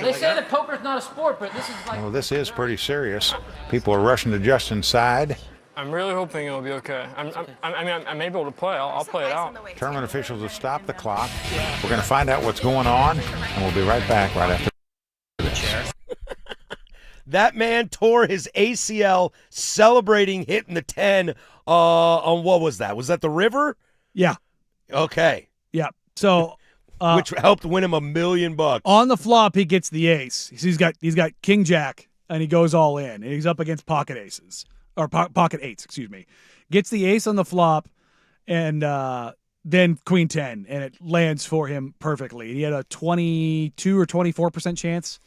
They say that poker's not a sport, but this is like. Well, this is pretty serious. People are rushing to Justin's side. I'm really hoping it'll be okay. I may be able to play. I'll play it out. Tournament officials have stopped the clock. We're going to find out what's going on, and we'll be right back right after this. That man tore his ACL celebrating hitting the 10 on what was that? Was that the river? Yeah. Okay. Yeah. So which helped win him $1 million. On the flop, he gets the ace. He's got king jack, and he goes all in. And he's up against pocket aces or pocket eights, excuse me. Gets the ace on the flop, and then queen 10, and it lands for him perfectly. He had a 22 or 24% chance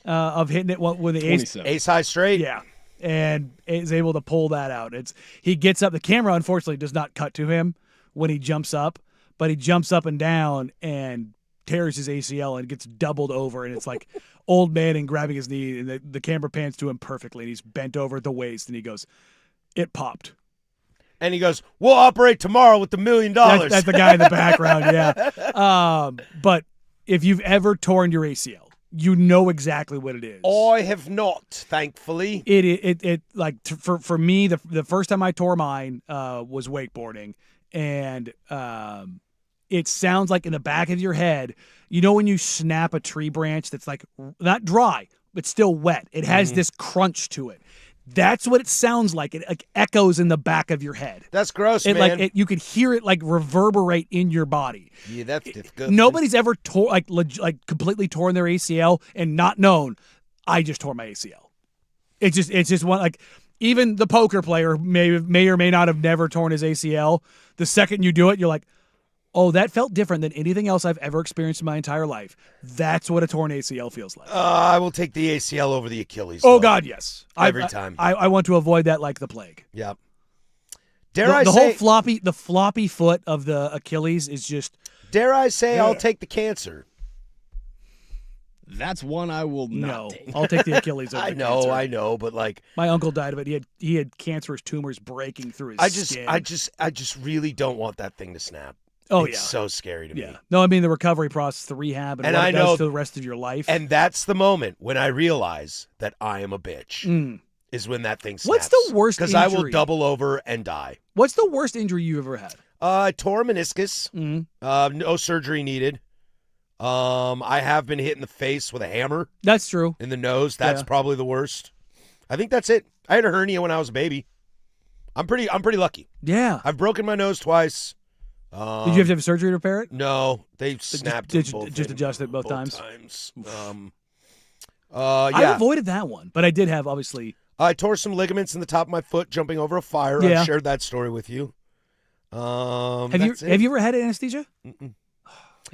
of hitting it with the ace high straight. Yeah, and is able to pull that out. He gets up. The camera unfortunately does not cut to him when he jumps up, but he jumps up and down and tears his ACL and gets doubled over, and it's like old man and grabbing his knee, and the camera pans to him perfectly, and he's bent over at the waist, and he goes, "It popped." And he goes, "We'll operate tomorrow with the $1 million." That's the guy in the background, yeah. But if you've ever torn your ACL, you know exactly what it is. I have not, thankfully. It for me, the first time I tore mine was wakeboarding, and it sounds like in the back of your head, you know when you snap a tree branch that's like not dry but still wet. It has this crunch to it. That's what it sounds like. It like echoes in the back of your head. That's gross, man. You could hear it like reverberate in your body. Yeah, that's difficult. Nobody's ever completely torn their ACL and not known, I just tore my ACL. It's just one, like, even the poker player may or may not have never torn his ACL. The second you do it, you're like, oh, that felt different than anything else I've ever experienced in my entire life. That's what a torn ACL feels like. I will take the ACL over the Achilles. Oh, God, yes. Every time. I want to avoid that like the plague. Yep. The whole floppy foot of the Achilles is just. Dare I say I'll take the cancer. That's one I will not take. I'll take the Achilles over the cancer. I know, but like my uncle died of it. He had cancerous tumors breaking through his skin. I just really don't want that thing to snap. Oh, it's so scary to me. No, I mean the recovery process, the rehab, and what it does to the rest of your life. And that's the moment when I realize that I am a bitch. Is when that thing snaps. What's the worst injury? Because I will double over and die. What's the worst injury you've ever had? I tore a meniscus. No surgery needed. I have been hit in the face with a hammer. That's true. In the nose. That's probably the worst. I think that's it. I had a hernia when I was a baby. I'm pretty lucky. Yeah. I've broken my nose twice. Did you have to have surgery to repair it? No, they snapped just adjust it both times. I avoided that one, but I did have obviously. I tore some ligaments in the top of my foot jumping over a fire. Yeah. I've shared that story with you. Have you ever had anesthesia?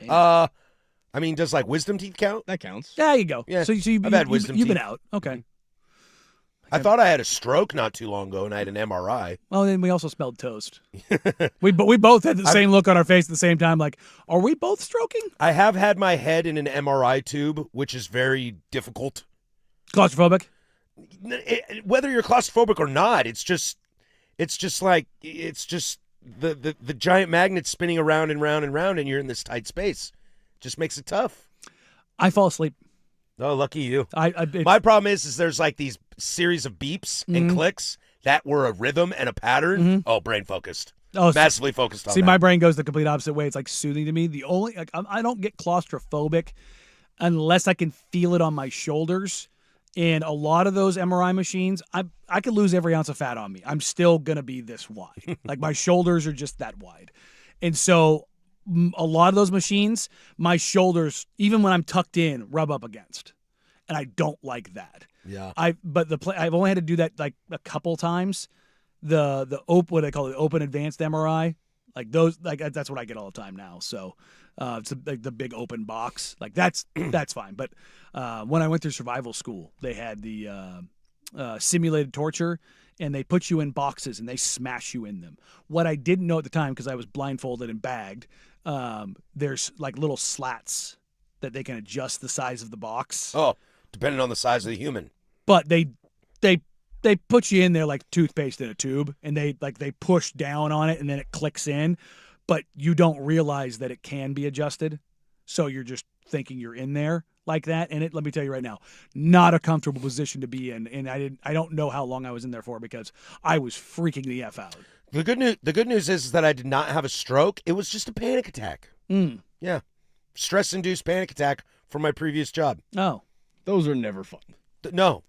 I mean, does like wisdom teeth count? That counts. There you go. Yeah. So I've had wisdom you've teeth. been out. Okay. I thought I had a stroke not too long ago, and I had an MRI. Well, then we also smelled toast. we both had the same look on our face at the same time. Like, are we both stroking? I have had my head in an MRI tube, which is very difficult. Claustrophobic? Whether you're claustrophobic or not, it's it's just like the giant magnet spinning around and round and round, and you're in this tight space. Just makes it tough. I fall asleep. Oh, lucky you. It's- My problem is there's like these series of beeps and clicks that were a rhythm and a pattern. Oh, brain focused. Oh, massively focused on see, that. my brain goes the complete opposite way. It's like soothing to me. The only I don't get claustrophobic unless I can feel it on my shoulders. And a lot of those MRI machines, I could lose every ounce of fat on me. I'm still gonna be this wide. Like my shoulders are just that wide, and so a lot of those machines, my shoulders, even when I'm tucked in, rub up against, and I don't like that. Yeah. I've only had to do that like a couple times. The what they call it, open advanced MRI, like those, like that's what I get all the time now. So it's like the big open box, like that's fine. But when I went through survival school, they had the simulated torture, and they put you in boxes and they smash you in them. What I didn't know at the time, because I was blindfolded and bagged, there's like little slats that they can adjust the size of the box. Oh, depending on the size of the human. But they put you in there like toothpaste in a tube, and they push down on it, and then it clicks in, but you don't realize that it can be adjusted. So you're just thinking you're in there like that. And let me tell you right now, not a comfortable position to be in. And I don't know how long I was in there for, because I was freaking the F out. The good news is that I did not have a stroke. It was just a panic attack. Yeah. Stress-induced panic attack from my previous job. Oh. Those are never fun. No.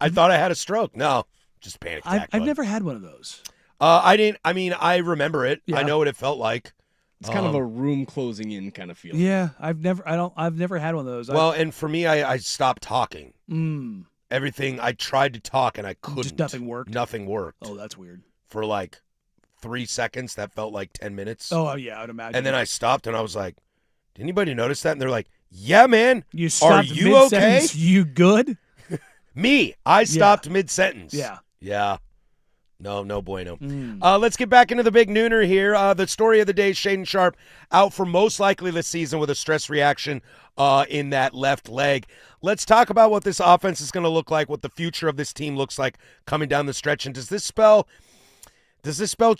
I thought I had a stroke. No, just a panic attack. I've never had one of those. I remember it. Yeah. I know what it felt like. It's kind of a room closing in kind of feeling. Yeah, I've never had one of those. Well, and for me, I stopped talking. Everything, I tried to talk and I couldn't. Just nothing worked? Nothing worked. Oh, that's weird. For like 3 seconds, that felt like 10 minutes. Oh, yeah, I'd imagine. And then I stopped and I was like, did anybody notice that? And they're like, yeah, man. You stopped Are you okay? You good? Me, I stopped mid-sentence. Yeah. Yeah. No bueno. Let's get back into the big nooner here. The story of the day, Shaden Sharp out for most likely this season with a stress reaction in that left leg. Let's talk about what this offense is going to look like, what the future of this team looks like coming down the stretch. And does this spell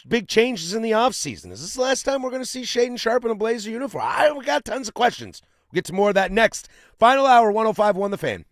big changes in the offseason? Is this the last time we're going to see Shaden Sharp in a Blazer uniform? We got tons of questions. We'll get to more of that next. Final hour, 105.1 The Fan.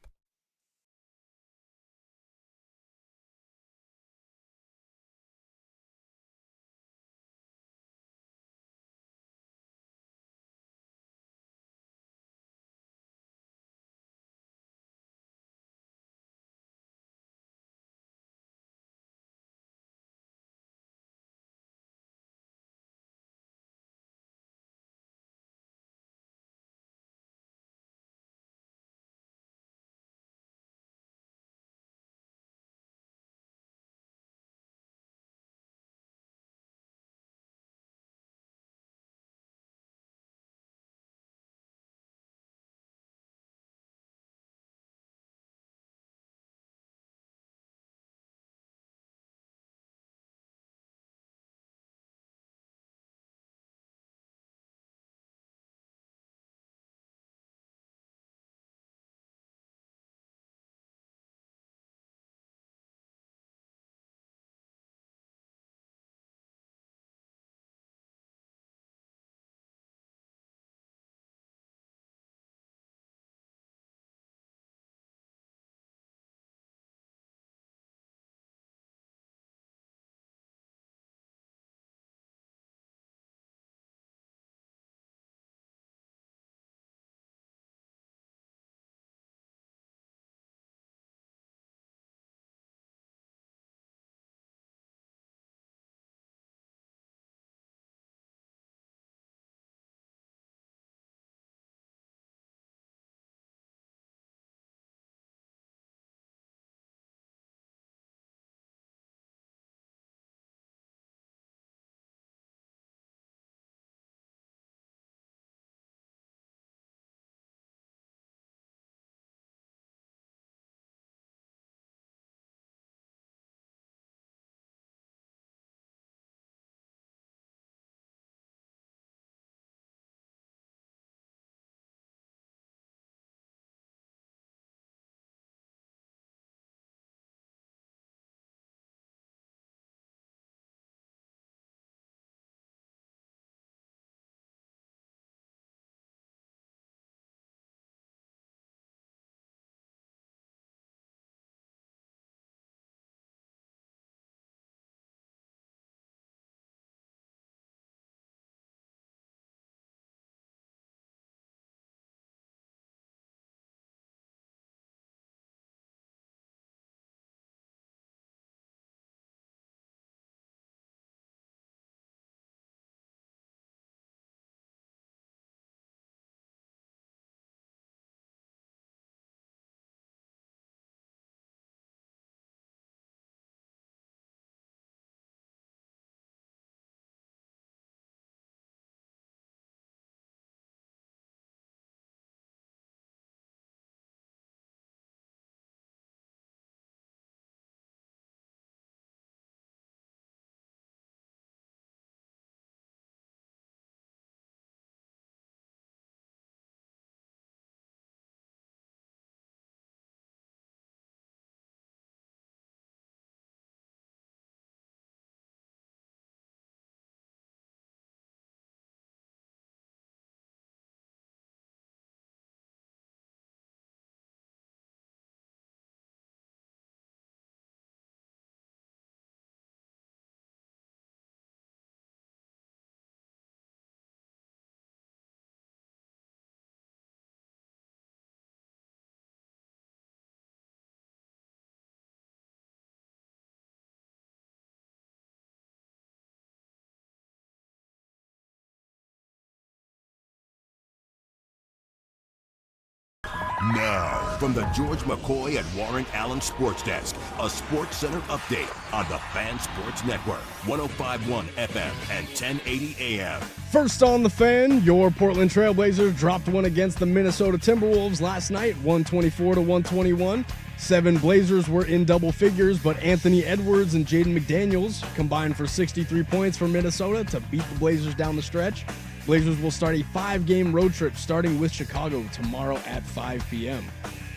Now, from the George McCoy and Warren Allen Sports Desk, a Sports Center update on the Fan Sports Network, 105.1 FM and 1080 AM. First on the Fan, your Portland Trailblazers dropped one against the Minnesota Timberwolves last night, 124-121. 7 Blazers were in double figures, but Anthony Edwards and Jaden McDaniels combined for 63 points for Minnesota to beat the Blazers down the stretch. Blazers will start a 5-game road trip starting with Chicago tomorrow at 5 p.m.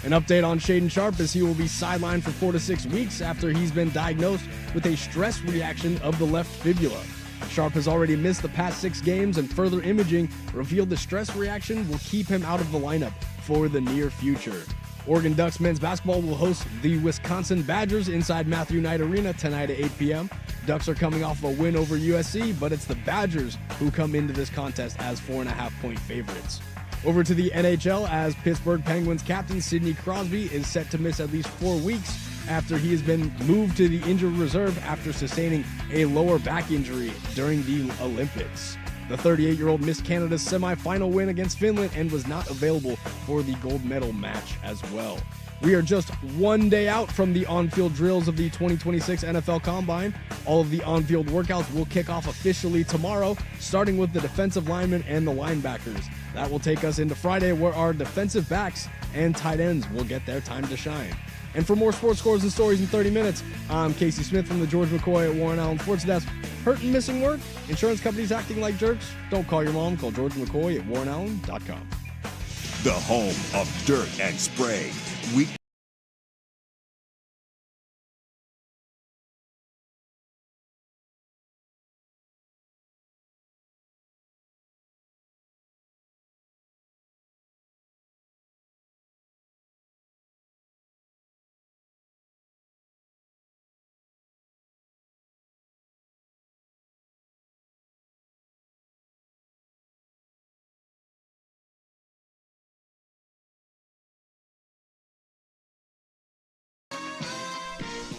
An update on Shaden Sharp as he will be sidelined for 4 to 6 weeks after he's been diagnosed with a stress reaction of the left fibula. Sharp has already missed the past 6 games, and further imaging revealed the stress reaction will keep him out of the lineup for the near future. Oregon Ducks men's basketball will host the Wisconsin Badgers inside Matthew Knight Arena tonight at 8 p.m. Ducks are coming off a win over USC, but it's the Badgers who come into this contest as 4.5-point favorites. Over to the NHL, as Pittsburgh Penguins captain Sidney Crosby is set to miss at least 4 weeks after he has been moved to the injured reserve after sustaining a lower back injury during the Olympics. The 38-year-old missed Canada's semifinal win against Finland and was not available for the gold medal match as well. We are just 1 day out from the on-field drills of the 2026 NFL Combine. All of the on-field workouts will kick off officially tomorrow, starting with the defensive linemen and the linebackers. That will take us into Friday, where our defensive backs and tight ends will get their time to shine. And for more sports scores and stories in 30 minutes, I'm Casey Smith from the George McCoy at Warren Allen Sports Desk. Hurt and missing work? Insurance companies acting like jerks? Don't call your mom. Call George McCoy at warrenallen.com. The home of dirt and spray.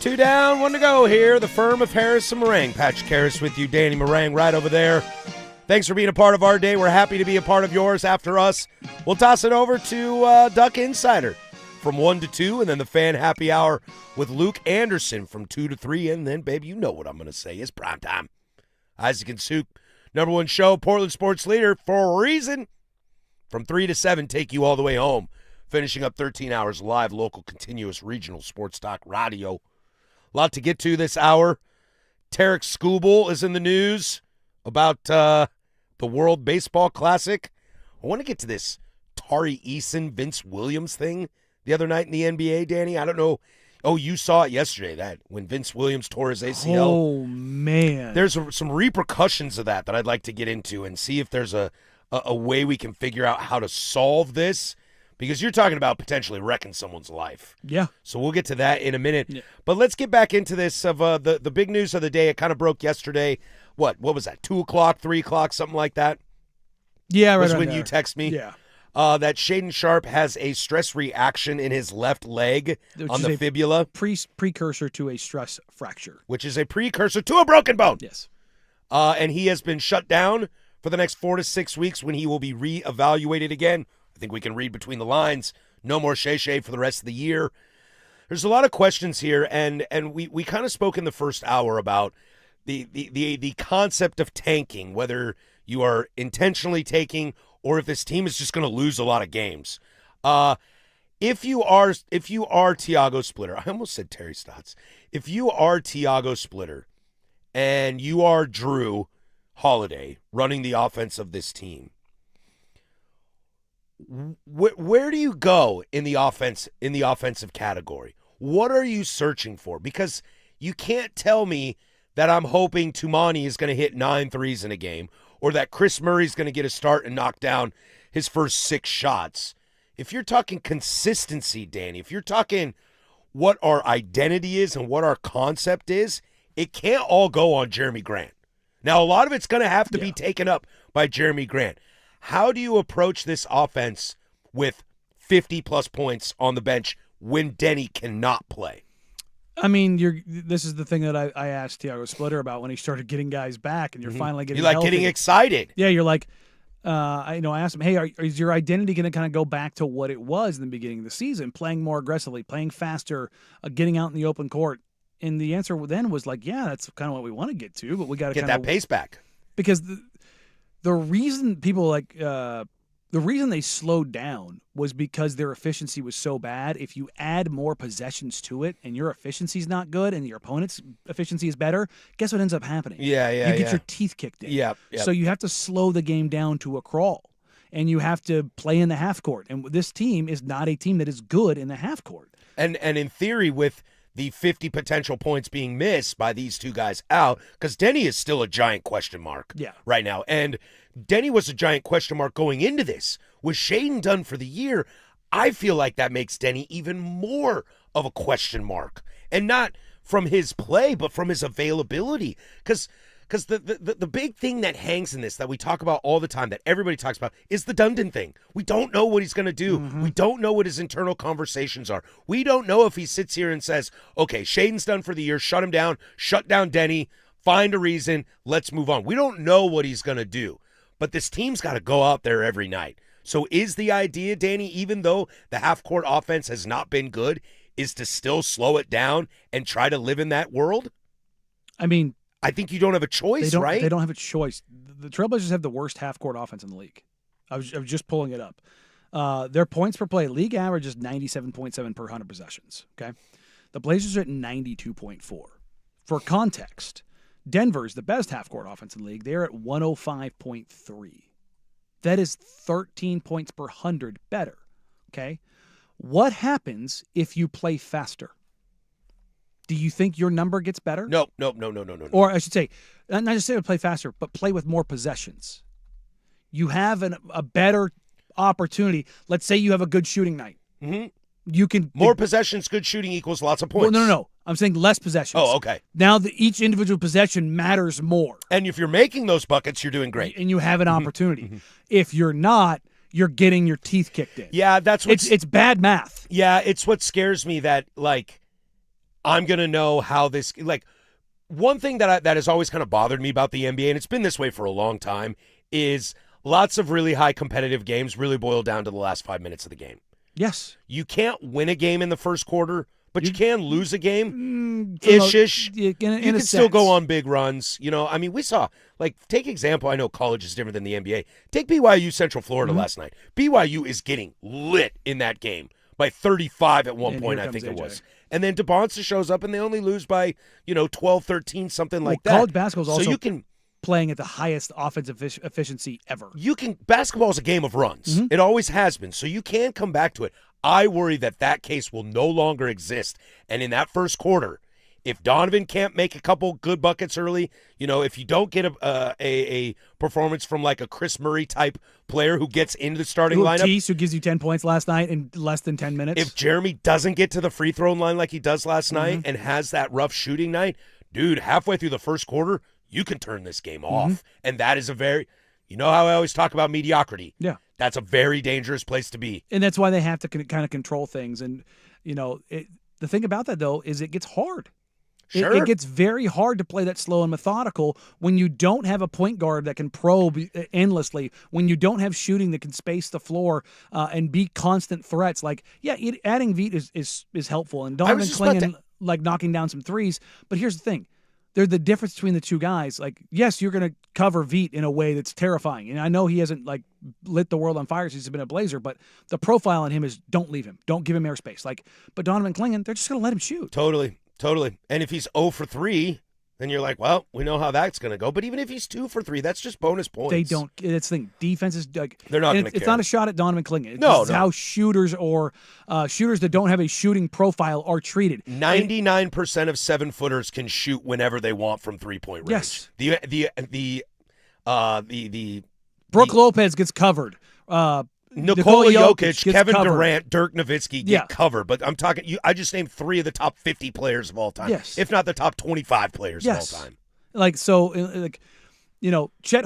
Two down, 1 to go here. The firm of Harris and Meringue. Patrick Harris with you, Danny Meringue right over there. Thanks for being a part of our day. We're happy to be a part of yours. After us, we'll toss it over to Duck Insider from 1 to 2, and then the Fan Happy Hour with Luke Anderson from 2 to 3, and then, babe, you know what I'm going to say. It's prime time. Isaac and Suk, #1 show, Portland sports leader for a reason. From 3 to 7, take you all the way home. Finishing up 13 hours live, local, continuous, regional sports talk radio. A lot to get to this hour. Tarek Skubal is in the news about the World Baseball Classic. I want to get to this Tari Eason, Vince Williams thing the other night in the NBA, Danny. I don't know. Oh, you saw it yesterday, that when Vince Williams tore his ACL. Oh, man. There's some repercussions of that I'd like to get into and see if there's a way we can figure out how to solve this. Because you're talking about potentially wrecking someone's life. Yeah. So we'll get to that in a minute. Yeah. But let's get back into this of the big news of the day. It kind of broke yesterday. What was that, 2 o'clock, 3 o'clock, something like that? Yeah, right was on when there. you text me? Yeah. That Shaden Sharp has a stress reaction in his left leg on the fibula. Precursor to a stress fracture. Which is a precursor to a broken bone. Yes. And he has been shut down for the next 4 to 6 weeks when he will be reevaluated again. I think we can read between the lines. No more Shea for the rest of the year. There's a lot of questions here, and we kind of spoke in the first hour about the concept of tanking, whether you are intentionally tanking or if this team is just going to lose a lot of games. If you are Tiago Splitter, I almost said Terry Stotts. If you are Tiago Splitter and you are Drew Holiday running the offense of this team, where do you go in the offensive category? What are you searching for? Because you can't tell me that I'm hoping Tumani is going to hit 9 threes in a game or that Chris Murray's going to get a start and knock down his first 6 shots. If you're talking consistency, Danny, if you're talking what our identity is and what our concept is, it can't all go on Jeremy Grant. Now, a lot of it's going to have to be taken up by Jeremy Grant. How do you approach this offense with 50-plus points on the bench when Denny cannot play? I mean, this is the thing that I asked Tiago Splitter about when he started getting guys back, and you're finally getting You're healthy. getting excited. Yeah, you're like, I asked him, hey, is your identity going to kind of go back to what it was in the beginning of the season, playing more aggressively, playing faster, getting out in the open court? And the answer then was like, yeah, that's kind of what we want to get to, but we got to get that pace back. Because the reason people the reason they slowed down was because their efficiency was so bad. If you add more possessions to it and your efficiency is not good and your opponent's efficiency is better, guess what ends up happening? You get your teeth kicked in. Yep. So you have to slow the game down to a crawl, and you have to play in the half court. And this team is not a team that is good in the half court. And in theory, with the 50 potential points being missed by these two guys out, because Denny is still a giant question mark right now. And Denny was a giant question mark going into this. Was Shaden done for the year? I feel like that makes Denny even more of a question mark. And not from his play, but from his availability. Because the big thing that hangs in this, that we talk about all the time, that everybody talks about, is the Dundon thing. We don't know what he's going to do. We don't know what his internal conversations are. We don't know if he sits here and says, okay, Shaden's done for the year, shut him down, shut down Denny, find a reason, let's move on. We don't know what he's going to do. But this team's got to go out there every night. So is the idea, Danny, even though the half-court offense has not been good, is to still slow it down and try to live in that world? I mean, I think you don't have a choice, right? They don't have a choice. The Trailblazers have the worst half-court offense in the league. I was just pulling it up. Their points per play, league average is 97.7 per 100 possessions. Okay, the Blazers are at 92.4. For context, Denver's the best half-court offense in the league. They're at 105.3. That is 13 points per 100 better. Okay, what happens if you play faster? Do you think your number gets better? No. Or I should say, not just say play faster, but play with more possessions. You have a better opportunity. Let's say you have a good shooting night. Mm-hmm. You can more possessions, good shooting equals lots of points. Well, no. I'm saying less possessions. Oh, okay. Now each individual possession matters more. And if you're making those buckets, you're doing great. And you have an opportunity. If you're not, you're getting your teeth kicked in. Yeah, that's what it's bad math. Yeah, it's what scares me that I'm gonna know how this one thing that has always kind of bothered me about the NBA, and it's been this way for a long time, is lots of really high competitive games really boil down to the last 5 minutes of the game. Yes. You can't win a game in the first quarter, but you can lose a game. In you can still sense. go on big runs. I mean, we saw, take example, I know college is different than the NBA. Take BYU Central Florida last night. BYU is getting lit in that game by 35 at one point, I think it was. And then DeBonsa shows up and they only lose by, 12, 13, something like that. College basketball is also so you can playing at the highest offensive efficiency ever. Basketball is a game of runs. It always has been. So you can come back to it. I worry that case will no longer exist. And in that first quarter, if Donovan can't make a couple good buckets early, if you don't get a performance from a Chris Murray type player who gets into the starting lineup. Tease, who gives you 10 points last night in less than 10 minutes. If Jeremy doesn't get to the free throw line like he does last night and has that rough shooting night, dude, halfway through the first quarter, you can turn this game off. And that is how I always talk about mediocrity. Yeah. That's a very dangerous place to be. And that's why they have to kind of control things. And, the thing about that, though, is it gets hard. Sure. It gets very hard to play that slow and methodical when you don't have a point guard that can probe endlessly, when you don't have shooting that can space the floor and be constant threats. Adding Veit is helpful. And Donovan Clingan, knocking down some threes. But here's the thing. They're the difference between the two guys. Yes, you're going to cover Veit in a way that's terrifying. And I know he hasn't, lit the world on fire since he's been a Blazer, but the profile on him is don't leave him. Don't give him airspace. But Donovan Clingan, they're just going to let him shoot. Totally. And if he's 0 for 3, then you're like, well, we know how that's going to go. But even if he's 2 for 3, that's just bonus points. They don't. It's the thing. Defense is they're not going to care. It's not a shot at Donovan Clingan. It's how shooters or shooters that don't have a shooting profile are treated. 99% of 7-footers can shoot whenever they want from 3-point range. Yes. Brook Lopez gets covered. Nikola Jokic, Kevin covered. Durant, Dirk Nowitzki get covered. But I'm talking, I just named 3 of the top 50 players of all time. Yes. If not the top 25 players of all time. Chet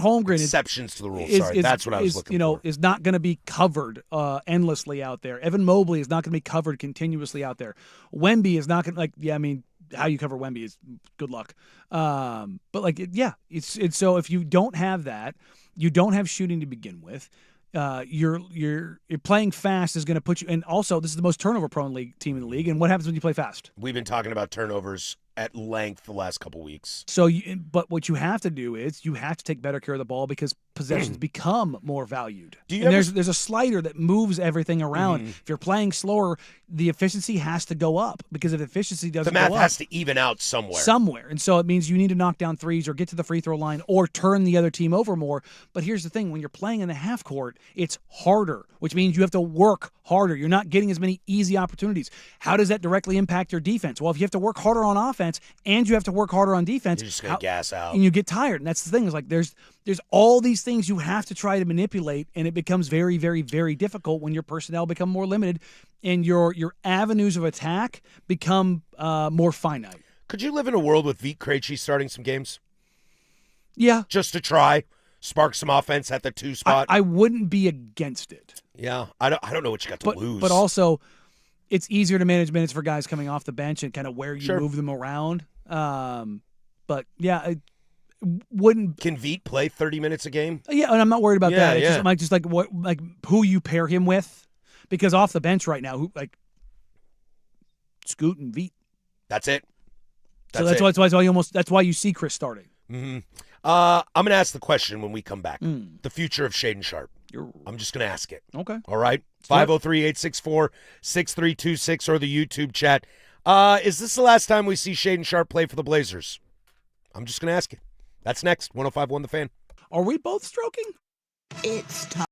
Holmgren. Exceptions to the rule. Sorry, that's what I was looking for. Is not going to be covered endlessly out there. Evan Mobley is not going to be covered continuously out there. Wemby is not going to, how you cover Wemby is good luck. But like, it's so if you don't have that, you don't have shooting to begin with. You're playing fast is going to put you, and also this is the most turnover prone team in the league. And what happens when you play fast? We've been talking about turnovers at length the last couple weeks. So, but what you have to do is you have to take better care of the ball because possessions become more valued. There's a slider that moves everything around. If you're playing slower, the efficiency has to go up because if efficiency doesn't go up, the math has to even out somewhere. And so it means you need to knock down threes or get to the free throw line or turn the other team over more. But here's the thing: when you're playing in the half court, it's harder, which means you have to work harder. You're not getting as many easy opportunities. How does that directly impact your defense? Well, if you have to work harder on offense and you have to work harder on defense, you're just going to gas out. And you get tired. And that's the thing is like there's all these things you have to try to manipulate, and it becomes very, very, very difficult when your personnel become more limited and your avenues of attack become more finite. Could you live in a world with Vít Krejci starting some games? Yeah. Just to try, spark some offense at the 2 spot? I wouldn't be against it. Yeah. I don't know what you got to lose. But also, it's easier to manage minutes for guys coming off the bench and kind of where you move them around. But yeah, it wouldn't. Can Vít play 30 minutes a game? Yeah, and I'm not worried about that. It's Yeah. just like what who you pair him with, because off the bench right now, Scoot and Vít. That's it. That's why you see Chris starting. Mm-hmm. I'm going to ask the question when we come back. The future of Shaden Sharp. I'm just going to ask it. Okay. All right. 503-864-6326 or the YouTube chat. Is this the last time we see Shaden Sharp play for the Blazers? I'm just going to ask it. That's next. 105.1 The Fan. Are we both stroking? It's time.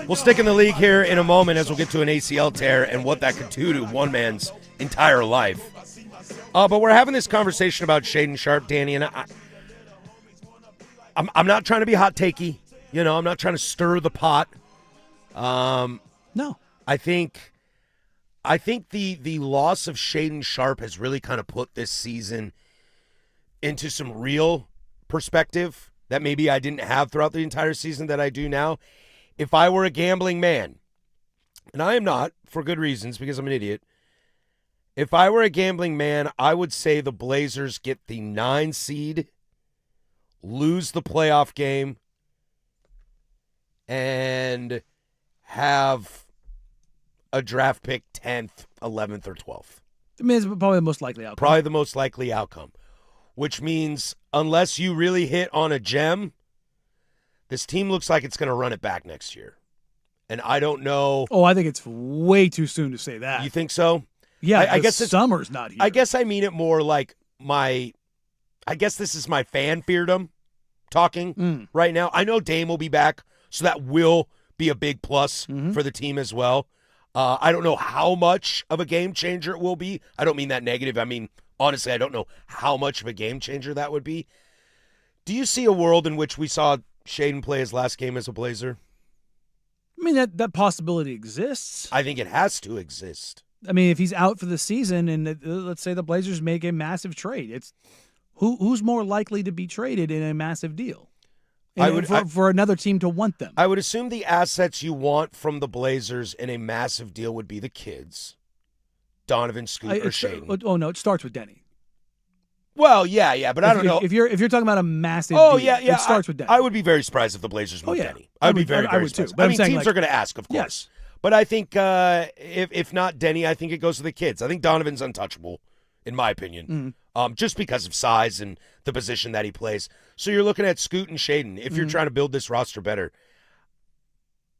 We'll stick in the league here in a moment as we'll get to an ACL tear and what that could do to one man's entire life. But we're having this conversation about Shaden Sharp, Danny, and I'm not trying to be hot takey. You know, I'm not trying to stir the pot. No. I think the loss of Shaden Sharp has really kind of put this season into some real perspective that maybe I didn't have throughout the entire season that I do now. If I were a gambling man, and I am not, for good reasons, because I'm an idiot. If I were a gambling man, I would say the Blazers get the 9 seed, lose the playoff game, and have a draft pick 10th, 11th, or 12th. I mean, it's probably the most likely outcome. Probably the most likely outcome, which means unless you really hit on a gem, this team looks like it's going to run it back next year. And I don't know. Oh, I think it's way too soon to say that. You think so? Yeah, I guess summer's not here. I guess I mean it more like I guess this is my fan feardom talking right now. I know Dame will be back, so that will be a big plus for the team as well. I don't know how much of a game changer it will be. I don't mean that negative. I mean, honestly, I don't know how much of a game changer that would be. Do you see a world in which we saw Shaden play his last game as a Blazer? I mean, that possibility exists. I think it has to exist. I mean, if he's out for the season and let's say the Blazers make a massive trade, it's who's more likely to be traded in a massive deal? For another team to want them. I would assume the assets you want from the Blazers in a massive deal would be the kids, Donovan, Scoot, or Shaden. Oh no, it starts with Denny. Well, yeah, but I don't know if you're talking about a massive deal. Yeah, it starts with Denny. I would be very surprised if the Blazers moved Denny. I would be very surprised. Too. I mean, teams are going to ask, of course. Yes. But I think if not Denny, I think it goes to the kids. I think Donovan's untouchable, in my opinion, just because of size and the position that he plays. So you're looking at Scoot and Shaden. If you're trying to build this roster better,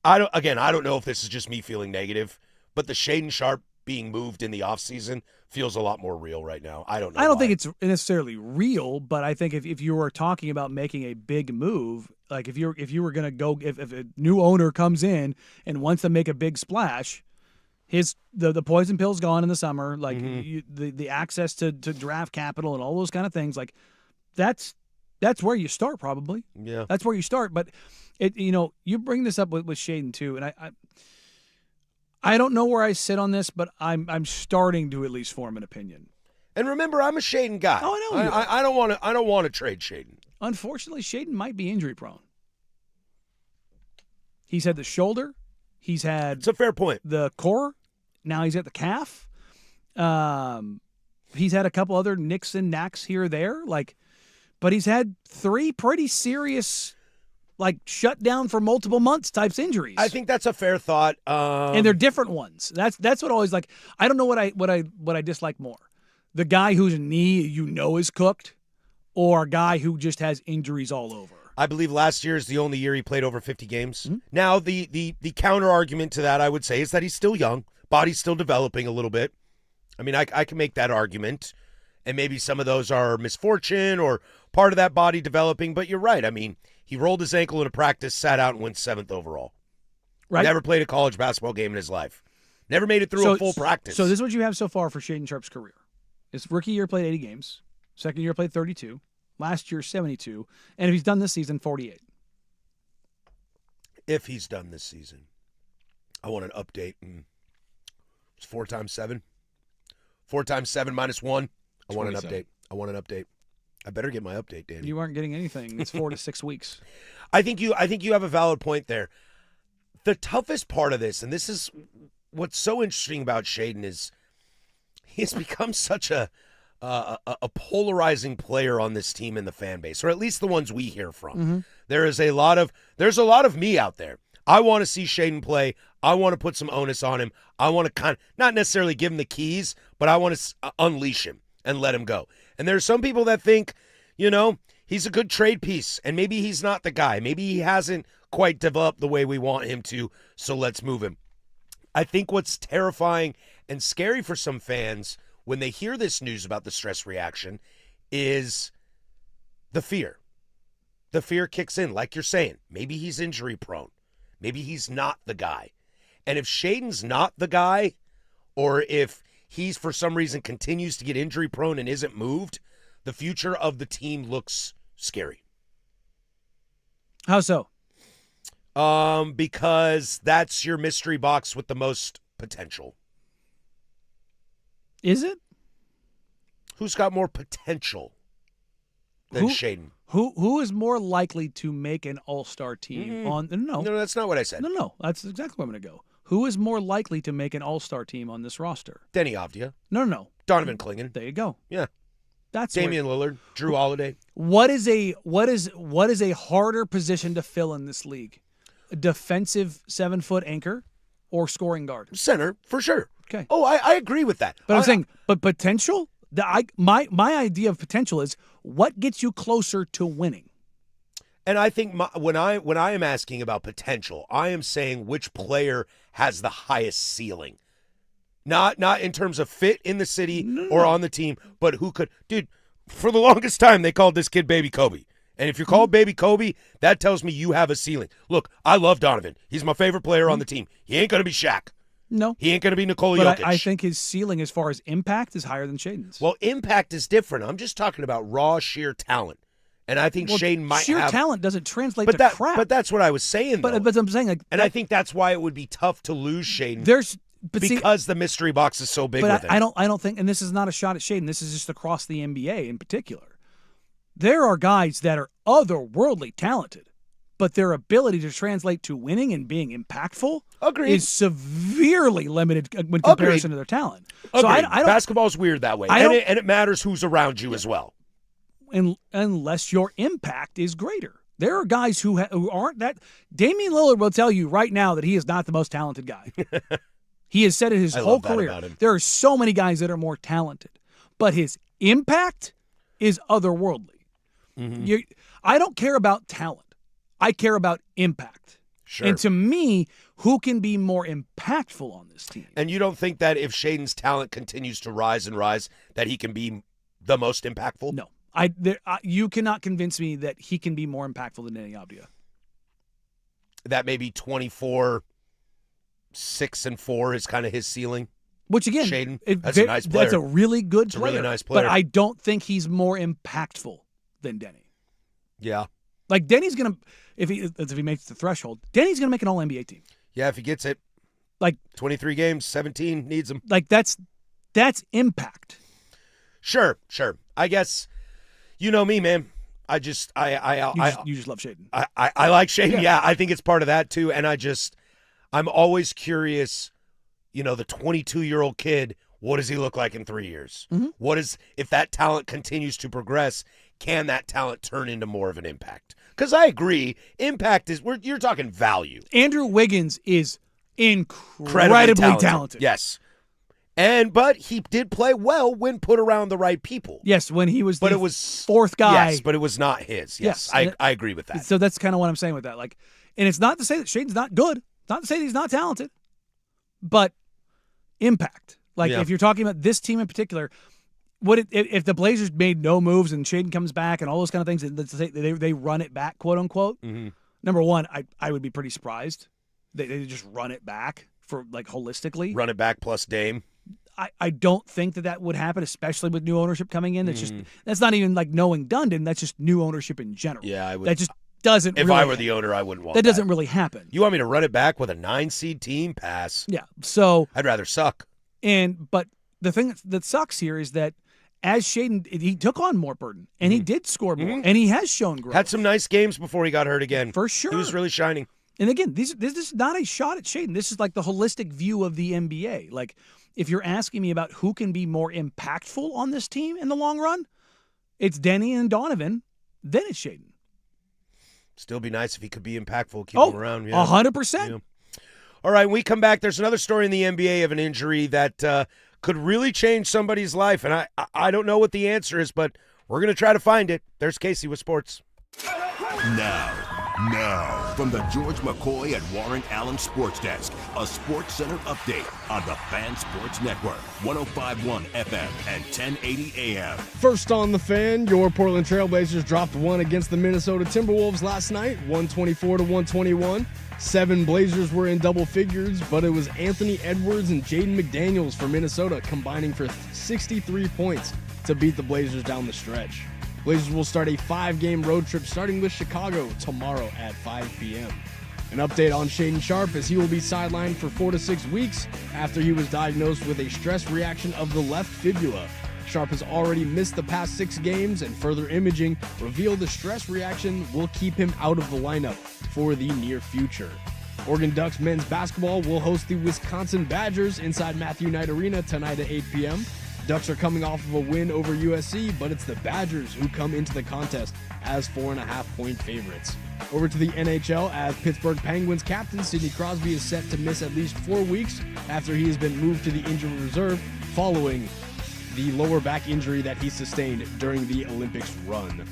I don't know if this is just me feeling negative, but the Shaden Sharp being moved in the offseason feels a lot more real right now. I don't know. I don't think it's necessarily real, but I think if you were talking about making a big move, like if you were going to go, if a new owner comes in and wants to make a big splash, the poison pill's gone in the summer, like the access to draft capital and all those kind of things, like that's where you start probably. Yeah, that's where you start. But you bring this up with Shaden too, and I don't know where I sit on this, but I'm starting to at least form an opinion. And remember, I'm a Shaden guy. Oh, I know. I don't want to trade Shaden. Unfortunately, Shaden might be injury prone. He's had the shoulder. He's had. It's a fair point. The core. Now he's at the calf. He's had a couple other nicks and knacks here or there. But he's had 3 pretty serious, shut down for multiple months types injuries. I think that's a fair thought. And they're different ones. That's what always I don't know what I dislike more. The guy whose knee is cooked, or a guy who just has injuries all over. I believe last year is the only year he played over 50 games. Now, the counter argument to that, I would say, is that he's still young. Body's still developing a little bit. I mean, I can make that argument. And maybe some of those are misfortune or part of that body developing. But you're right. I mean, he rolled his ankle in a practice, sat out, and went 7th overall. Right. Never played a college basketball game in his life. Never made it through a full practice. So this is what you have so far for Shaden Sharp's career. His rookie year played 80 games. Second year played 32. Last year, 72. And if he's done this season, 48. If he's done this season. I want an update. It's 4 times 7. 4 times 7 minus 1. I want an update. I better get my update, Danny. You aren't getting anything. It's 4 to 6 weeks. I think you have a valid point there. The toughest part of this, and this is what's so interesting about Shaden, is he's become such a polarizing player on this team and the fan base, or at least the ones we hear from. There's a lot of me out there. I want to see Shaden play. I want to put some onus on him. I want to not necessarily give him the keys, but I want to unleash him and let him go. And there's some people that think, he's a good trade piece, and maybe he's not the guy. Maybe he hasn't quite developed the way we want him to, so let's move him. I think what's terrifying and scary for some fans when they hear this news about the stress reaction is the fear. The fear kicks in, like you're saying. Maybe he's injury prone. Maybe he's not the guy. And if Shaden's not the guy, or if he's for some reason continues to get injury prone and isn't moved, the future of the team looks scary. How so? Because that's your mystery box with the most potential. Is it? Who's got more potential than Shaden? Who is more likely to make an all-star team on No, that's not what I said. No, that's exactly where I'm going to go. Who is more likely to make an all-star team on this roster? Denny Avdia. No. Donovan Clingan. There you go. Yeah. That's Damian Lillard, Drew Holiday. What is a harder position to fill in this league? A defensive 7-foot anchor or scoring guard? Center, for sure. Okay. Oh, I agree with that. But I'm saying, but potential? My idea of potential is what gets you closer to winning. And I think when I am asking about potential, I am saying which player has the highest ceiling. Not in terms of fit in the city or on the team, but who could. Dude, for the longest time, they called this kid Baby Kobe. And if you're called Baby Kobe, that tells me you have a ceiling. Look, I love Donovan. He's my favorite player on the team. He ain't going to be Shaq. No. He ain't going to be Nikola But Jokic. I think his ceiling as far as impact is higher than Shaden's. Well, impact is different. I'm just talking about raw, sheer talent. And I think Shaden might sheer have... talent doesn't translate to crap. But that's what I was saying, though. But I'm saying... I think that's why it would be tough to lose Shaden. Because the mystery box is so big with it. I don't think, and this is not a shot at Shaden, this is just across the NBA in particular. There are guys that are otherworldly talented, but their ability to translate to winning and being impactful is severely limited when comparison to their talent. So Basketball's weird that way, and it matters who's around you as well. Unless your impact is greater. There are guys who aren't that. Damian Lillard will tell you right now that he is not the most talented guy. He has said it his whole career. There are so many guys that are more talented, but his impact is otherworldly. Mm-hmm. I don't care about talent. I care about impact. Sure. And to me, who can be more impactful on this team? And you don't think that if Shaden's talent continues to rise and rise, that he can be the most impactful? No. You cannot convince me that he can be more impactful than Denny Avdia. That maybe 24, 6 and 4 is kind of his ceiling. Which again, Shaden, that's a nice player. That's a really good player. It's a really nice player. But I don't think he's more impactful than Denny. Yeah. Like Denny's gonna, if he makes the threshold, Denny's gonna make an All-NBA team. Yeah, if he gets it. Like 23 games, 17 needs him. Like that's impact. Sure. I guess. You know me, man. You just love Shaden. I like Shaden. Yeah, I think it's part of that too. And I'm always curious, the 22-year-old kid, what does he look like in 3 years? Mm-hmm. If that talent continues to progress, can that talent turn into more of an impact? Because I agree, impact you're talking value. Andrew Wiggins is incredibly talented. Yes. But he did play well when put around the right people. Yes, when he was it was fourth guy. Yes, but it was not his. Yes, I agree with that. So that's kind of what I'm saying with that. And it's not to say that Shaden's not good. It's not to say that he's not talented. But impact. If you're talking about this team in particular, if the Blazers made no moves and Shaden comes back and all those kind of things, and they run it back, quote unquote. Mm-hmm. Number one, I would be pretty surprised. They just run it back for holistically. Run it back plus Dame. I don't think that would happen, especially with new ownership coming in. That's not even knowing Dundon. That's just new ownership in general. Yeah, I would. That just doesn't. If I were the owner, I wouldn't want that. That doesn't really happen. You want me to run it back with a 9-seed team? Pass. Yeah. So I'd rather suck. But the thing that sucks here is that as Shaden, he took on more burden and he did score more and he has shown growth. Had some nice games before he got hurt again. For sure. He was really shining. And again, this is not a shot at Shaden. This is the holistic view of the NBA. If you're asking me about who can be more impactful on this team in the long run, it's Denny and Donovan, then it's Shaden. Still be nice if he could be impactful, keep him around. 100%. Yeah. All right, when we come back, there's another story in the NBA of an injury that could really change somebody's life, and I don't know what the answer is, but we're going to try to find it. There's Casey with sports. Now, Now, from the George McCoy and Warren Allen Sports Desk, a Sports Center update on the Fan Sports Network, 105.1 FM and 1080 AM. First on the Fan, your Portland Trailblazers dropped one against the Minnesota Timberwolves last night, 124-121. 7 Blazers were in double figures, but it was Anthony Edwards and Jaden McDaniels for Minnesota combining for 63 points to beat the Blazers down the stretch. Blazers will start a 5-game road trip starting with Chicago tomorrow at 5 p.m. An update on Shaden Sharp as he will be sidelined for 4 to 6 weeks after he was diagnosed with a stress reaction of the left fibula. Sharp has already missed the past 6 games, and further imaging revealed the stress reaction will keep him out of the lineup for the near future. Oregon Ducks men's basketball will host the Wisconsin Badgers inside Matthew Knight Arena tonight at 8 p.m. Ducks are coming off of a win over USC, but it's the Badgers who come into the contest as 4.5-point favorites. Over to the NHL, as Pittsburgh Penguins captain Sidney Crosby is set to miss at least 4 weeks after he has been moved to the injured reserve following the lower back injury that he sustained during the Olympics run.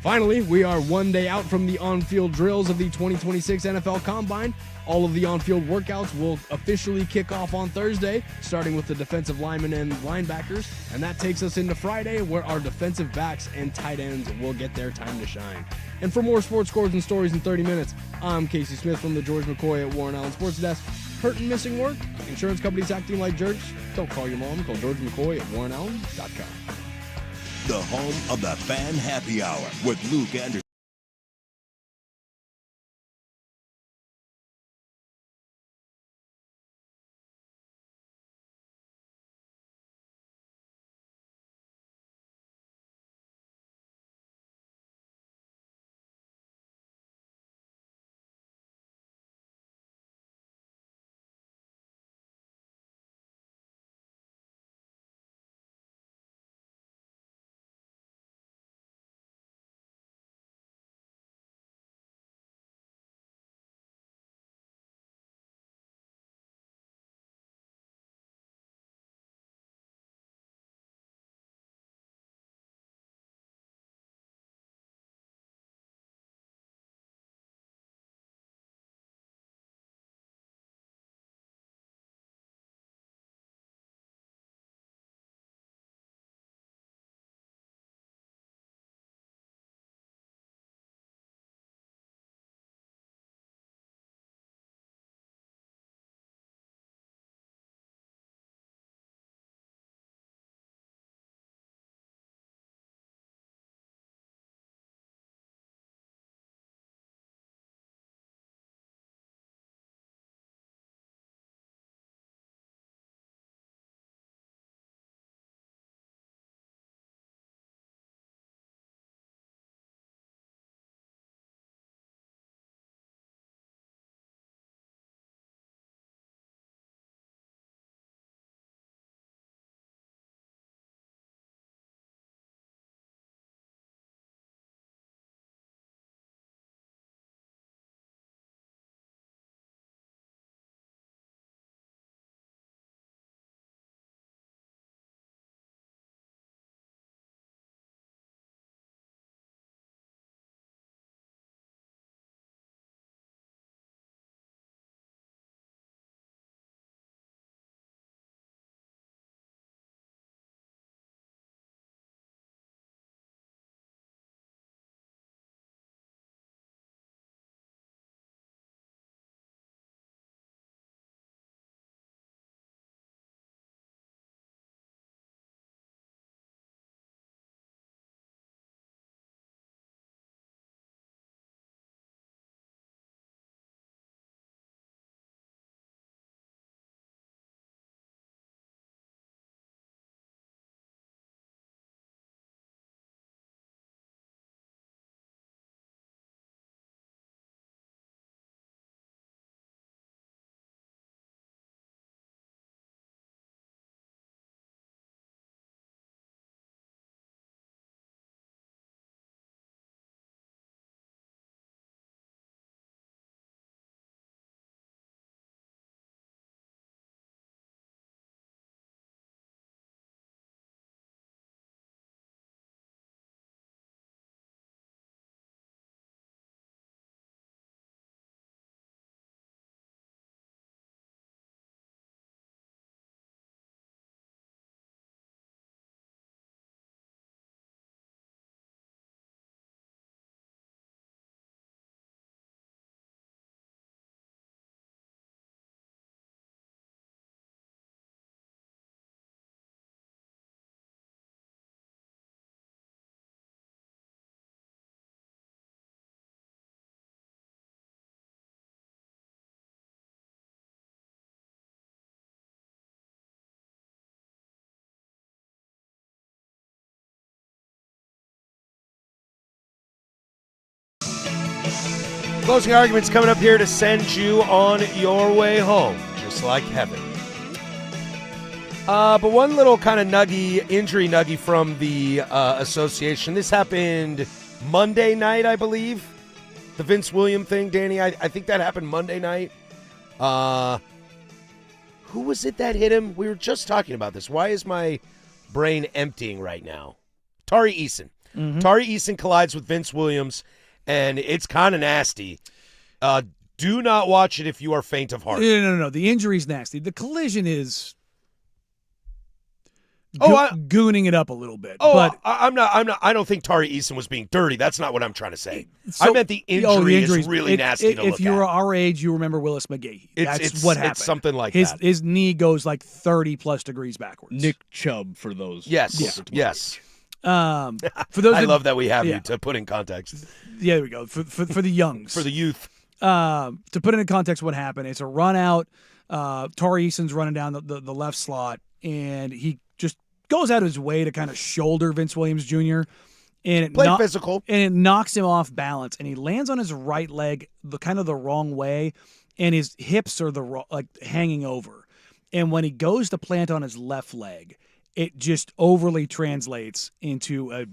Finally, we are 1 day out from the on-field drills of the 2026 NFL Combine. All of the on-field workouts will officially kick off on Thursday, starting with the defensive linemen and linebackers, and that takes us into Friday, where our defensive backs and tight ends will get their time to shine. And for more sports scores and stories in 30 minutes, I'm Casey Smith from the George McCoy at Warren Allen Sports Desk. Hurt and missing work? Insurance companies acting like jerks? Don't call your mom. Call George McCoy at warrenallen.com. The home of the Fan Happy Hour with Luke Anderson. Closing arguments coming up here to send you on your way home, just like heaven. But one little kind of injury nuggie from the association. This happened Monday night, I believe. The Vince Williams thing, Danny. I think that happened Monday night. Who was it that hit him? We were just talking about this. Why is my brain emptying right now? Tari Eason. Mm-hmm. Tari Eason collides with Vince Williams, and it's kind of nasty. Do not watch it if you are faint of heart. No. The injury's nasty. The collision is gooning it up a little bit. But I'm not. I don't think Tari Eason was being dirty. That's not what I'm trying to say. I meant the injury is really nasty to look at. If you were our age, you remember Willis McGahee. That's what happened. It's something like that. His knee goes like 30+ degrees backwards. Nick Chubb for those. Yes. For those, I love that we have you to put in context. Yeah, there we go. For the youngs, for the youth. To put it in context, what happened? It's a run out. Tari Eason's running down the left slot, and he just goes out of his way to kind of shoulder Vince Williams Jr. and play physical, and it knocks him off balance, and he lands on his right leg the wrong way, and his hips are hanging over, and when he goes to plant on his left leg, it just overly translates into a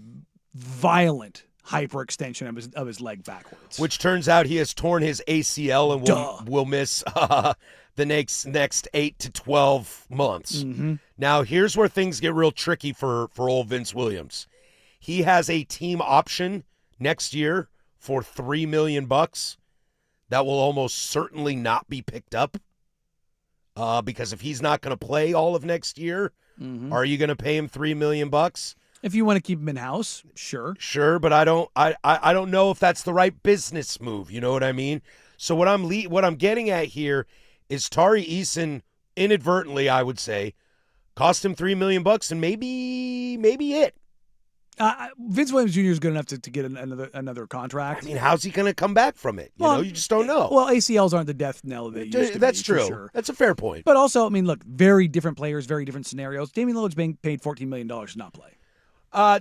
violent hyperextension of his leg backwards, which turns out he has torn his ACL and will miss the next 8 to 12 months. Mm-hmm. Now, here's where things get real tricky for old Vince Williams. He has a team option next year for $3 million that will almost certainly not be picked up because if he's not going to play all of next year, are you going to pay him $3 million? If you want to keep him in house, sure. Sure, but I don't know if that's the right business move. You know what I mean? So what I'm getting at here is Tari Eason inadvertently, I would say, cost him $3 million and maybe it. Vince Williams Jr. is good enough to get another contract. I mean, how's he going to come back from it? You just don't know. Well, ACLs aren't the death knell they used to That's be, true. for sure. That's a fair point. But also, I mean, look, very different players, very different scenarios. Damian Lillard's being paid $14 million to not play.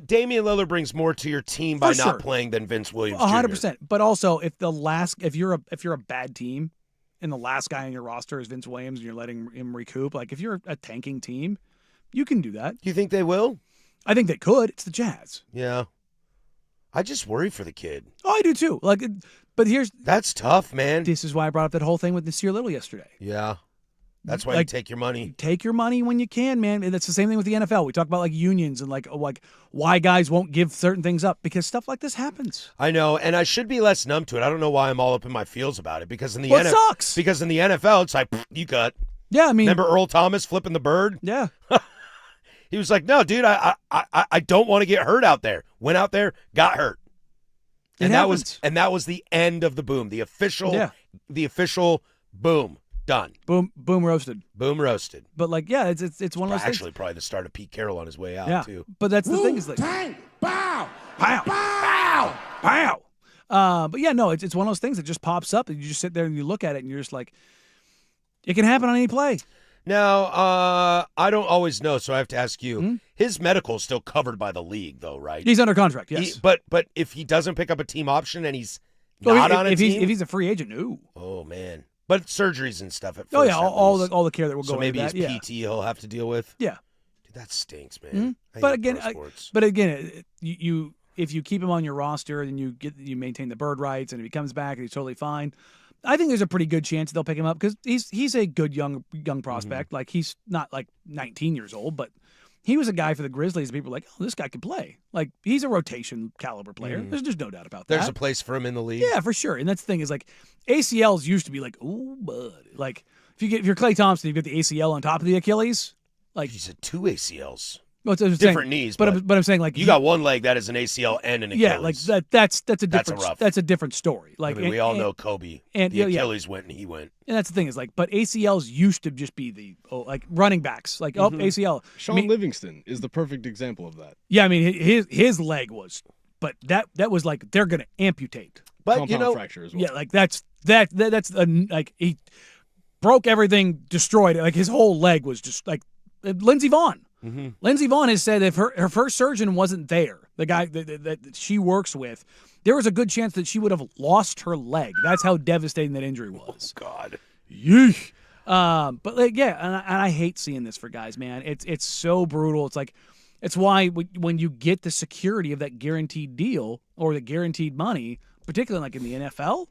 Damian Lillard brings more to your team by not playing than Vince Williams Jr. 100%. But also, if you're a bad team and the last guy on your roster is Vince Williams and you're letting him recoup, like if you're a tanking team, you can do that. Do you think they will? I think they could. It's the Jazz. Yeah. I just worry for the kid. Oh, I do too. But that's tough, man. This is why I brought up that whole thing with Nasir Little yesterday. Yeah. That's why you take your money. Take your money when you can, man. And that's the same thing with the NFL. We talk about unions and why guys won't give certain things up because stuff like this happens. I know, and I should be less numb to it. I don't know why I'm all up in my feels about it because in the it sucks. Because in the NFL it's like you cut. Yeah, I mean, remember Earl Thomas flipping the bird? Yeah. He was like, "No, dude, I don't want to get hurt out there." Went out there, got hurt. And that was the end of the boom. The official boom. Done. Boom roasted. Boom roasted. But it's one of those actually things. probably the start of Pete Carroll on his way out too. But that's the thing is Tank, bow, pow, bow, pow. But yeah, no, it's one of those things that just pops up and you just sit there and you look at it and you're just like, it can happen on any play. Now, I don't always know, so I have to ask you. Mm-hmm. His medical is still covered by the league, though, right? He's under contract, yes. But if he doesn't pick up a team option and he's not on a team? If he's a free agent, no. Oh, man. But surgeries and stuff at first. Oh, yeah, all the care that will go into that. So maybe his PT he'll have to deal with? Yeah. Dude, that stinks, man. Mm-hmm. But again, if you keep him on your roster and you maintain the bird rights and if he comes back and he's totally fine, I think there's a pretty good chance they'll pick him up because he's a good young prospect. Mm-hmm. He's not 19 years old, but he was a guy for the Grizzlies. People were like, oh, this guy can play. He's a rotation caliber player. Mm-hmm. There's no doubt about that. There's a place for him in the league. Yeah, for sure. And that's the thing is ACLs used to be ooh, bud. If you're Klay Thompson, you get the ACL on top of the Achilles. He's had 2 ACLs. Well, different knees, but I'm saying you got one leg that is an ACL and an Achilles. Yeah, that's a different story. We all know Kobe. And the Achilles went and he went. And that's the thing is but ACLs used to just be running backs ACL. Sean Livingston is the perfect example of that. Yeah, I mean his leg was, but that was they're gonna amputate. But compound fracture as well. Yeah, that's he broke everything, destroyed it. His whole leg was just Lindsey Vonn. Mm-hmm. Lindsey Vonn has said if her first surgeon wasn't there, the guy that she works with, there was a good chance that she would have lost her leg. That's how devastating that injury was. Oh, God. Yeesh. But and I hate seeing this for guys, man. It's so brutal. It's like, it's why when you get the security of that guaranteed deal or the guaranteed money, particularly like in the NFL,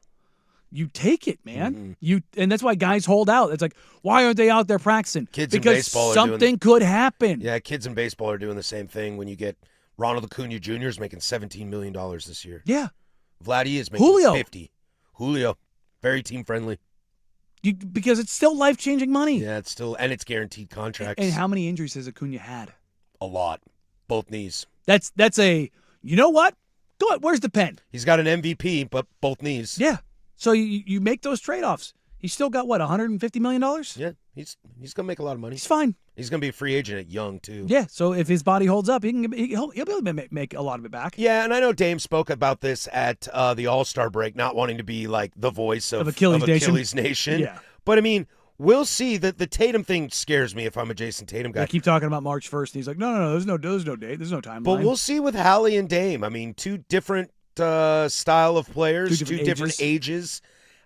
you take it, man. And that's why guys hold out. It's like, why aren't they out there practicing? Kids because in baseball something could happen. Yeah, kids in baseball are doing the same thing. When you get Ronald Acuna Jr. is making $17 million this year. Yeah. Vladdy is making Julio. 50. Julio, very team friendly. Because it's still life-changing money. Yeah, it's still, and it's guaranteed contracts. And how many injuries has Acuna had? A lot. Both knees. That's you know what? Go ahead. Where's the pen? He's got an MVP, but both knees. Yeah. So you make those trade-offs. He's still got, what, $150 million? Yeah, he's going to make a lot of money. He's fine. He's going to be a free agent at Young, too. Yeah, so if his body holds up, he'll be able to make a lot of it back. Yeah, and I know Dame spoke about this at the All-Star break, not wanting to be like the voice of Achilles Nation. Yeah. But, I mean, we'll see. The Tatum thing scares me if I'm a Jason Tatum guy. I keep talking about March 1st, and he's like, no, there's no date. There's no timeline. But we'll see with Hallie and Dame. I mean, two different style of players, two different ages.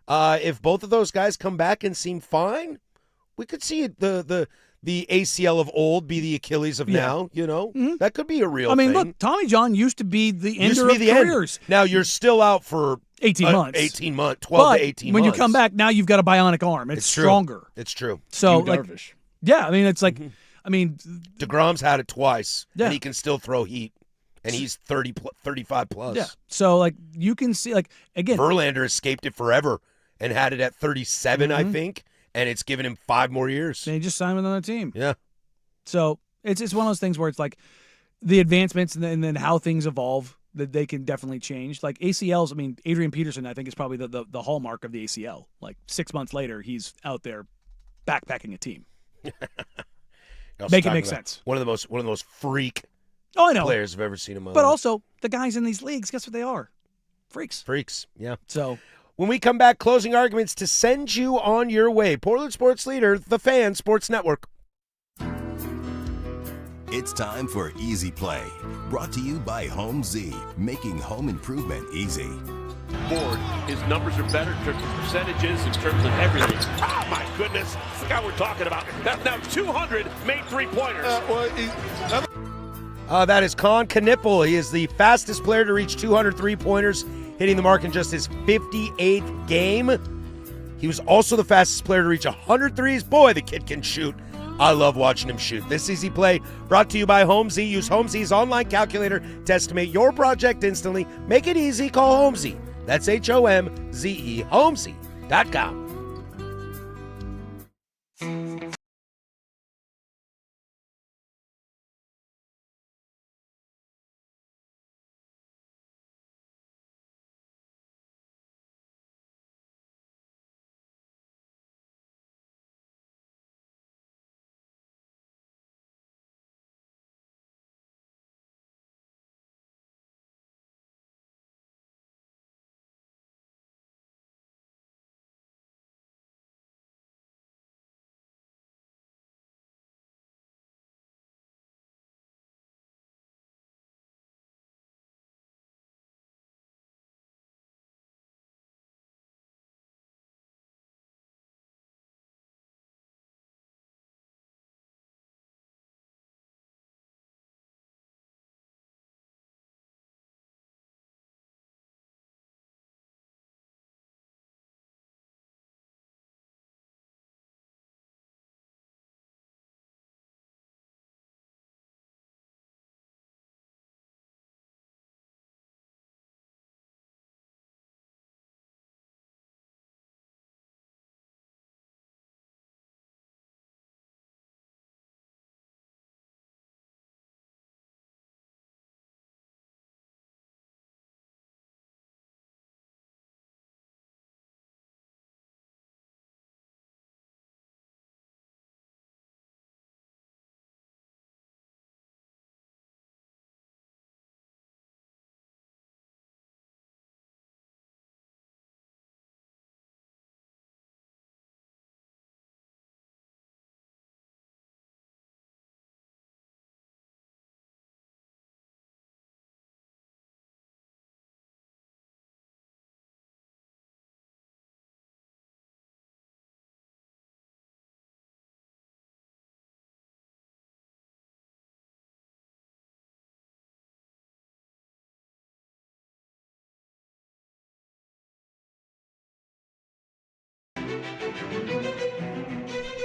If both of those guys come back and seem fine, we could see the ACL of old be the Achilles of now. You know, that could be a real thing. I mean, look, Tommy John used to be the ender of careers. Now you're still out for 18 months. 18 months, 12 to 18 months. When you come back, now you've got a bionic arm. It's stronger. It's true. So, yeah, I mean, it's like, DeGrom's had it twice, and he can still throw heat. And he's 35 plus. Yeah. So, like, you can see, like, again. Verlander escaped it forever and had it at 37, I think. And it's given him 5 more years. And he just signed with another team. Yeah. So, it's one of those things where it's like the advancements and then how things evolve, that they can definitely change. Like, ACLs, I mean, Adrian Peterson, I think, is probably the hallmark of the ACL. Like, 6 months later, he's out there backpacking a team. Make it make sense. One of the most freak players I've ever seen in my life. But also, the guys in these leagues, guess what they are? Freaks. Freaks, yeah. So, when we come back, closing arguments to send you on your way. Portland sports leader, the Fan Sports Network. It's time for Easy Play, brought to you by Home Z, making home improvement easy. Board, his numbers are better in terms of percentages, in terms of everything. Oh, my goodness. That's the guy we're talking about. That's now 200 made three-pointers. That is Con Knipple. He is the fastest player to reach 200 three-pointers, hitting the mark in just his 58th game. He was also the fastest player to reach 100 threes. Boy, the kid can shoot. I love watching him shoot. This Easy Play brought to you by Home Z. Use Home Z's online calculator to estimate your project instantly. Make it easy. Call Home Z. That's HOMZE. HomeZ.com.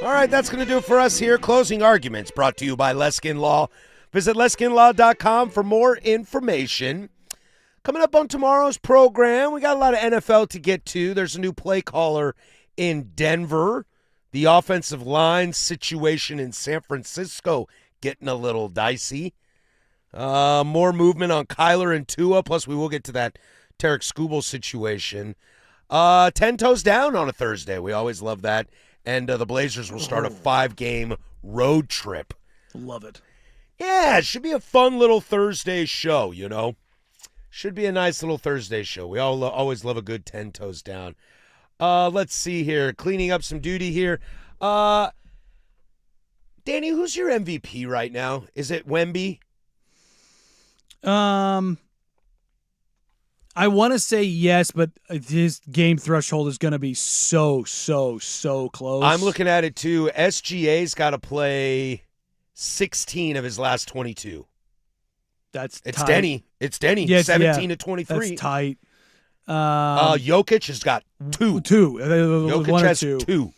All right, that's going to do it for us here. Closing arguments brought to you by Leskin Law. Visit leskinlaw.com for more information. Coming up on tomorrow's program, we got a lot of NFL to get to. There's a new play caller in Denver. The offensive line situation in San Francisco getting a little dicey. More movement on Kyler and Tua, plus we will get to that Tarek Skubal situation. 10 toes down on a Thursday. We always love that. And the Blazers will start a 5-game road trip. Love it. Yeah, it should be a fun little Thursday show, you know. Should be a nice little Thursday show. We all always love a good 10 toes down. Let's see here. Cleaning up some duty here. Danny, who's your MVP right now? Is it Wemby? I want to say yes, but his game threshold is going to be so close. I'm looking at it too. SGA's got to play 16 of his last 22. It's tight. Denny. It's Denny. Yes, 17 to 23. That's tight. Jokic has got two. Jokic has two.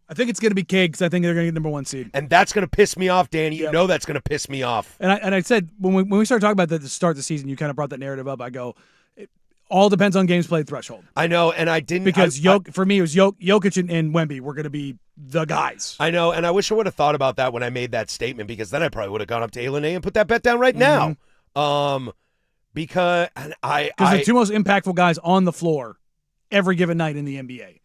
I think it's going to be Cade because I think they're going to get number 1 seed. And that's going to piss me off, Danny. You know that's going to piss me off. And I said, when we started talking about that at the start of the season, you kind of brought that narrative up. I go, it all depends on games played threshold. I know, and I didn't. Because for me, it was Jokic and Wemby were going to be the guys. I know, and I wish I would have thought about that when I made that statement, because then I probably would have gone up to A and put that bet down right now. Because the two most impactful guys on the floor every given night in the NBA.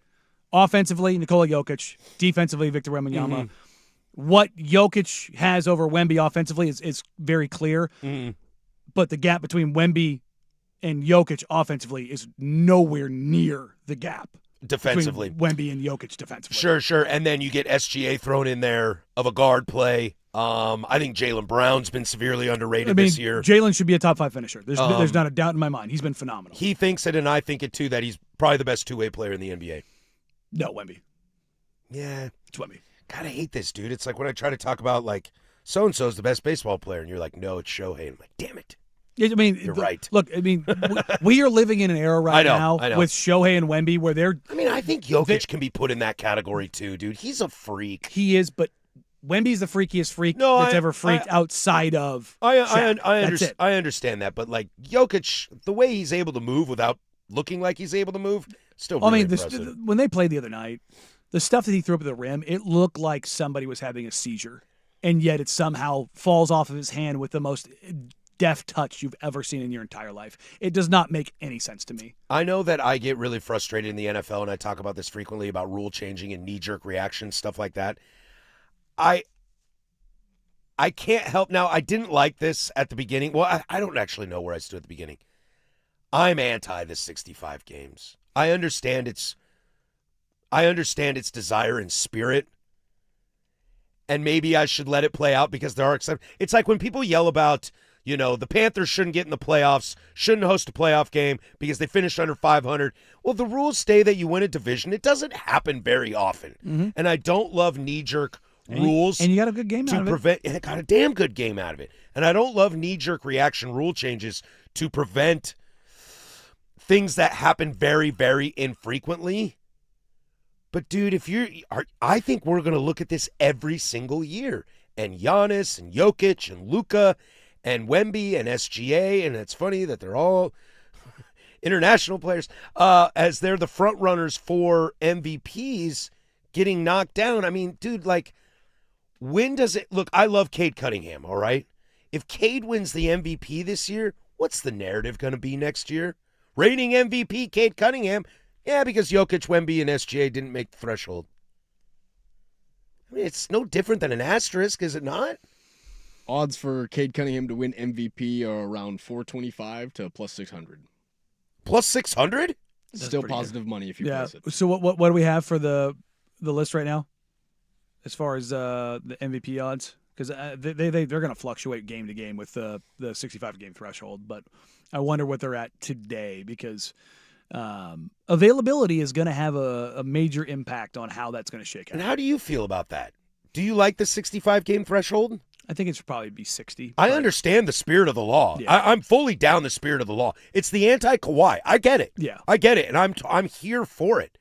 Offensively, Nikola Jokic. Defensively, Victor Wembanyama. Mm-hmm. What Jokic has over Wemby offensively is very clear. Mm-hmm. But the gap between Wemby and Jokic offensively is nowhere near the gap defensively. Wemby and Jokic defensively. Sure. And then you get SGA thrown in there of a guard play. I think Jaylen Brown's been severely underrated this year. Jaylen should be a top 5 finisher. There's not a doubt in my mind. He's been phenomenal. He thinks it, and I think it too, that he's probably the best two-way player in the NBA. No, Wemby. Yeah. It's Wemby. God, I hate this, dude. It's like when I try to talk about, like, so-and-so's the best baseball player, and you're like, no, it's Shohei. I'm like, damn it. I mean, you're right. Look, I mean, we are living in an era now with Shohei and Wemby where they're. I mean, I think Jokic can be put in that category too, dude. He's a freak. He is, but Wemby's the freakiest freak that's ever freaked outside of. I understand that, but like Jokic, the way he's able to move without looking like he's able to move, still really impressive. When they played the other night, the stuff that he threw up at the rim, it looked like somebody was having a seizure, and yet it somehow falls off of his hand with the most deft touch you've ever seen in your entire life. It does not make any sense to me. I know that I get really frustrated in the NFL, and I talk about this frequently about rule changing and knee-jerk reactions, stuff like that. I can't help. Now, I didn't like this at the beginning. Well, I don't actually know where I stood at the beginning. I'm anti the 65 games. I understand its desire and spirit, and maybe I should let it play out because there are exceptions. It's like when people yell about, you know, the Panthers shouldn't get in the playoffs, shouldn't host a playoff game because they finished under 500. Well, the rules say that you win a division. It doesn't happen very often. Mm-hmm. And I don't love knee-jerk rules. And you got a good game out of it. And it got a damn good game out of it. And I don't love knee-jerk reaction rule changes to prevent things that happen very, very infrequently. But, dude, I think we're going to look at this every single year. And Giannis and Jokic and Luka and Wemby and SGA, and it's funny that they're all international players, as they're the front runners for MVPs getting knocked down. I mean, dude, like, when does it look? I love Cade Cunningham, all right? If Cade wins the MVP this year, what's the narrative going to be next year? Reigning MVP Cade Cunningham, yeah, because Jokic, Wemby, and SGA didn't make the threshold. I mean, it's no different than an asterisk, is it not? Odds for Cade Cunningham to win MVP are around 425 to plus 600. Plus 600? Still positive money if you place it. So what do we have for the list right now, as far as the MVP odds? Because they're going to fluctuate game to game with the 65 game threshold. But I wonder what they're at today, because availability is going to have a major impact on how that's going to shake out. And how do you feel about that? Do you like the 65 game threshold? I think it should probably be 60. I understand the spirit of the law. Yeah. I'm fully down the spirit of the law. It's the anti-Kawhi. I get it. Yeah. I get it, and I'm here for it.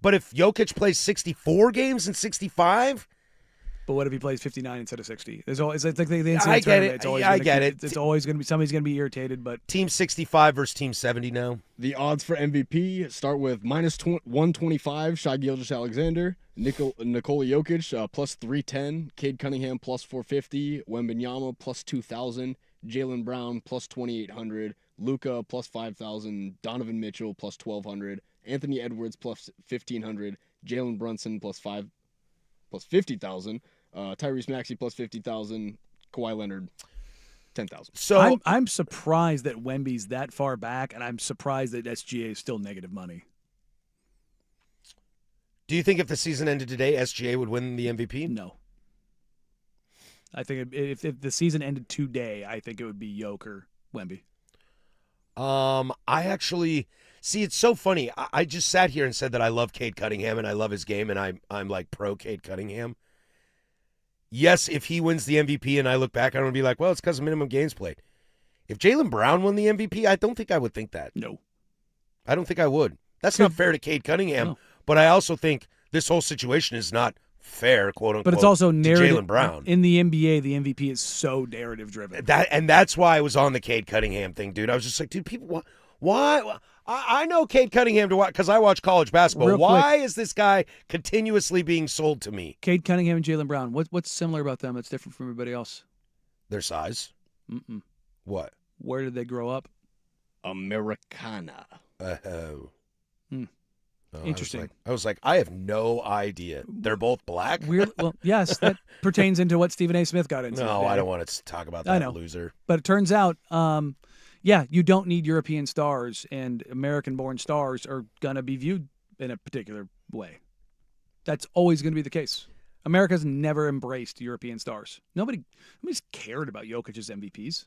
But if Jokic plays 64 games in 65, But what if he plays 59 instead of 60? There's always it's like the NCAA I get tournament. it. It's always I gonna get keep- it. It's always going to be somebody's going to be irritated. But Team 65 versus Team 70 now. The odds for MVP start with minus 125, Shai Gilgeous-Alexander, Nikola Jokic plus 310, Cade Cunningham plus 450, Wembanyama plus 2,000, Jaylen Brown plus 2,800, Luka plus 5,000, Donovan Mitchell plus 1,200, Anthony Edwards plus 1,500, Jalen Brunson plus 50,000, Tyrese Maxey plus 50,000, Kawhi Leonard 10,000. So I'm surprised that Wemby's that far back, and I'm surprised that SGA is still negative money. Do you think if the season ended today, SGA would win the MVP? No. I think if the season ended today, I think it would be Jokic or Wemby. I actually see. It's so funny. I just sat here and said that I love Cade Cunningham and I love his game, and I'm like pro Cade Cunningham. Yes, if he wins the MVP and I look back, I'm gonna be like, well, it's because of minimum games played. If Jaylen Brown won the MVP, I don't think I would think that. No, I don't think I would. That's not fair to Cade Cunningham. No. But I also think this whole situation is not fair, quote unquote. But it's also to narrative. Jaylen Brown. In the NBA, the MVP is so narrative driven. That's why I was on the Cade Cunningham thing, dude. I was just like, dude, people, why? I know Cade Cunningham to watch because I watch college basketball. Real Why quick. is this guy continuously being sold to me? Cade Cunningham and Jaylen Brown. What's similar about them that's different from everybody else? Their size. Mm-mm. What? Where did they grow up? Americana. Oh. Oh, Interesting. I was like, I have no idea. They're both black? Weird. Well, yes, that pertains into what Stephen A. Smith got into. No, today. I don't want to talk about I that know. loser. But it turns out, yeah, you don't need European stars, and American-born stars are going to be viewed in a particular way. That's always going to be the case. America's never embraced European stars. Nobody's cared about Jokic's MVPs,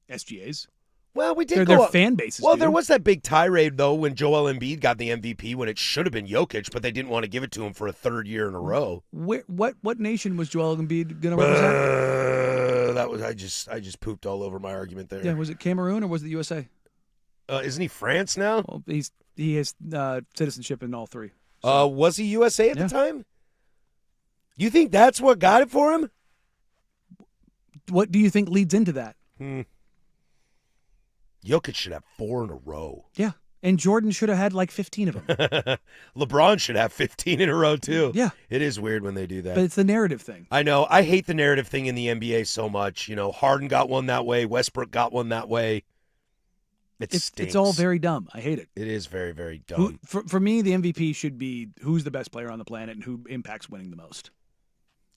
SGAs. Well, we did Their go up. fan bases. Well, do. there was that big tirade, though, when Joel Embiid got the MVP when it should have been Jokic, but they didn't want to give it to him for a third year in a row. What nation was Joel Embiid going to represent? That was I just pooped all over my argument there. Yeah, was it Cameroon or was it the USA? Isn't he France now? Well, he has citizenship in all three. Was he USA at the time? You think that's what got it for him? What do you think leads into that? Jokic should have 4 in a row. Yeah, and Jordan should have had like 15 of them. LeBron should have 15 in a row, too. Yeah. It is weird when they do that. But it's the narrative thing. I know. I hate the narrative thing in the NBA so much. You know, Harden got one that way. Westbrook got one that way. It stinks. It's all very dumb. I hate it. It is very, very dumb. For me, the MVP should be who's the best player on the planet and who impacts winning the most.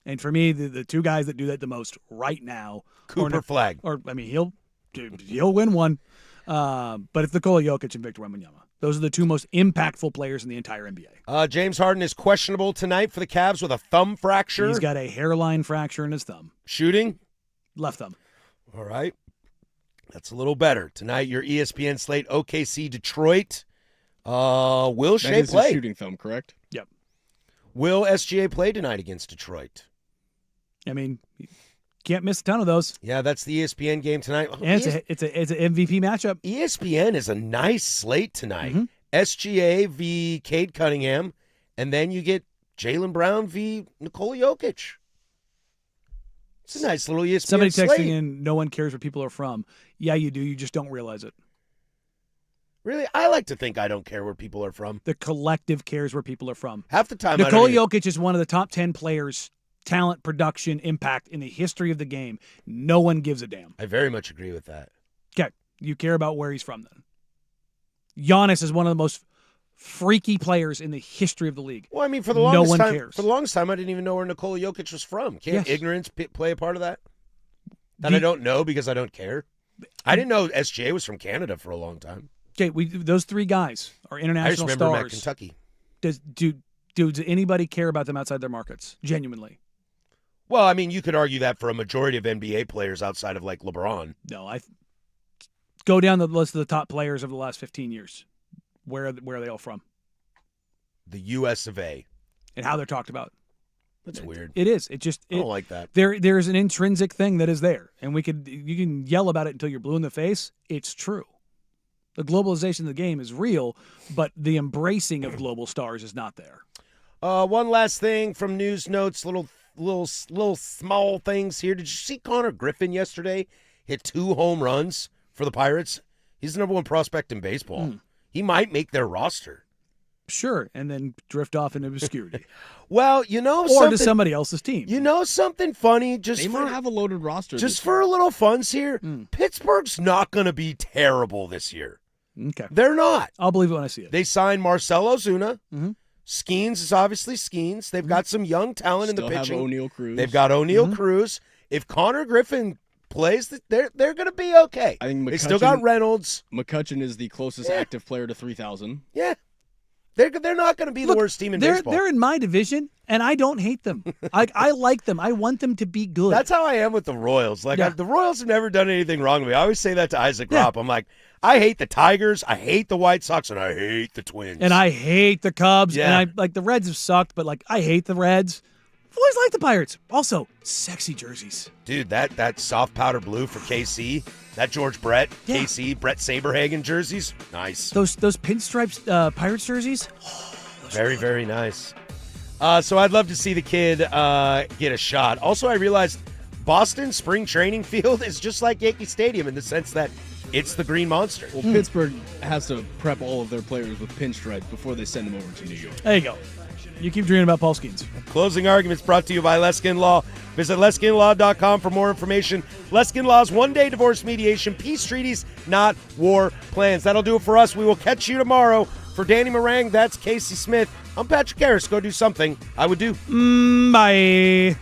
And for me, the two guys that do that the most right now, Cooper Flag. Or I mean, he'll win one. But it's Nikola Jokic and Victor Wembanyama. Those are the two most impactful players in the entire NBA. James Harden is questionable tonight for the Cavs with a thumb fracture. He's got a hairline fracture in his thumb. Shooting? Left thumb. All right. That's a little better. Tonight, your ESPN slate, OKC Detroit. Will Shea That is play? a shooting thumb, correct? Yep. Will SGA play tonight against Detroit? I mean, can't miss a ton of those. Yeah, that's the ESPN game tonight. And it's an MVP matchup. ESPN is a nice slate tonight. Mm-hmm. SGA v. Cade Cunningham, and then you get Jaylen Brown v. Nikola Jokic. It's a nice little ESPN Somebody texting slate. in, no one cares where people are from. Yeah, you do. You just don't realize it. Really? I like to think I don't care where people are from. The collective cares where people are from. Half the time, Nikola I don't Jokic is one of the top 10 players, talent, production, impact in the history of the game. No one gives a damn. I very much agree with that. Okay, you care about where he's from then. Giannis is one of the most freaky players in the history of the league. Well, I mean, for the longest no one time, cares. for the longest time, I didn't even know where Nikola Jokic was from. Can't Yes. ignorance play a part of that? That I don't know because I don't care. I didn't know SGA was from Canada for a long time. Okay, those three guys are international I just remember him at stars. Kentucky. Does anybody care about them outside their markets? Genuinely. Well, I mean, you could argue that for a majority of NBA players outside of like LeBron. No, go down the list of the top players of the last 15 years. Where are they all from? The U.S. of A. And how they're talked about. That's weird. It is. I don't like that. There's an intrinsic thing that is there, and you can yell about it until you're blue in the face. It's true. The globalization of the game is real, but the embracing of global stars is not there. One last thing from news notes, little small things here. Did you see Connor Griffin yesterday hit 2 home runs for the Pirates? He's the number 1 prospect in baseball. He might make their roster. Sure, and then drift off into obscurity. Well, or to somebody else's team. You know something funny? They might have a loaded roster. Just for a little funds here, Pittsburgh's not going to be terrible this year. Okay. They're not. I'll believe it when I see it. They signed Marcell Ozuna. Mm-hmm. Skeens is obviously Skeens. They've got some young talent in the pitching. Have O'Neal Cruz. They've got O'Neal Cruz. If Connor Griffin plays, they're going to be okay. I think they still got Reynolds. McCutchen is the closest active player to 3,000. Yeah. They're not going to be the worst team in baseball. They're in my division, and I don't hate them. I like them. I want them to be good. That's how I am with the Royals. The Royals have never done anything wrong to me. I always say that to Isaac Ropp. I'm like, I hate the Tigers, I hate the White Sox, and I hate the Twins. And I hate the Cubs. Yeah. And the Reds have sucked, but I hate the Reds. I've always liked the Pirates. Also, sexy jerseys. Dude, that soft powder blue for KC, that George Brett, KC, Brett Saberhagen jerseys, nice. Those pinstripes Pirates jerseys, very, very nice. So I'd love to see the kid get a shot. Also, I realized Boston spring training field is just like Yankee Stadium in the sense that it's the Green Monster. Well, Pittsburgh has to prep all of their players with pinstripes before they send them over to New York. There you go. You keep dreaming about Paul Skeens. Closing arguments brought to you by Leskin Law. Visit LeskinLaw.com for more information. Leskin Law's one-day divorce mediation, peace treaties, not war plans. That'll do it for us. We will catch you tomorrow. For Danny Morang, that's Casey Smith. I'm Patrick Harris. Go do something I would do. Bye.